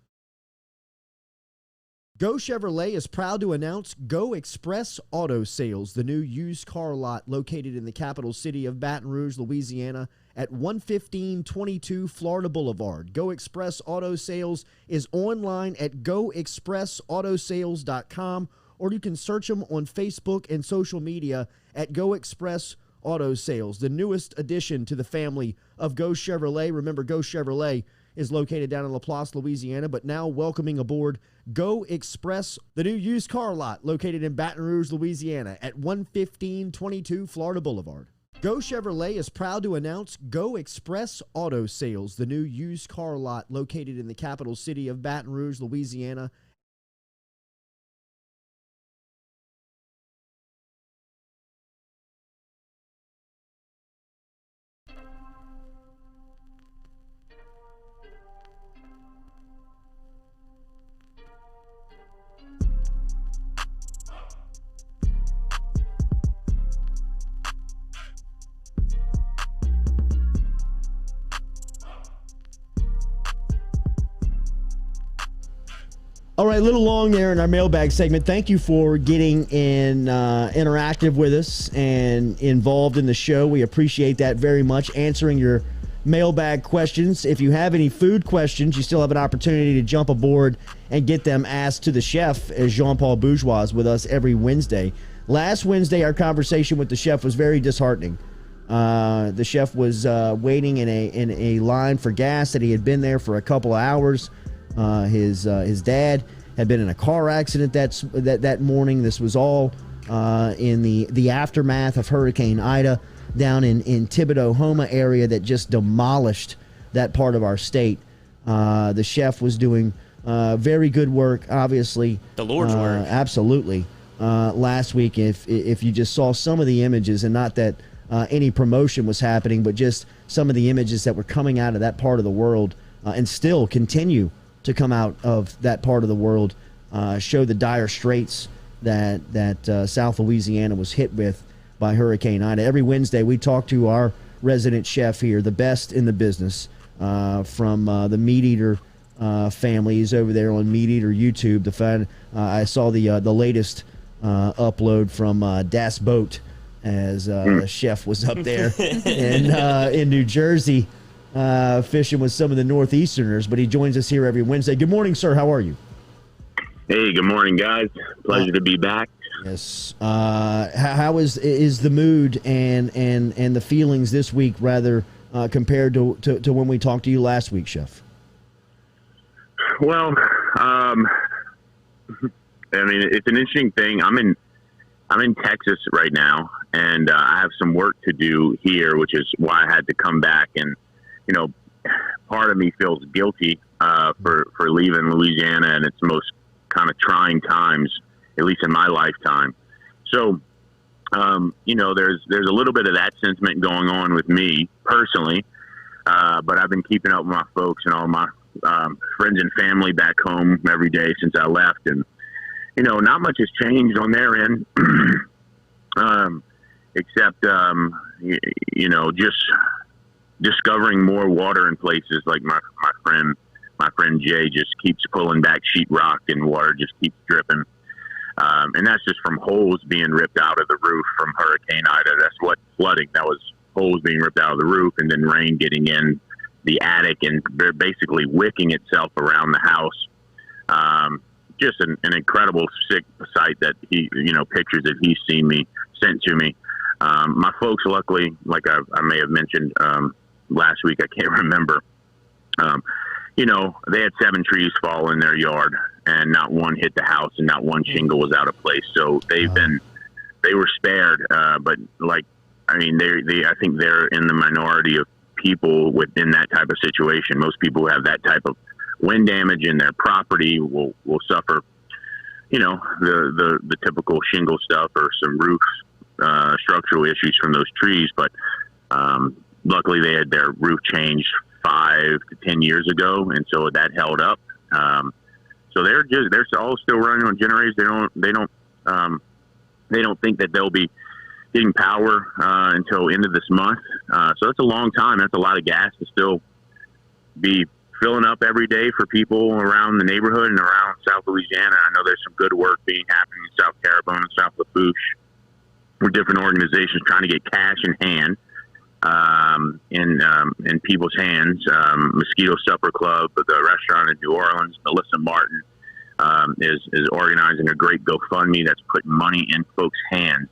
Speaker 4: Go Chevrolet is proud to announce Go Express Auto Sales, the new used car lot located in the capital city of Baton Rouge, Louisiana, at 11522 Florida Boulevard. Go Express Auto Sales is online at goexpressautosales.com, or you can search them on Facebook and social media at Go Express Auto Sales, the newest addition to the family of Go Chevrolet. Remember, Go Chevrolet is located down in Laplace, Louisiana, but now welcoming aboard Go Express, the new used car lot located in Baton Rouge, Louisiana at 11522 Florida Boulevard. Go Chevrolet is proud to announce Go Express Auto Sales, the new used car lot located in the capital city of Baton Rouge, Louisiana. All right, a little long there in our mailbag segment. Thank you for getting in interactive with us and involved in the show. We appreciate that very much, answering your mailbag questions. If you have any food questions, you still have an opportunity to jump aboard and get them asked to the chef, as Jean-Paul Bourgeois is with us every Wednesday. Last Wednesday, our conversation with the chef was very disheartening. The chef was waiting in a line for gas that he had been there for a couple of hours. His dad had been in a car accident that morning. This was all in the aftermath of Hurricane Ida down in Thibodeau, Homa area that just demolished that part of our state. The chef was doing very good work, obviously.
Speaker 5: The Lord's work.
Speaker 4: Absolutely. Last week, if you just saw some of the images, and not that any promotion was happening, but just some of the images that were coming out of that part of the world and still continue to come out of that part of the world, show the dire straits that South Louisiana was hit with by Hurricane Ida. Every Wednesday, we talk to our resident chef here, the best in the business, from the Meat Eater family. He's over there on Meat Eater YouTube. I saw the latest upload from Das Boat, as the chef was up there in New Jersey, fishing with some of the Northeasterners, but he joins us here every Wednesday. Good morning, sir. How are you?
Speaker 12: Hey, good morning, guys. Pleasure to be back.
Speaker 4: Yes. How is the mood and the feelings this week, rather, compared to when we talked to you last week, Chef?
Speaker 12: Well, I mean, it's an interesting thing. I'm in Texas right now, and I have some work to do here, which is why I had to come back. And you know, part of me feels guilty for leaving Louisiana and its most kind of trying times, at least in my lifetime. So, you know, there's a little bit of that sentiment going on with me personally, but I've been keeping up with my folks and all my friends and family back home every day since I left, and you know, not much has changed on their end, except you know, just discovering more water in places like my friend Jay just keeps pulling back sheetrock and water just keeps dripping. And that's just from holes being ripped out of the roof from Hurricane Ida. That's what flooding. That was holes being ripped out of the roof and then rain getting in the attic and they're basically wicking itself around the house. Just an incredible sick sight that pictures that he's sent to me. My folks, luckily, like I may have mentioned last week, I can't remember. They had 7 trees fall in their yard, and not one hit the house, and not one shingle was out of place. So they were spared. But I think they're in the minority of people within that type of situation. Most people who have that type of wind damage in their property will suffer, the typical shingle stuff or some roof structural issues from those trees. But luckily they had their roof changed 5 to 10 years ago, and so that held up. So they're all still running on generators. They don't think that they'll be getting power until end of this month. So that's a long time. That's a lot of gas to still be filling up every day for people around the neighborhood and around South Louisiana. I know there's some good work being happening in South Terrebonne and South Lafourche with different organizations trying to get cash in hand, in people's hands. Mosquito Supper Club, the restaurant in New Orleans, Melissa Martin is organizing a great GoFundMe that's putting money in folks' hands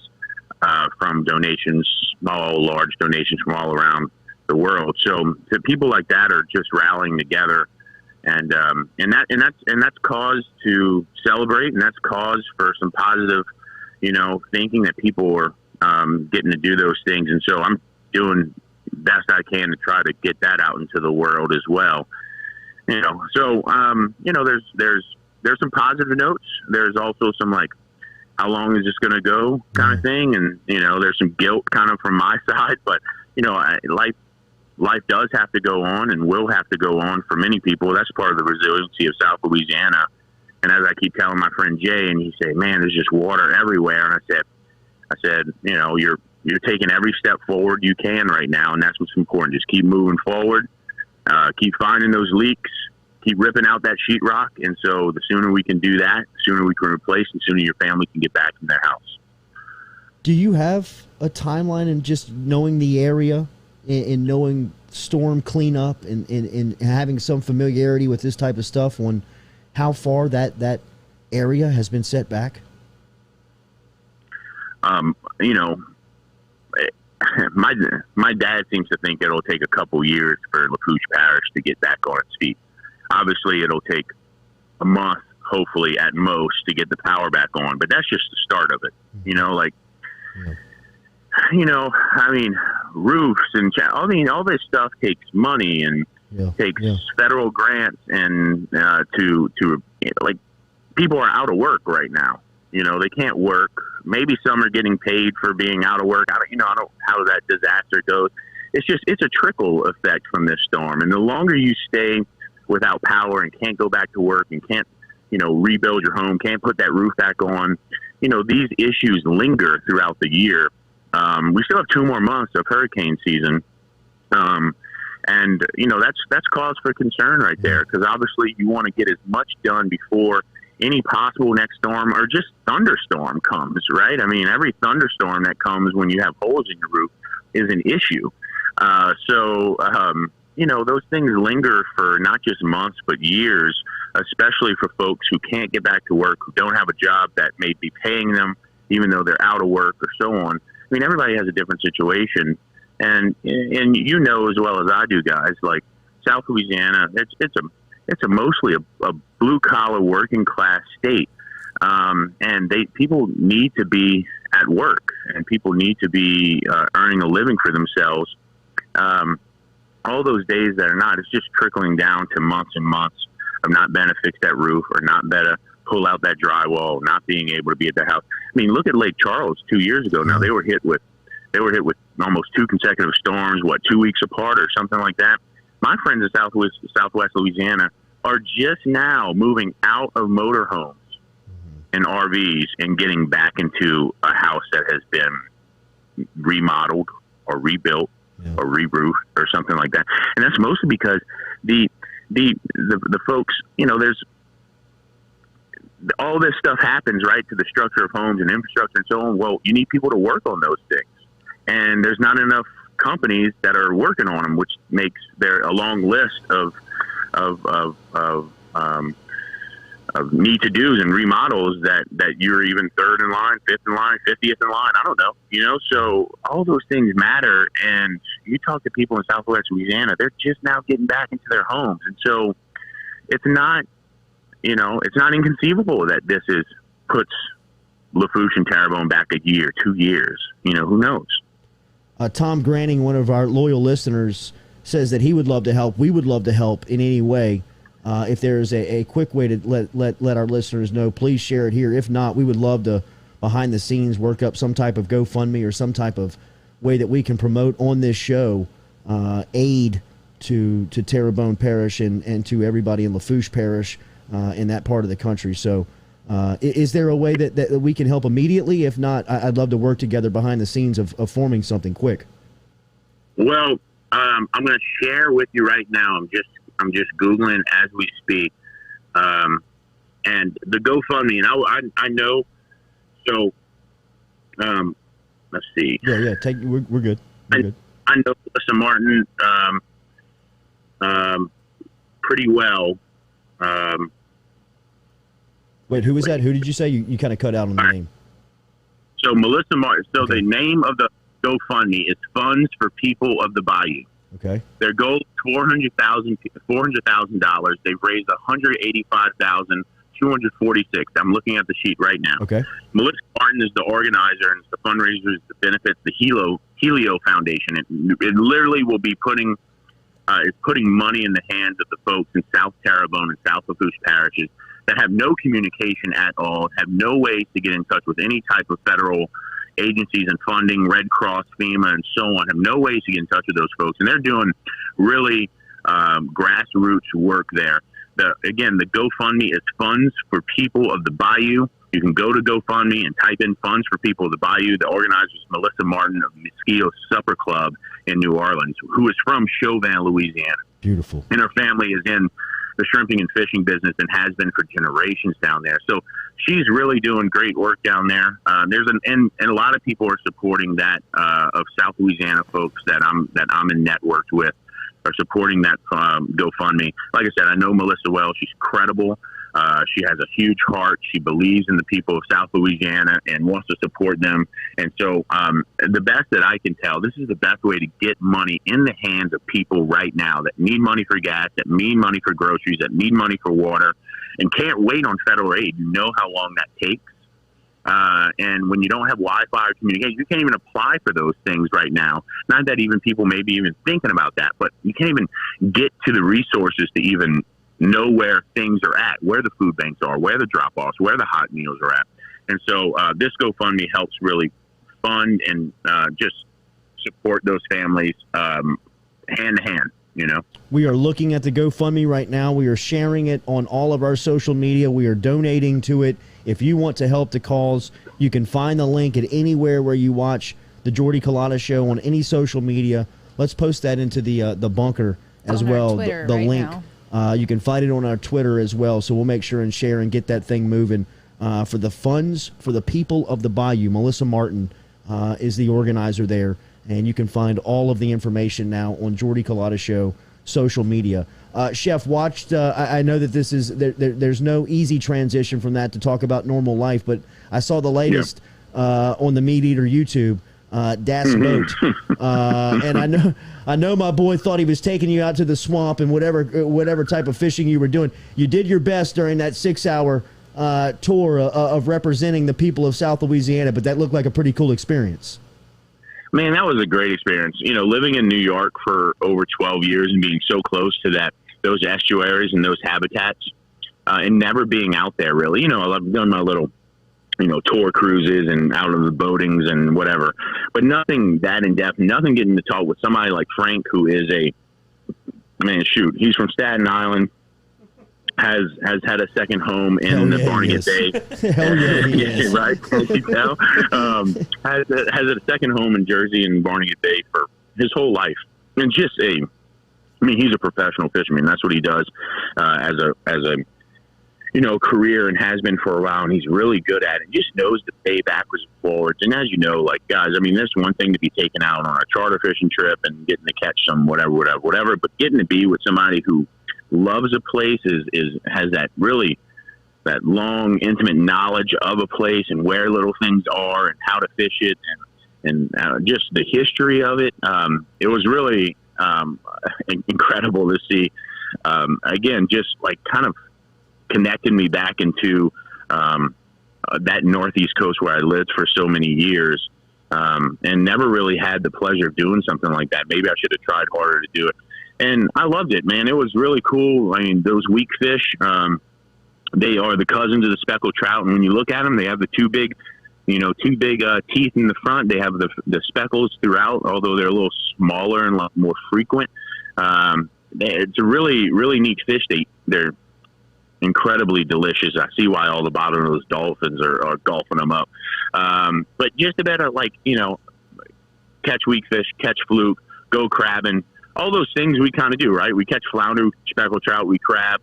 Speaker 12: from donations, small, large donations from all around the world. So people like that are just rallying together, and that's cause to celebrate, and that's cause for some positive, thinking that people are getting to do those things. And so I'm doing best I can to try to get that out into the world as well. So there's some positive notes. There's also some how long is this going to go kind of thing, and there's some guilt kind of from my side, but life does have to go on and will have to go on for many people. That's part of the resiliency of South Louisiana. And as I keep telling my friend Jay, and he say, "Man, there's just water everywhere." And I said, you're taking every step forward you can right now, and that's what's important. Just keep moving forward, keep finding those leaks, keep ripping out that sheetrock. And so the sooner we can do that, the sooner we can replace, and the sooner your family can get back in their house.
Speaker 4: Do you have a timeline in just knowing the area and knowing storm cleanup and having some familiarity with this type of stuff on how far that area has been set back?
Speaker 12: My dad seems to think it'll take a couple years for Lafourche Parish to get back on its feet. Obviously, it'll take a month, hopefully at most, to get the power back on. But that's just the start of it. Roofs and all this stuff takes money and takes federal grants, and people are out of work right now. They can't work. Maybe some are getting paid for being out of work. I don't know how that disaster goes. It's a trickle effect from this storm. And the longer you stay without power and can't go back to work and can't, rebuild your home, can't put that roof back on, these issues linger throughout the year. We still have 2 more months of hurricane season. That's cause for concern right there, because obviously you want to get as much done before any possible next storm or just thunderstorm comes, right? I mean, every thunderstorm that comes when you have holes in your roof is an issue. Those things linger for not just months, but years, especially for folks who can't get back to work, who don't have a job that may be paying them, even though they're out of work or so on. I mean, everybody has a different situation. And as well as I do, guys, like South Louisiana, it's mostly a blue collar working class state. And people need to be at work, and people need to be earning a living for themselves. All those days that are not, it's just trickling down to months and months of not being able to fix that roof or not being able to pull out that drywall, not being able to be at the house. I mean, look at Lake Charles 2 years ago. Now they were hit with almost 2 consecutive storms, 2 weeks apart or something like that. My friends in Southwest Louisiana are just now moving out of motorhomes and RVs and getting back into a house that has been remodeled or rebuilt or re-roof or something like that. And that's mostly because the folks, there's all this stuff happens right to the structure of homes and infrastructure and so on. Well, you need people to work on those things, and there's not enough companies that are working on them, which makes there a long list of need to do's and remodels that you're even third in line, fifth in line, 50th in line. I don't know, so all those things matter. And you talk to people in Southwest Louisiana, they're just now getting back into their homes. And so it's not, it's not inconceivable that this puts Lafourche and Terrebonne back a year, 2 years, who knows?
Speaker 4: Tom Granning, one of our loyal listeners, says that he would love to help. We would love to help in any way. If there's a quick way to let our listeners know, please share it here. If not, we would love to, behind the scenes, work up some type of GoFundMe or some type of way that we can promote on this show aid to Terrebonne Parish and to everybody in Lafourche Parish in that part of the country. So is there a way that we can help immediately? If not, I'd love to work together behind the scenes of forming something quick.
Speaker 12: Well, I'm going to share with you right now. I'm just Googling as we speak. And the GoFundMe, and I know, so, let's see.
Speaker 4: Yeah, we're good. We're good.
Speaker 12: I know Melissa Martin, pretty well.
Speaker 4: Wait, who was that? Who did you say? You kind of cut out on the name.
Speaker 12: So Melissa Martin,
Speaker 4: Okay.
Speaker 12: The name of the GoFundMe is Funds for People of the Bayou.
Speaker 4: Okay.
Speaker 12: Their goal is $400,000. They've raised $185,246. I'm looking at the sheet right now.
Speaker 4: Okay.
Speaker 12: Melissa Martin is the organizer, and it's the fundraisers that benefits the Helio Foundation. It literally will be putting money in the hands of the folks in South Terrebonne and South Lafourche parishes that have no communication at all, have no ways to get in touch with any type of federal agencies and funding, Red Cross, FEMA, and so on, have no ways to get in touch with those folks. And they're doing really grassroots work there. The GoFundMe is Funds for People of the Bayou. You can go to GoFundMe and type in Funds for People of the Bayou. The organizer is Melissa Martin of Mosquito Supper Club in New Orleans, who is from Chauvin, Louisiana. Beautiful. And her family is in the shrimping and fishing business and has been for generations down there. So she's really doing great work down there. And a lot of people are supporting that of South Louisiana folks that I'm in networked with are supporting that GoFundMe. Like I said, I know Melissa well. She's credible. She has a huge heart. She believes in the people of South Louisiana and wants to support them. And so the best that I can tell, this is the best way to get money in the hands of people right now that need money for gas, that need money for groceries, that need money for water, and can't wait on federal aid. You know how long that takes. And when you don't have Wi-Fi or communication, you can't even apply for those things right now. Not that even people may be even thinking about that, but you can't even get to the resources to even know where things are at, where the food banks are, where the drop-offs, where the hot meals are at. And so this GoFundMe helps really fund and just support those families hand to hand, you know.
Speaker 4: We are looking at the GoFundMe right now. We are sharing it on all of our social media. We are donating to it. If you want to help the cause, you can find the link at anywhere where you watch the Jordy Culotta Show on any social media. Let's post that into the bunker as well, the link. You can find it on our Twitter as well, so we'll make sure and share and get that thing moving. For the Funds for the People of the Bayou, Melissa Martin is the organizer there, and you can find all of the information now on Jordy Culotta Show social media. Chef, watched, I know that this is, there's no easy transition from that to talk about normal life, but I saw the latest on the Meat Eater YouTube, Das Boat. And I know my boy thought he was taking you out to the swamp and whatever type of fishing you were doing. You did your best during that 6-hour tour of representing the people of South Louisiana, but that looked like a pretty cool experience.
Speaker 12: Man, that was a great experience. You know, living in New York for over 12 years and being so close to those estuaries and those habitats, and never being out there really. You know, I've done my little, tour cruises and out of the boatings and whatever, but nothing that in depth, nothing getting to talk with somebody like Frank, who is he's from Staten Island, has had a second home in the Barnegat Bay.
Speaker 4: Hell yeah, he is.
Speaker 12: Right? Can't you tell? Has a second home in Jersey and Barnegat Bay for his whole life. And just he's a professional fisherman. That's what he does as a career, and has been for a while, and he's really good at it. Just knows to pay backwards and forwards. And as you know, like, guys, I mean, there's one thing to be taken out on a charter fishing trip and getting to catch some whatever, but getting to be with somebody who loves a place has that long, intimate knowledge of a place and where little things are and how to fish it and just the history of it. It was really incredible to see. Again, just like kind of connected me back into that Northeast coast where I lived for so many years, and never really had the pleasure of doing something like that. Maybe I should have tried harder to do it. And I loved it, man. It was really cool. I mean, those weak fish, they are the cousins of the speckled trout. And when you look at them, they have the two big teeth in the front. They have the speckles throughout, although they're a little smaller and a lot more frequent. It's a really, really neat fish. They're incredibly delicious. I see why all the bottlenose dolphins are golfing them up. But just about catch weak fish, catch fluke, go crabbing, all those things we kind of do, right? We catch flounder, speckled trout, we crab.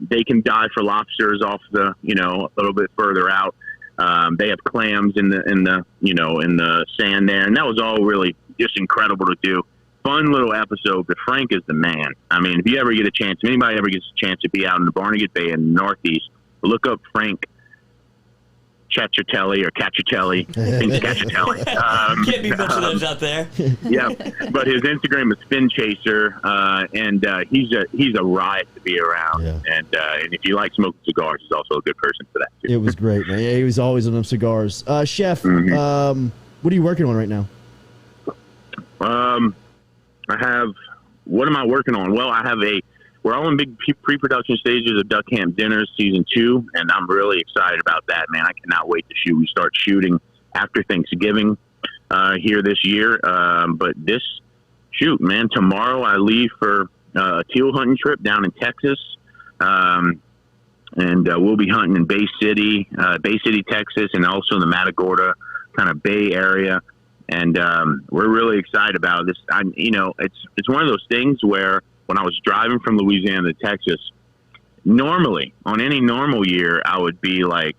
Speaker 12: They can dive for lobsters off a little bit further out. They have clams in the sand there, and that was all really just incredible to do. Fun little episode, but Frank is the man. I mean, if you ever get a chance, if anybody ever gets a chance to be out in the Barnegat Bay in the Northeast, look up Frank Cacciatelli or Cacciatelli. I think it's Cacciatelli.
Speaker 5: Can't be much of those out there.
Speaker 12: Yeah, but his Instagram is Fin Chaser, and he's a riot to be around. Yeah. And if you like smoking cigars, he's also a good person for that too.
Speaker 4: It was great, man. Yeah, he was always on them cigars. Chef, what are you working on right now? What am I working on? Well, we're all in big pre-production stages of Duck Camp Dinners Season 2, and I'm really excited about that, man. I cannot wait to shoot. We start shooting after Thanksgiving here this year. But tomorrow I leave for a teal hunting trip down in Texas, and we'll be hunting in Bay City, Texas, and also the Matagorda kind of Bay area. And we're really excited about this. It's one of those things where when I was driving from Louisiana to Texas, normally on any normal year, I would be like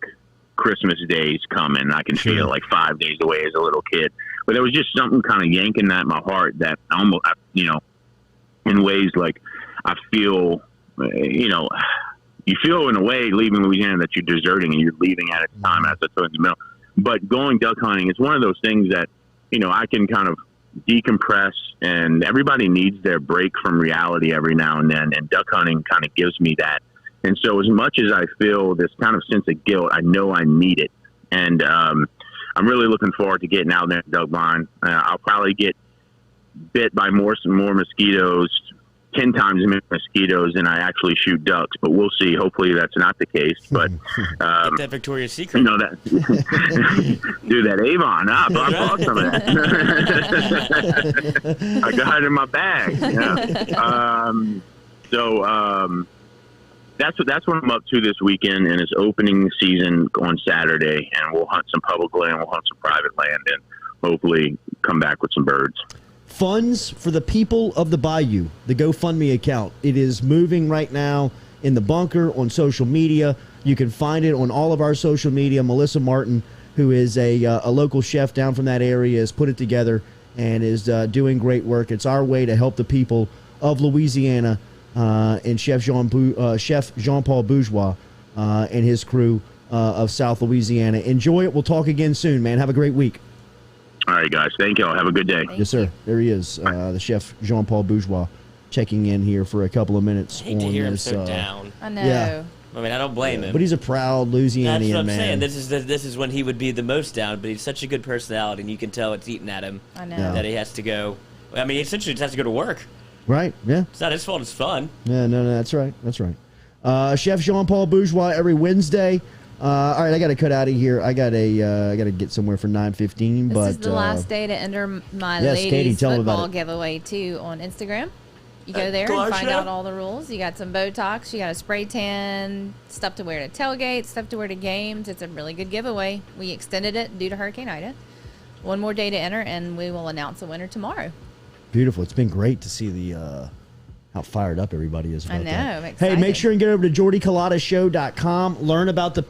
Speaker 4: Christmas Day's coming. I can feel like 5 days away as a little kid. But there was just something kind of yanking at my heart that almost, in ways like I feel, you feel in a way leaving Louisiana that you're deserting and you're leaving at a time as it's in the middle. But going duck hunting is one of those things that, I can kind of decompress, and everybody needs their break from reality every now and then, and duck hunting kind of gives me that. And so as much as I feel this kind of sense of guilt, I know I need it. And I'm really looking forward to getting out there in duck blind. I'll probably get bit by some more mosquitoes, 10 times as many mosquitoes than I actually shoot ducks, but we'll see. Hopefully that's not the case. But
Speaker 5: get that Victoria's Secret.
Speaker 12: That do that Avon. I bought some of that. I got it in my bag. Yeah. That's what I'm up to this weekend, and it's opening season on Saturday, and we'll hunt some public land, we'll hunt some private land, and hopefully come back with some birds.
Speaker 4: Funds for the people of the Bayou, the GoFundMe account. It is moving right now in the bunker on social media. You can find it on all of our social media. Melissa Martin, who is a local chef down from that area, has put it together and is doing great work. It's our way to help the people of Louisiana and Chef Jean-Paul Bourgeois and his crew of South Louisiana. Enjoy it. We'll talk again soon, man. Have a great week.
Speaker 12: All right, guys. Thank you all. Have a good day.
Speaker 4: Yes, sir. There he is, the Chef Jean-Paul Bourgeois, checking in here for a couple of minutes.
Speaker 5: I hate to hear him so down.
Speaker 3: I know.
Speaker 4: Yeah.
Speaker 5: I mean, I don't blame him.
Speaker 4: But he's a proud Louisianian,
Speaker 5: That's what I'm
Speaker 4: man.
Speaker 5: saying. This is when he would be the most down, but he's such a good personality, and you can tell it's eating at him.
Speaker 3: I know.
Speaker 5: That he has to go. I mean, essentially, just has to go to work.
Speaker 4: Right, yeah.
Speaker 5: It's not his fault. It's fun.
Speaker 4: Yeah, no, that's right. That's right. Chef Jean-Paul Bourgeois every Wednesday. All right, I got to cut out of here. I got to get somewhere for 9:15.
Speaker 3: This
Speaker 4: but
Speaker 3: is the last day to enter my
Speaker 4: yes,
Speaker 3: ladies
Speaker 4: Katie, tell them
Speaker 3: football
Speaker 4: about it.
Speaker 3: giveaway too on Instagram. You go there and find out all the rules. You got some Botox, you got a spray tan, stuff to wear to tailgates, stuff to wear to games. It's a really good giveaway. We extended it due to Hurricane Ida. One more day to enter, and we will announce the winner tomorrow.
Speaker 4: Beautiful. It's been great to see the how fired up everybody is about
Speaker 3: I know.
Speaker 4: that.
Speaker 3: I'm excited.
Speaker 4: Hey, make sure and get over to JordyCulottaShow.com. Learn about the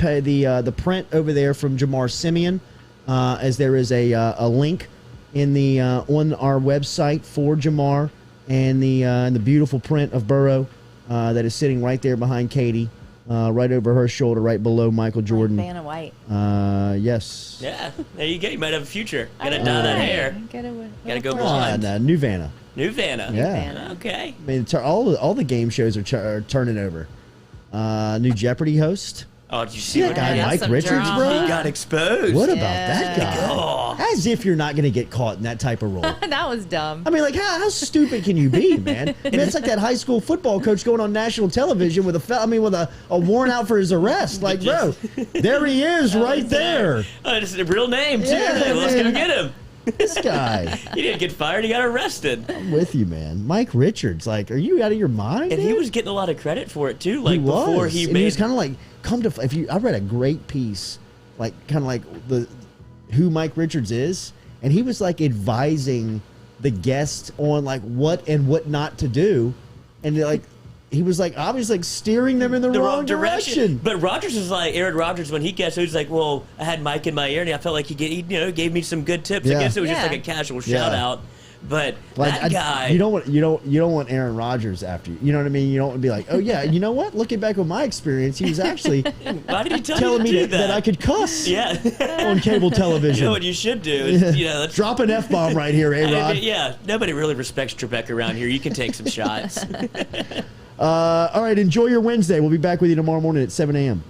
Speaker 4: print over there from Jamar Simeon, as there is a link in the on our website for Jamar and the beautiful print of Burrow that is sitting right there behind Katie, right over her shoulder, right below Michael Jordan.
Speaker 3: Vanna White.
Speaker 4: Yes.
Speaker 5: Yeah, there you go. You might have a future. Gotta dye that hair. Gotta go blonde.
Speaker 4: New Vanna.
Speaker 5: New Vanna.
Speaker 4: Yeah.
Speaker 5: Okay.
Speaker 4: I mean, all the game shows are turning over. New Jeopardy host.
Speaker 5: Oh, did you see
Speaker 4: that guy, Mike Richards, bro?
Speaker 5: He got exposed.
Speaker 4: What about that guy?
Speaker 5: Oh.
Speaker 4: As if you're not going to get caught in that type of role.
Speaker 3: That was dumb.
Speaker 4: I mean, like, how stupid can you be, man? I mean, it's like that high school football coach going on national television with a warrant out for his arrest. Like, bro, there he is, right there.
Speaker 5: Oh, it's a real name too.
Speaker 4: Yeah,
Speaker 5: Let's go get him.
Speaker 4: This guy.
Speaker 5: He didn't get fired. He got arrested.
Speaker 4: I'm with you, man. Mike Richards, like, are you out of your mind?
Speaker 5: And
Speaker 4: dude?
Speaker 5: he was getting a lot of credit for it too. Like before he
Speaker 4: and
Speaker 5: made.
Speaker 4: He was kind of like, I read a great piece, like kind of like who Mike Richards is, and he was like advising the guest on like what and what not to do, and like he was like obviously like steering them in the wrong direction.
Speaker 5: But Rodgers was like Aaron Rodgers when he guessed. He was like, "Well, I had Mike in my ear, and I felt like he gave me some good tips."
Speaker 4: Yeah.
Speaker 5: I guess it was just like a casual shout out. But
Speaker 4: like,
Speaker 5: that guy,
Speaker 4: you don't want Aaron Rodgers after you. You know what I mean? You don't want to be like, oh yeah, you know what? Looking back on my experience, he was actually
Speaker 5: why did he
Speaker 4: telling me that I could cuss.
Speaker 5: Yeah.
Speaker 4: On cable television.
Speaker 5: You know what you should do is let's
Speaker 4: drop an F-bomb right here, A-Rod.
Speaker 5: Yeah, nobody really respects Trebek around here. You can take some shots.
Speaker 4: All right, enjoy your Wednesday. We'll be back with you tomorrow morning at 7 a.m.